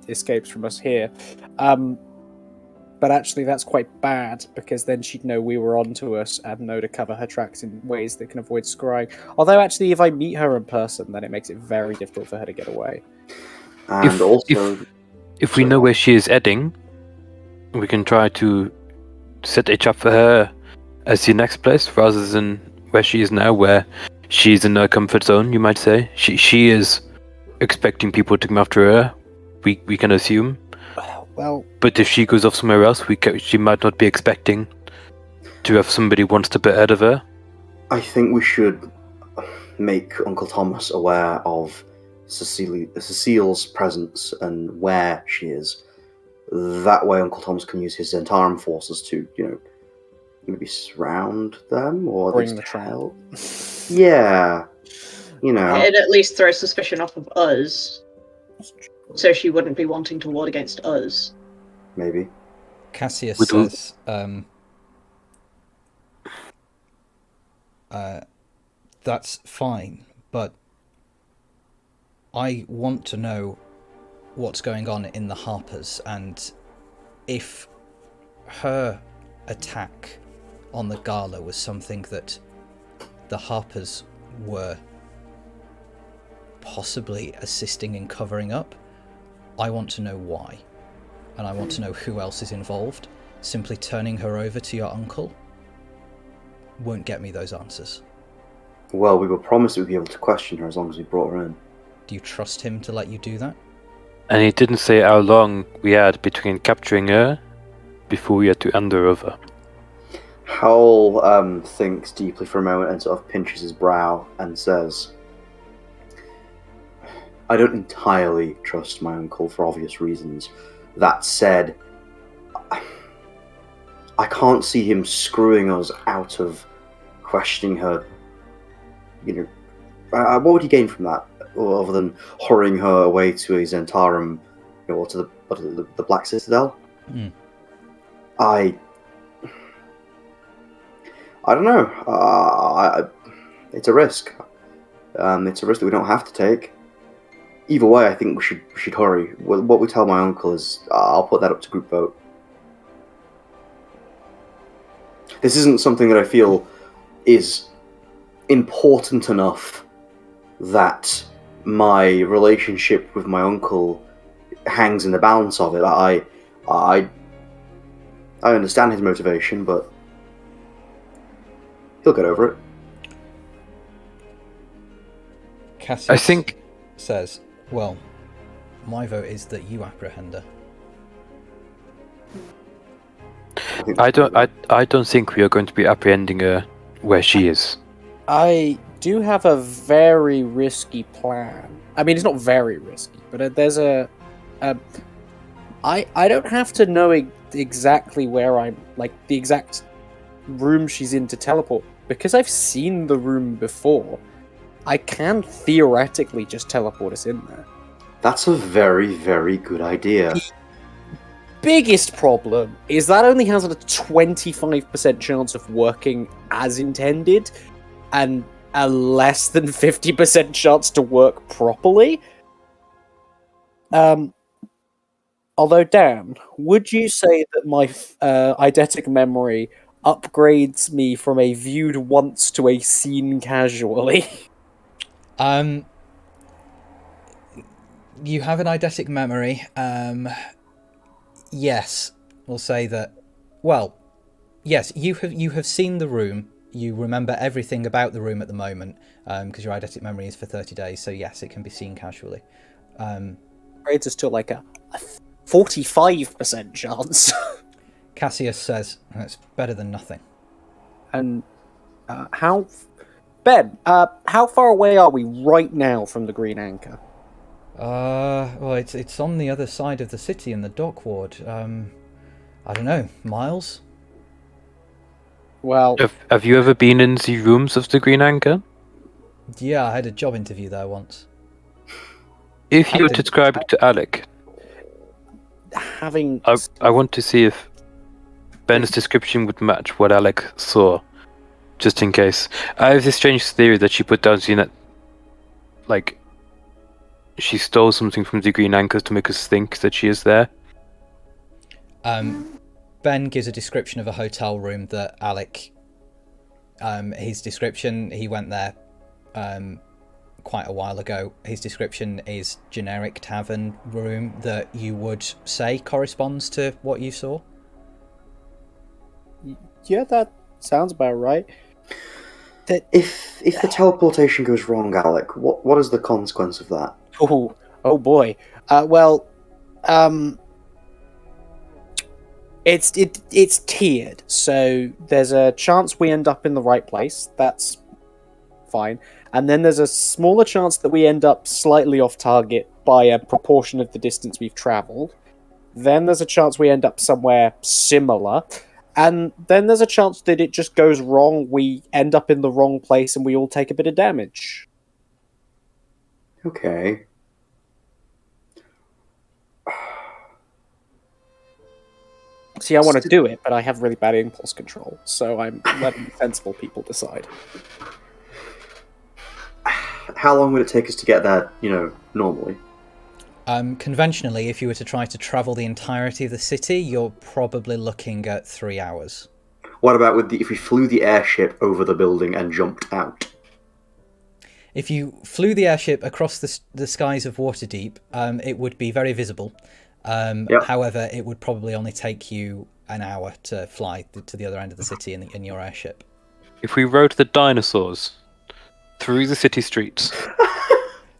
escapes from us here. But actually that's quite bad, because then she'd know we were onto us and know to cover her tracks in ways that can avoid scrying. Although actually if I meet her in person, then it makes it very difficult for her to get away. And If we know where she is heading, we can try to set a trap for her as the next place, rather than where she is now, where she's in her comfort zone, you might say. She is expecting people to come after her, we can assume. Well, But if she goes off somewhere else, she might not be expecting to have somebody one step ahead of her. I think we should make Uncle Thomas aware of Cecile's presence and where she is. That way Uncle Thomas can use his Zentarim forces to, maybe surround them, or bring at the least trap. help. Yeah. It'd at least throw suspicion off of us, so she wouldn't be wanting to ward against us. Maybe. Cassius With says, that's fine, but I want to know what's going on in the Harpers, and if her attack on the gala was something that the Harpers were possibly assisting in covering up, I want to know why. And I want to know who else is involved. Simply turning her over to your uncle won't get me those answers. Well, we were promised we'd be able to question her as long as we brought her in. Do you trust him to let you do that? And he didn't say how long we had between capturing her before we had to hand her over. Howl thinks deeply for a moment and sort of pinches his brow and says, I don't entirely trust my uncle for obvious reasons. That said, I can't see him screwing us out of questioning her. What would he gain from that, other than hurrying her away to a Zentarum, or to the Black Citadel? Mm. I don't know. It's a risk. It's a risk that we don't have to take. Either way, I think we should hurry. What we tell my uncle is, I'll put that up to group vote. This isn't something that I feel is important enough that my relationship with my uncle hangs in the balance of it. I understand his motivation, but he'll get over it. Cassius I think says, well, my vote is that you apprehend her. I don't think we are going to be apprehending her where she is. I do have a very risky plan. I mean, it's not very risky, but there's I don't have to know exactly where I'm, like, the exact room she's in to teleport. Because I've seen the room before, I can theoretically just teleport us in there. That's a very, very good idea. Biggest problem is that only has a 25% chance of working as intended, and a less than 50% chance to work properly. Although, Dan, would you say that my eidetic memory upgrades me from a viewed once to a seen casually? You have an eidetic memory. Yes, we'll say that. Well, yes, you have seen the room. You remember everything about the room at the moment, because your eidetic memory is for 30 days. So yes, it can be seen casually. Upgrades us to like a 45% chance. Cassius says that's better than nothing. And how far away are we right now from the Green Anchor? Well, it's on the other side of the city in the dock ward. I don't know, miles? Well, Have you ever been in the rooms of the Green Anchor? Yeah, I had a job interview there once. If you were to describe it to Alec, having I want to see if Ben's description would match what Alec saw, just in case. I have this strange theory that she put down that, like, she stole something from the Green Anchor to make us think that she is there. Ben gives a description of a hotel room that Alec, his description, he went there quite a while ago. His description is generic tavern room that you would say corresponds to what you saw. Yeah, that sounds about right. If the teleportation goes wrong, Alec, what is the consequence of that? Oh boy. It's tiered. So there's a chance we end up in the right place. That's fine. And then there's a smaller chance that we end up slightly off target by a proportion of the distance we've traveled. Then there's a chance we end up somewhere similar. And then there's a chance that it just goes wrong, we end up in the wrong place, and we all take a bit of damage. Okay. See, I want to do it, but I have really bad impulse control, so I'm letting sensible people decide. How long would it take us to get there, normally? Conventionally, if you were to try to travel the entirety of the city, you're probably looking at 3 hours. What about if we flew the airship over the building and jumped out? If you flew the airship across the skies of Waterdeep, it would be very visible. Yep. However, it would probably only take you an hour to fly to the other end of the city in your airship. If we rode the dinosaurs through the city streets,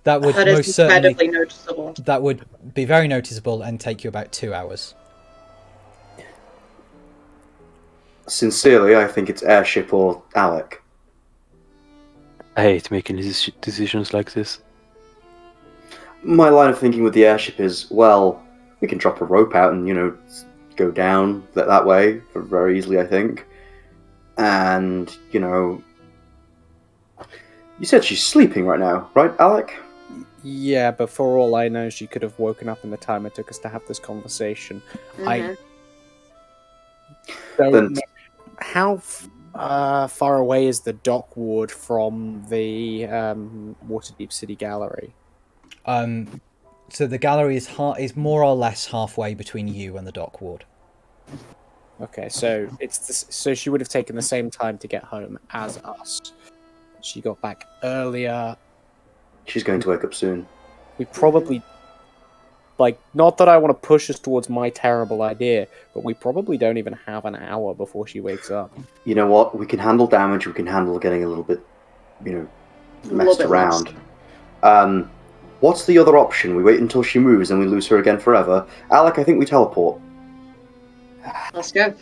That would That most is certainly incredibly noticeable. that would be very noticeable and take you about 2 hours. Sincerely, I think it's Airship or Alec. I hate making decisions like this. My line of thinking with the airship is, well, we can drop a rope out and, go down that way very easily, I think. And, you said she's sleeping right now, right, Alec? Yeah, but for all I know, she could have woken up in the time it took us to have this conversation. I don't know. How far away is the dock ward from the Waterdeep City Gallery? So the gallery is more or less halfway between you and the dock ward. Okay, so so she would have taken the same time to get home as us. She got back earlier. She's going to wake up soon. We probably, not that I want to push us towards my terrible idea, but we probably don't even have an hour before she wakes up. You know what? We can handle damage. We can handle getting a little bit, messed around. What's the other option? We wait until she moves and we lose her again forever. Alec, I think we teleport. Let's go.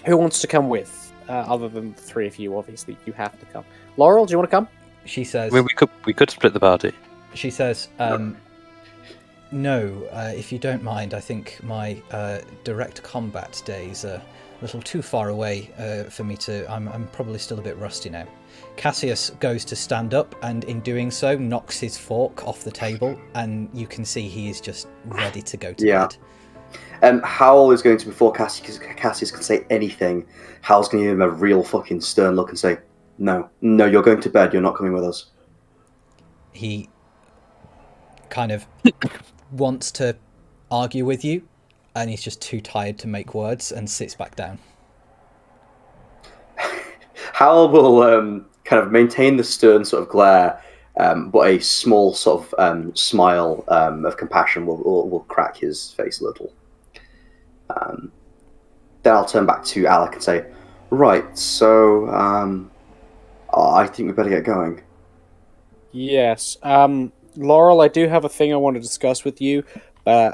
Who wants to come with? Other than the three of you, obviously, you have to come. Laurel, do you want to come? She says. I mean, we could split the party. She says, no, if you don't mind, I think my direct combat days are a little too far away for me to... I'm probably still a bit rusty now. Cassius goes to stand up, and in doing so, knocks his fork off the table, and you can see he is just ready to go to bed. Howl is going to, before Cassius can say anything, Howl's going to give him a real fucking stern look and say, no, you're going to bed, you're not coming with us. He kind of wants to argue with you, and he's just too tired to make words and sits back down. Howl will kind of maintain the stern sort of glare, but a small sort of smile of compassion will crack his face a little. Then I'll turn back to Alec and say, right, so I think we better get going. Yes. Laurel, I do have a thing I want to discuss with you, but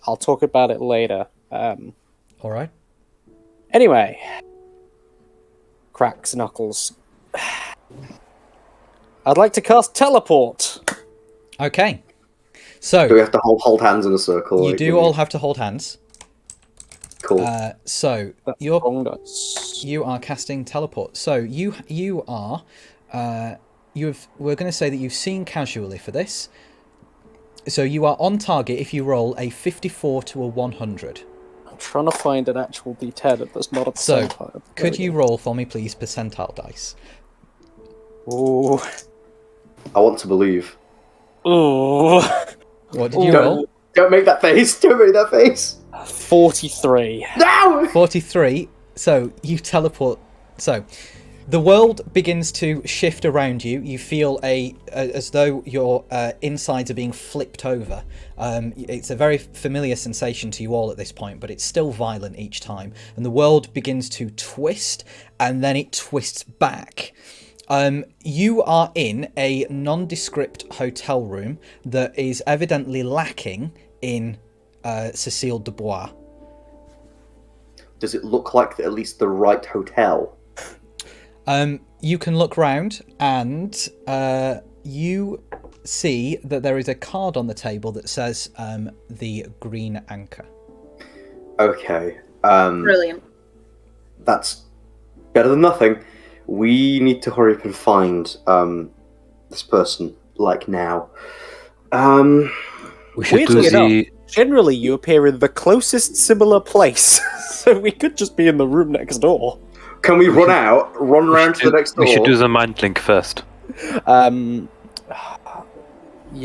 I'll talk about it later. All right. Anyway. Cracks knuckles. I'd like to cast teleport. Okay. So do we have to hold hands in a circle? You do all have to hold hands. Cool. So you are casting teleport. So you are we're going to say that you've seen casually for this. So you are on target if you roll a 54 to a 100. I'm trying to find an actual D10 that's not a percentile. So could you roll for me, please, percentile dice? Ooh. I want to believe. Ooh. What did you roll? Don't make that face. Don't make that face. 43. No! 43. So you teleport. So the world begins to shift around you. You feel as though your insides are being flipped over. It's a very familiar sensation to you all at this point, but it's still violent each time. And the world begins to twist, and then it twists back. You are in a nondescript hotel room that is evidently lacking in Cécile Dubois. Does it look like at least the right hotel? You can look round, and you see that there is a card on the table that says the Green Anchor. Okay. Brilliant. That's better than nothing. We need to hurry up and find this person, now. We should Weirdly do the... enough, generally you appear in the closest similar place, so we could just be in the room next door. Can we run around to the next door? We should do the mind link first. Yeah,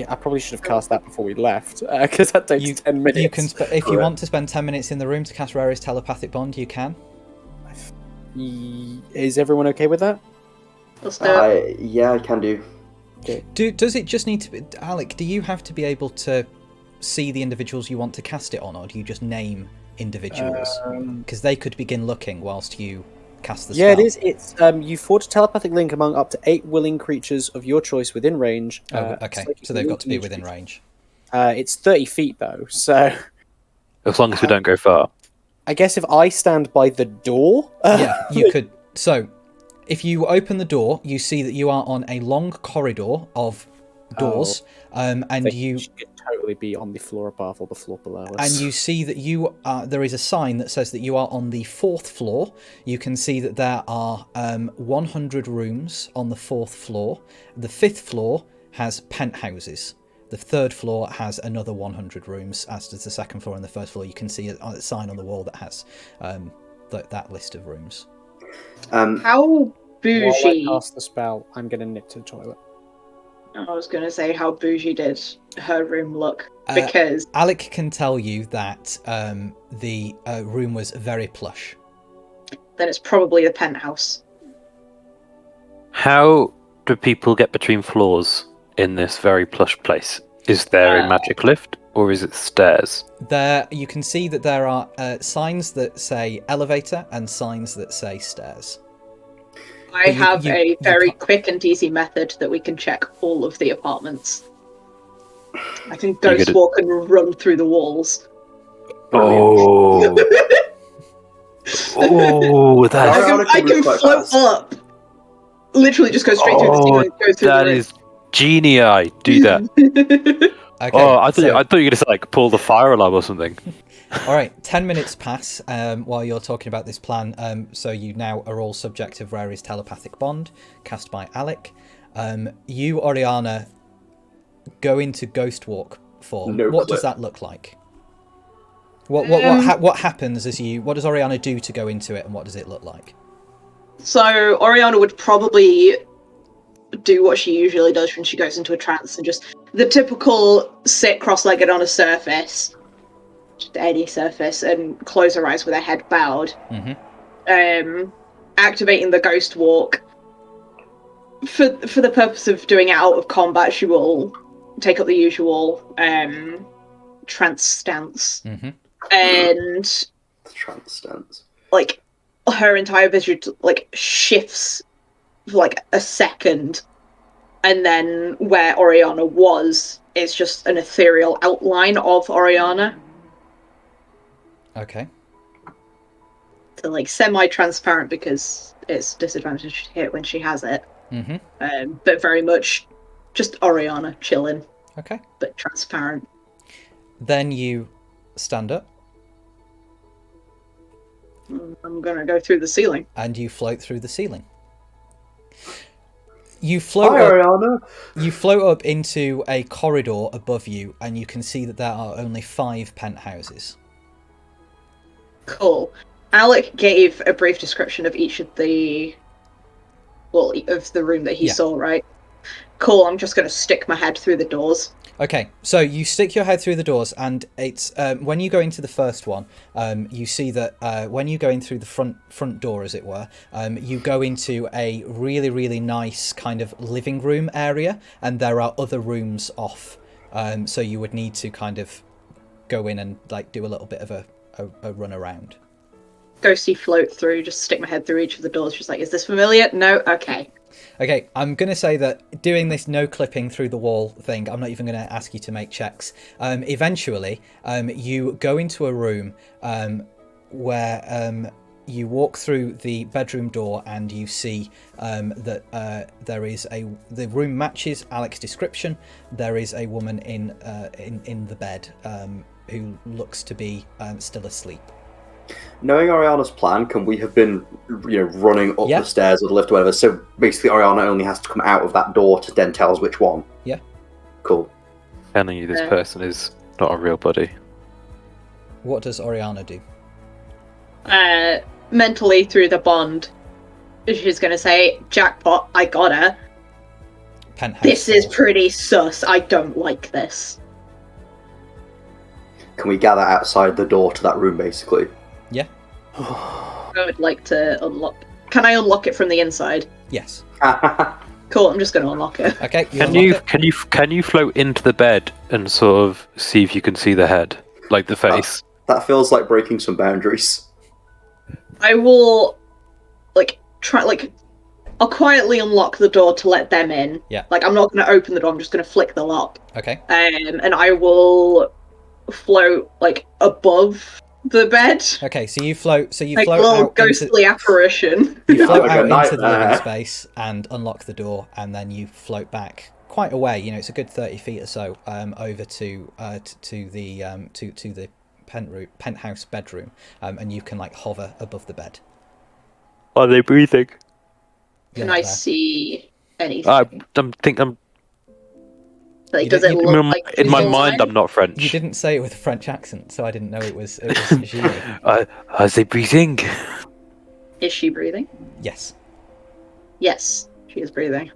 I probably should have cast that before we left, because that takes 10 minutes. You can if you want to spend 10 minutes in the room to cast Rari's telepathic bond, you can. Is everyone okay with that? Let's do it. Yeah, I can do. Okay. Does it just need to be... Alec, do you have to be able to see the individuals you want to cast it on, or do you just name individuals? Because they could begin looking whilst you cast the Yeah, spell. it is. It's you forge a telepathic link among up to 8 willing creatures of your choice within range. Okay, so they've got to be within range. It's 30 feet though, so As long as we don't go far. I guess if I stand by the door, Yeah, you could. So, if you open the door, you see that you are on a long corridor of doors, and you should totally be on the floor above or the floor below us. and you see that you are, there is a sign that says that you are on the 4th floor. You can see that there are 100 rooms on the 4th floor. The 5th floor has penthouses. The 3rd floor has another 100 rooms, as does the 2nd floor and the 1st floor. You can see a sign on the wall that has that list of rooms. How While bougie? I cast the spell, I'm going to nip to the toilet. I was going to say how bougie did her room look, because Alec can tell you that the room was very plush. then it's probably the penthouse. How do people get between floors in this very plush place? Is there a magic lift, or is it stairs? There, you can see that there are signs that say elevator and signs that say stairs. I have a very quick and easy method that we can check all of the apartments. I can ghost walk and run through the walls. Oh, oh, I can float up. Literally just go straight through the ceiling and go through that the room. is genie. Do that. Okay, I thought you were going to like pull the fire alarm or something. all right, 10 minutes pass while you're talking about this plan. So you now are all subject of Rary's telepathic bond, cast by Alec. You, Oriana, go into ghost walk form. What does that look like? What happens as you? What does Oriana do to go into it, and what does it look like? So Oriana would probably do what she usually does when she goes into a trance, and just the typical sit cross-legged on a surface, just any surface, and close her eyes with her head bowed. Activating the ghost walk. For the purpose of doing it out of combat, she will take up the usual trance stance. And trance stance. Like, her entire visage like shifts for like a second, and then where Oriana was, it's just an ethereal outline of Oriana. Okay. So like semi-transparent, because it's disadvantaged to hit when she has it. But very much just Oriana chilling. Okay. But transparent. Then you stand up. I'm gonna go through the ceiling. And you float through the ceiling. You float up, you float up into a corridor above you, and you can see that there are only 5 penthouses. Cool. Alec gave a brief description of each of the of the room that he saw, right? Cool, I'm just going to stick my head through the doors. Okay, so you stick your head through the doors, and it's when you go into the first one, you see that when you go in through the front door, as it were, you go into a really, really nice kind of living room area, and there are other rooms off. So you would need to kind of go in and like do a little bit of a run around. Ghosty float through, just stick my head through each of the doors, just like, is this familiar? No? Okay. Okay, I'm going to say that doing this no clipping through the wall thing, I'm not even going to ask you to make checks. Eventually, you go into a room where you walk through the bedroom door, and you see that there is the room matches Alec's description. There is a woman in the bed who looks to be still asleep. Knowing Oriana's plan, can we have been, running up Yeah. the stairs or the lift or whatever? So basically, Oriana only has to come out of that door to then tell us which one. Yeah. Cool. Telling you this person is not a real buddy. What does Oriana do? Mentally through the bond, she's going to say, jackpot, I got her. Penthouse. This is pretty sus. I don't like this. Can we gather outside the door to that room, basically? Yeah. I would like to unlock. Can I unlock it from the inside? Yes. Cool. I'm just going to unlock it. Okay. Can you float into the bed and sort of see if you can see the head, like the face? That feels like breaking some boundaries. I will I'll quietly unlock the door to let them in. Yeah. Like, I'm not going to open the door, I'm just going to flick the lock. Okay. And I will float, like, above the bed. Okay, so you float. So you Like a float little out ghostly apparition. You float Like a out into the living nightmare. space and unlock the door, and then you float back quite a way. You know, it's a good 30 feet or so over to the penthouse bedroom, and you can like hover above the bed. Are they breathing? You're Can not I there. see anything? I'm Like, You does did- it you- look like in my she's mind. alive? I'm not French. You didn't say it with a French accent, so I didn't know it was Génie. Are they breathing? Is she breathing? Yes. Yes, she is breathing.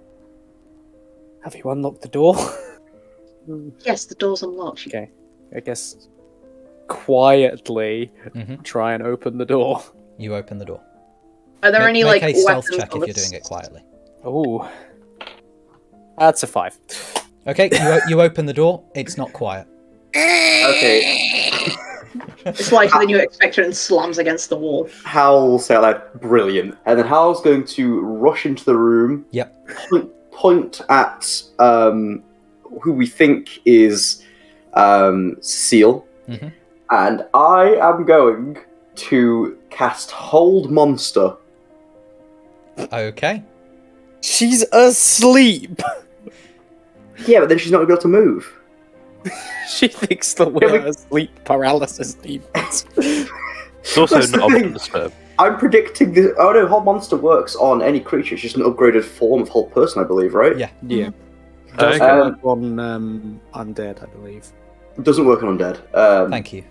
Have you unlocked the door? Yes, the door's unlocked. Okay. I guess quietly Mhm. try and open the door. You open the door. Are there Make- any, make like, a stealth weapons check on if you're the doing it quietly. Oh. That's a 5. Okay, you open the door. It's not quiet. Okay. It's lighter than you expected and slams against the wall. Hal will say out loud, brilliant. And then Hal's going to rush into the room, Yep. point at who we think is Cecile, Mhm. and I am going to cast Hold Monster. Okay. She's asleep! Yeah, but then she's not going to be able to move. She thinks that we're her sleep paralysis demons. It's also That's the not a thing. monster. I'm predicting this. Oh no, Hold Monster works on any creature. It's just an upgraded form of Hold Person, I believe, right? Yeah. Yeah. Okay. Does work on undead, I believe. It doesn't work on undead. Thank you.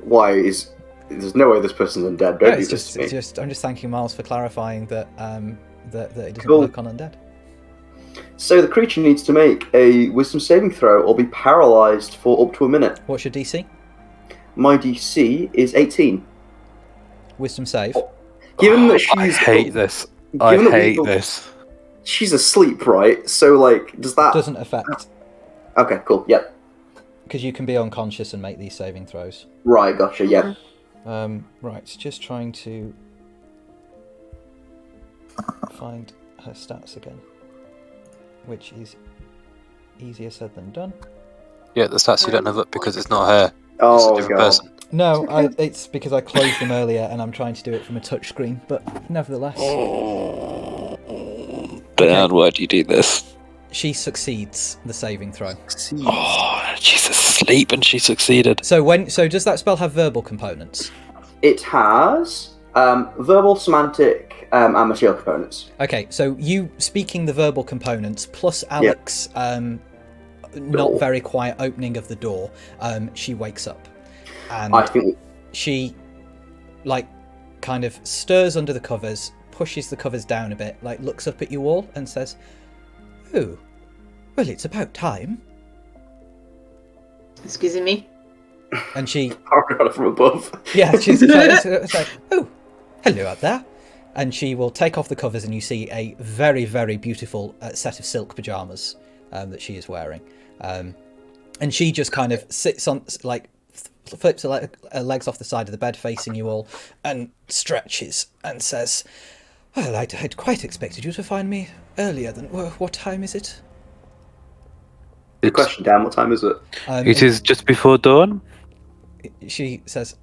Why is... There's no way this person's undead. Don't No, do it's this to me. just. I'm just thanking Miles for clarifying that that it doesn't Cool. work on undead. So the creature needs to make a Wisdom saving throw or be paralyzed for up to a minute. What's your DC? My DC is 18. Wisdom save. Given that I she's... hate this. I given that we hate don't- this. She's asleep, right? So, like, does that... Doesn't affect Okay, cool, yep. because you can be unconscious and make these saving throws. Right, gotcha, yep. Right, just trying to find her stats again, which is easier said than done. Yeah, the stats you don't have up because it's not her. It's a Oh, different God. person. No, it's because I closed them earlier and I'm trying to do it from a touchscreen, but nevertheless, Bernard, why do you do this? she succeeds the saving throw. Oh, she's asleep and she succeeded. So does that spell have verbal components? It has verbal, semantic, and material components. Okay, so you speaking the verbal components plus Alex, not very quiet opening of the door, she wakes up, and I think... she, like, kind of stirs under the covers, pushes the covers down a bit, like looks up at you all and says, "Oh, well, it's about time." Excuse me. And she, Power from above. yeah, she's it's like, "Oh, hello out there." And she will take off the covers, and you see a very, very beautiful set of silk pajamas that she is wearing. And she just kind of sits on, like, flips her legs off the side of the bed facing you all and stretches and says, "Well, I'd quite expected you to find me earlier than... What time is it?" Good question, Dan. What time is it? It is just before dawn. She says,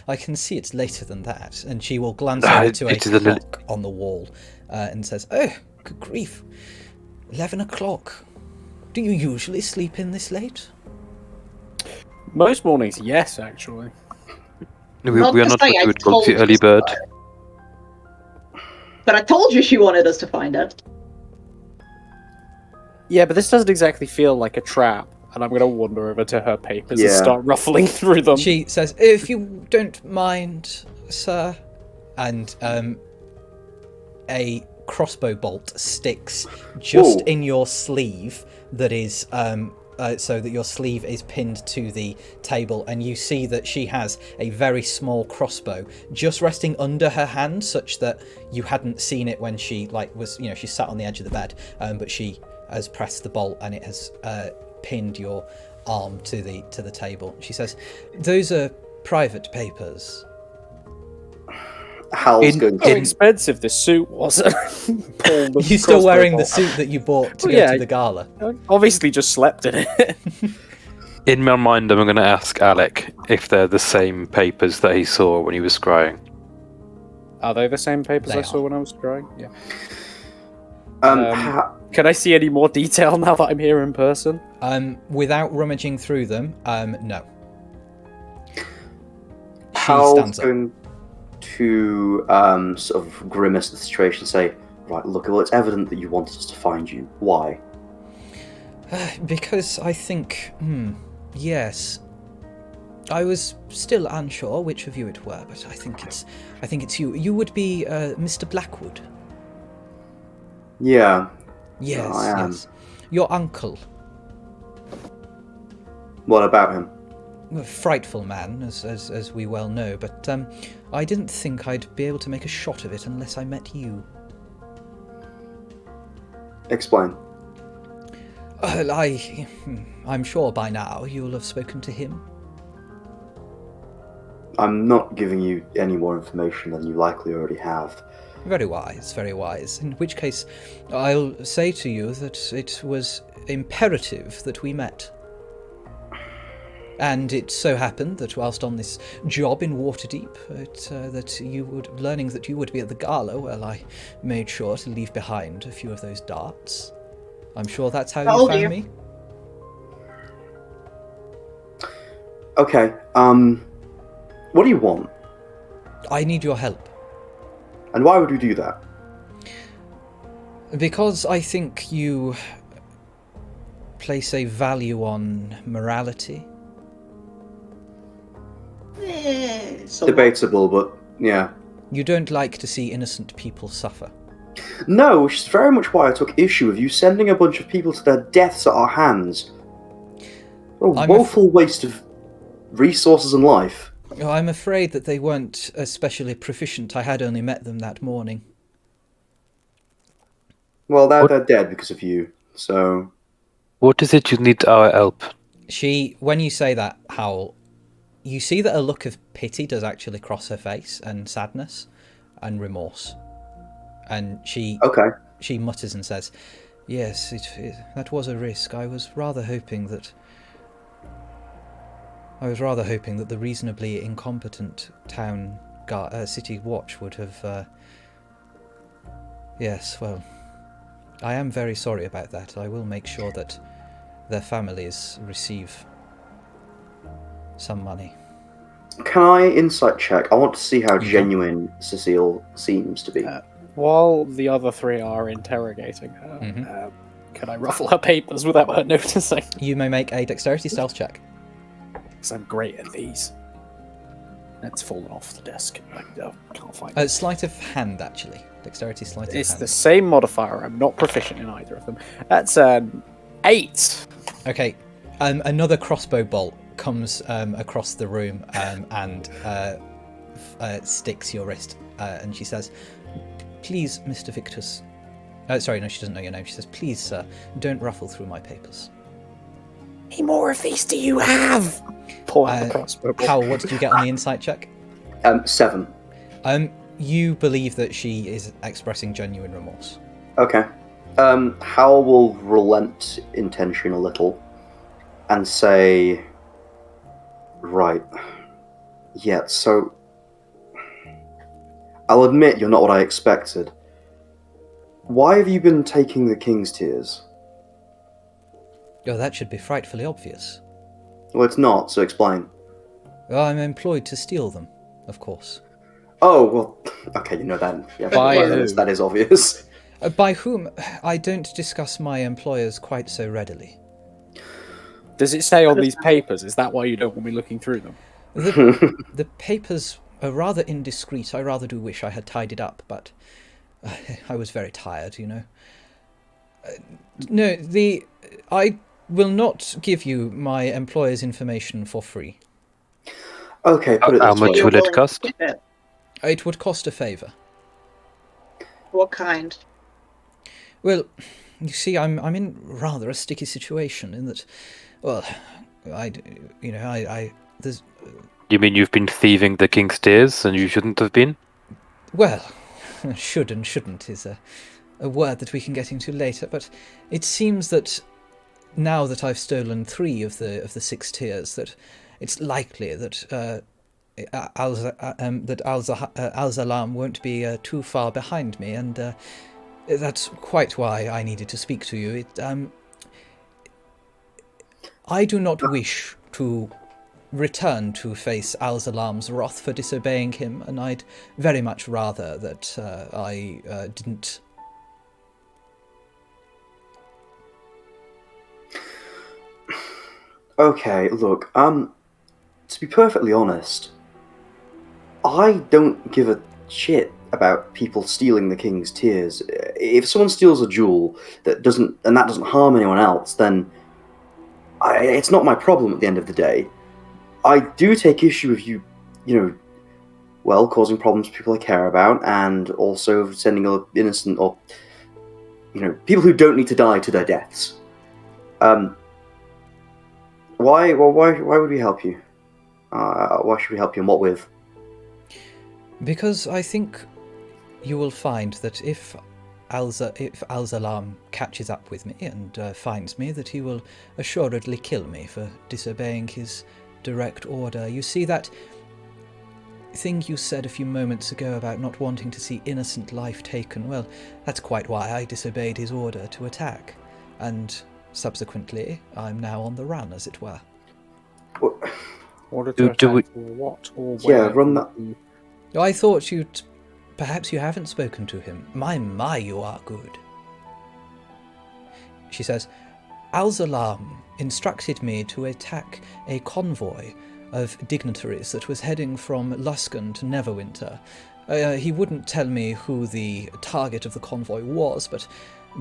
"I can see it's later than that." And she will glance over to a it is a little- clock on the wall and says, "Oh, good grief. 11 o'clock. Do you usually sleep in this late?" Most mornings, yes, actually. We Not are to not say what I you would call told the you early so. bird. But I told you she wanted us to find her. Yeah, but this doesn't exactly feel like a trap, and I'm going to wander over to her papers and Yeah. start ruffling through them. She says, "If you don't mind, sir," and a crossbow bolt sticks just Ooh. in your sleeve. That is so that your sleeve is pinned to the table, and you see that she has a very small crossbow just resting under her hand, such that you hadn't seen it when she she sat on the edge of the bed, but she has pressed the bolt and it has pinned your arm to the table. She says, "Those are private papers." Hal's going How to... expensive this suit was. Pull the You still wearing the crossbow suit that you bought to Oh, go yeah. to the gala? bolt. Obviously, just slept in it. In my mind, I'm going to ask Alec if they're the same papers that he saw when he was scrying. Are they the same papers They I saw are. when I was drawing? Yeah. Ha- Can I see any more detail now that I'm here in person? Without rummaging through them, no. She Hal's stands up. going to sort of grimace at the situation and say, right, look, well, it's evident that you wanted us to find you. Why? Because I think, yes. I was still unsure which of you it were, but I think it's you. You would be Mr. Blackwood. Yeah. Yes, I am. yes. Your uncle. What about him? A frightful man, as we well know, but I didn't think I'd be able to make a shot of it unless I met you. Explain. I'm sure by now you'll have spoken to him. I'm not giving you any more information than you likely already have. Very wise, very wise. In which case, I'll say to you that it was imperative that we met. And it so happened that whilst on this job in Waterdeep, learning that you would be at the gala, well, I made sure to leave behind a few of those darts. I'm sure that's how you Told found you. me. Okay, what do you want? I need your help. And why would we do that? Because I think you place a value on morality. So Debatable, but yeah. You don't like to see innocent people suffer. No, which is very much why I took issue with you sending a bunch of people to their deaths at our hands. What a I'm woeful waste of resources and life. Oh, I'm afraid that they weren't especially proficient. I had only met them that morning. Well, they're dead because of you, so... What is it you need our help? When you say that, Howl, you see that a look of pity does actually cross her face, and sadness, and remorse. And she mutters and says, "Yes, that was a risk. I was rather hoping that the reasonably incompetent city watch would have... Yes, well, I am very sorry about that. I will make sure that their families receive some money." Can I insight check? I want to see how genuine Cecile seems to be. While the other three are interrogating her, can I ruffle her papers without her noticing? You may make a dexterity stealth check. Because I'm great at these. It's fallen off the desk. I can't find it. Sleight of hand, actually. Dexterity, sleight of It's hand. the same modifier. I'm not proficient in either of them. That's an 8. Okay. Another crossbow bolt comes across the room and sticks your wrist. And she says, "Please, Mr. Victus." Sorry, no, she doesn't know your name. She says, "Please, sir, don't ruffle through my papers." How many more of these do you have? Pull out the crossbow bolt. Hal, what did you get on the insight check? 7. You believe that she is expressing genuine remorse. Okay. Hal will relent intention a little and say, right, yeah, so I'll admit you're not what I expected. Why have you been taking the King's Tears? Oh, that should be frightfully obvious. Well, it's not, so explain. Well, I'm employed to steal them, of course. Oh, well, okay, you know that. Yeah, By well, who? that is obvious. By whom? I don't discuss my employers quite so readily. Does it say on these papers? Is that why you don't want me looking through them? The papers are rather indiscreet. I rather do wish I had tidied up, but I was very tired, you know. I will not give you my employer's information for free. Okay, put it How this much way. would it cost? It would cost a favour. What kind? Well, you see, I'm in rather a sticky situation in that, well, there's You mean you've been thieving the King's Tears and you shouldn't have been? Well, should and shouldn't is a word that we can get into later, but it seems that now that I've stolen 3 of the 6 tiers, that it's likely that Al-Zalam won't be too far behind me, and that's quite why I needed to speak to you. I do not wish to return to face Al-Zalam's wrath for disobeying him, and I'd very much rather that I didn't. Okay, look, to be perfectly honest, I don't give a shit about people stealing the king's tears. If someone steals a jewel that doesn't harm anyone else, then it's not my problem at the end of the day. I do take issue with you, causing problems to people I care about, and also sending innocent or, people who don't need to die to their deaths. Why would we help you? Why should we help you, and what with? Because I think you will find that if Al-Zalam catches up with me and finds me, that he will assuredly kill me for disobeying his direct order. You see, that thing you said a few moments ago about not wanting to see innocent life taken, well, that's quite why I disobeyed his order to attack. And subsequently, I'm now on the run, as it were. Order to attack what or where? Yeah, run that. I thought you'd... Perhaps you haven't spoken to him. My, you are good. She says, Al-Zalam instructed me to attack a convoy of dignitaries that was heading from Luskan to Neverwinter. He wouldn't tell me who the target of the convoy was, but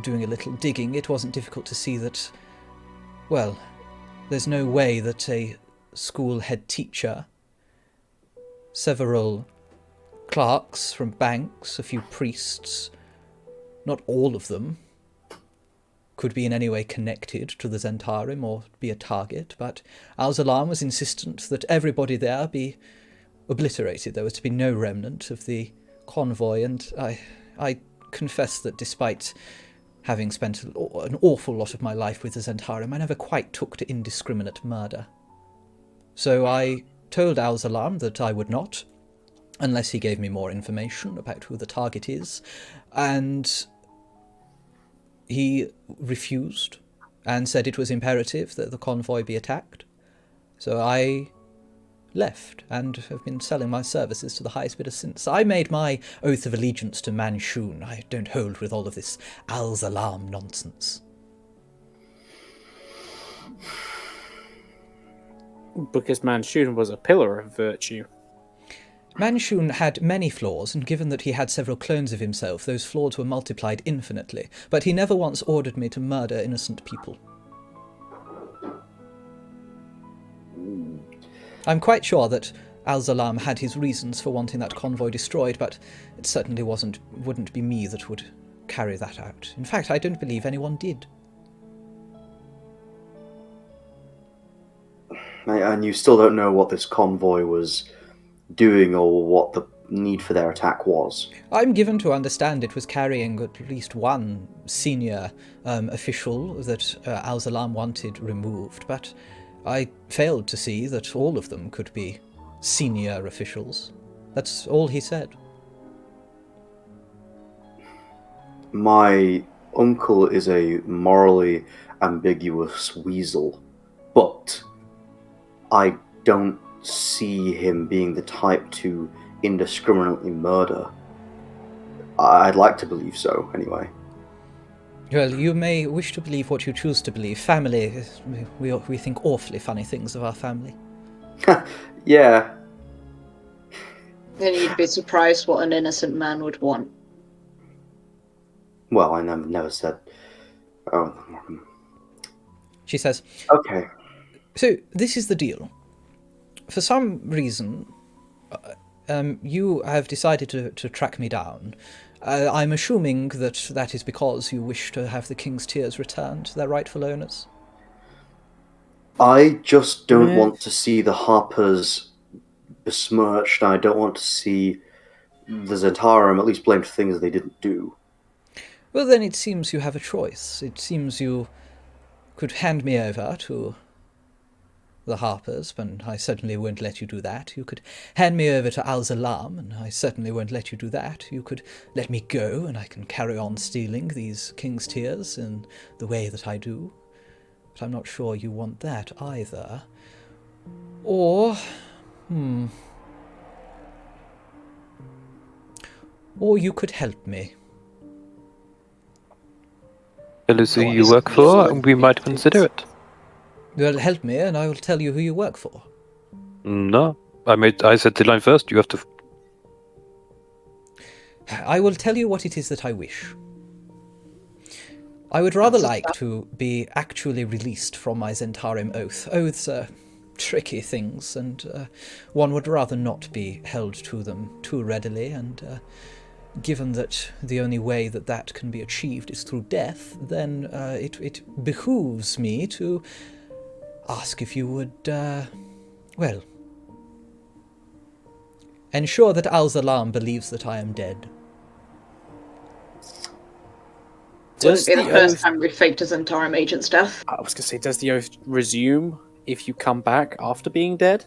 doing a little digging, it wasn't difficult to see that, well, there's no way that a school head teacher, several clerks from banks, a few priests, not all of them, could be in any way connected to the Zentarim or be a target, but Al-Zalam was insistent that everybody there be obliterated. There was to be no remnant of the convoy, and I confess that despite having spent an awful lot of my life with the Zentarim, I never quite took to indiscriminate murder. So I told Al-Zalam that I would not, unless he gave me more information about who the target is, and he refused and said it was imperative that the convoy be attacked. So I left and have been selling my services to the highest bidder since. I made my oath of allegiance to Manshun. I don't hold with all of this Al-Zalam nonsense. Because Manshun was a pillar of virtue. Manshun had many flaws, and given that he had several clones of himself, those flaws were multiplied infinitely, but he never once ordered me to murder innocent people. I'm quite sure that Al-Zalam had his reasons for wanting that convoy destroyed, but it certainly wouldn't be me that would carry that out. In fact, I don't believe anyone did. And you still don't know what this convoy was doing or what the need for their attack was? I'm given to understand it was carrying at least one senior official that Al-Zalam wanted removed, but I failed to see that all of them could be senior officials. That's all he said. My uncle is a morally ambiguous weasel, but I don't see him being the type to indiscriminately murder. I'd like to believe so, anyway. Well, you may wish to believe what you choose to believe. Family, we think awfully funny things of our family. Yeah. Then you'd be surprised what an innocent man would want. Well, I never said... Oh. She says, Okay. So, this is the deal. For some reason, you have decided to track me down. I'm assuming that is because you wish to have the King's Tears returned to their rightful owners. I just don't want to see the Harpers besmirched. I don't want to see the Zentarum at least blamed things they didn't do. Well, then it seems you have a choice. It seems you could hand me over to the Harpers, and I certainly won't let you do that. You could hand me over to Al-Zalam, and I certainly won't let you do that. You could let me go, and I can carry on stealing these King's Tears in the way that I do. But I'm not sure you want that either. Or, or you could help me. Tell us who Oh, you it's work for, excellent. and we might consider it. Well, help me, and I will tell you who you work for. No, I said the line first. You have to. I will tell you what it is that I wish. I would rather like to be actually released from my Zentarim oath. Oaths are tricky things, and one would rather not be held to them too readily, and given that the only way that that can be achieved is through death, then it behooves me to ask if you would, well, ensure that Al-Zalam believes that I am dead. Wouldn't be the first oath, time we've faked a Zentarum agent's death. I was going to say, does the oath resume if you come back after being dead?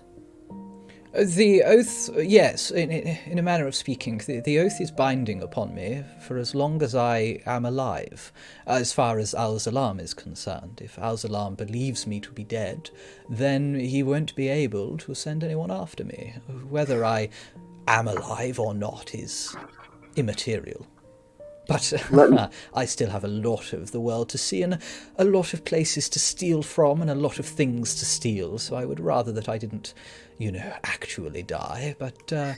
The oath, yes, in a manner of speaking, the oath is binding upon me for as long as I am alive, as far as Al-Zalam is concerned. If Al-Zalam believes me to be dead, then he won't be able to send anyone after me. Whether I am alive or not is immaterial. But I still have a lot of the world to see, and a lot of places to steal from, and a lot of things to steal, so I would rather that I didn't, actually die, but... I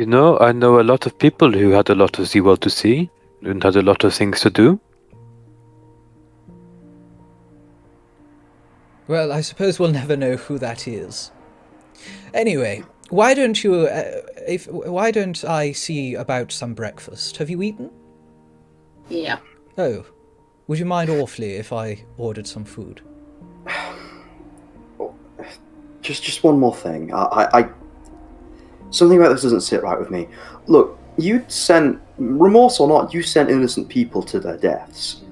know a lot of people who had a lot of the world to see, and had a lot of things to do. Well, I suppose we'll never know who that is. Anyway, why don't you... why don't I see about some breakfast? Have you eaten? Yeah. Oh, would you mind awfully if I ordered some food? Just one more thing. I something about this doesn't sit right with me. Look, you sent, remorse or not, you sent innocent people to their deaths,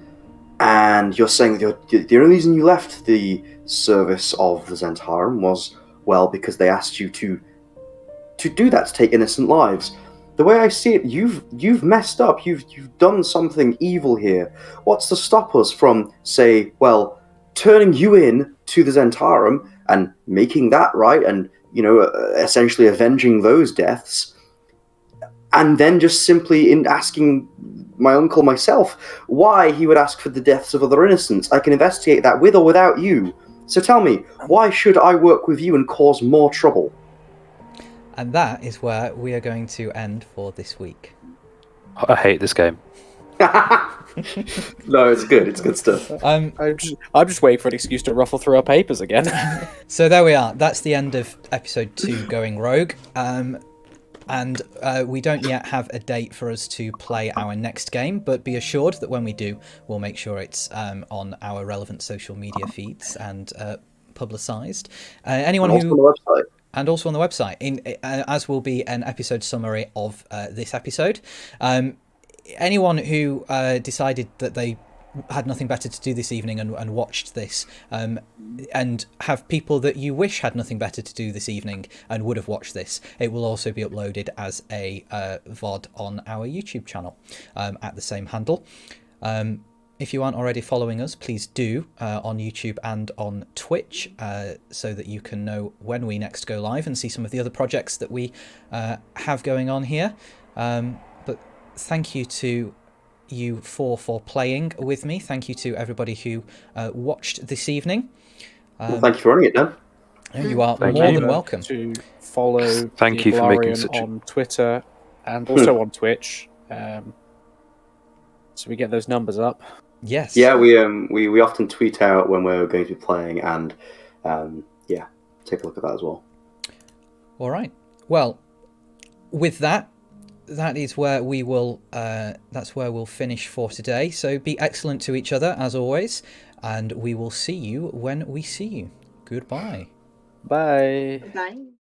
and you're saying that the only reason you left the service of the Zentarum was, well, because they asked you to do that, to take innocent lives. The way I see it, you've messed up. You've done something evil here. What's to stop us from, say, well, turning you in to the Zentarum and making that right, and essentially avenging those deaths, and then just simply in asking my uncle myself why he would ask for the deaths of other innocents? I can investigate that with or without you. So tell me, why should I work with you and cause more trouble? And that is where we are going to end for this week. I hate this game. No, it's good. It's good stuff. I'm just waiting for an excuse to ruffle through our papers again. So there we are. That's the end of episode 2, Going Rogue. And we don't yet have a date for us to play our next game, but be assured that when we do, we'll make sure it's on our relevant social media feeds and publicised. Anyone And also who... on the website. And also on the website, as will be an episode summary of this episode. Anyone who decided that they had nothing better to do this evening and watched this, and have people that you wish had nothing better to do this evening and would have watched this, it will also be uploaded as a VOD on our YouTube channel at the same handle. If you aren't already following us, please do on YouTube and on Twitch, so that you can know when we next go live and see some of the other projects that we have going on here. But thank you to you for playing with me. Thank you to everybody who watched this evening. Well, thank you for running it, Dan. You are Thank more you. than welcome. To follow Thank you for making TheAglarion such a... on Twitter and also on Twitch, so we get those numbers up. Yes. Yeah, we often tweet out when we're going to be playing, and yeah, take a look at that as well. All right. Well, with that is where we will. That's where we'll finish for today. So be excellent to each other as always, and we will see you when we see you. Goodbye. Bye. Bye.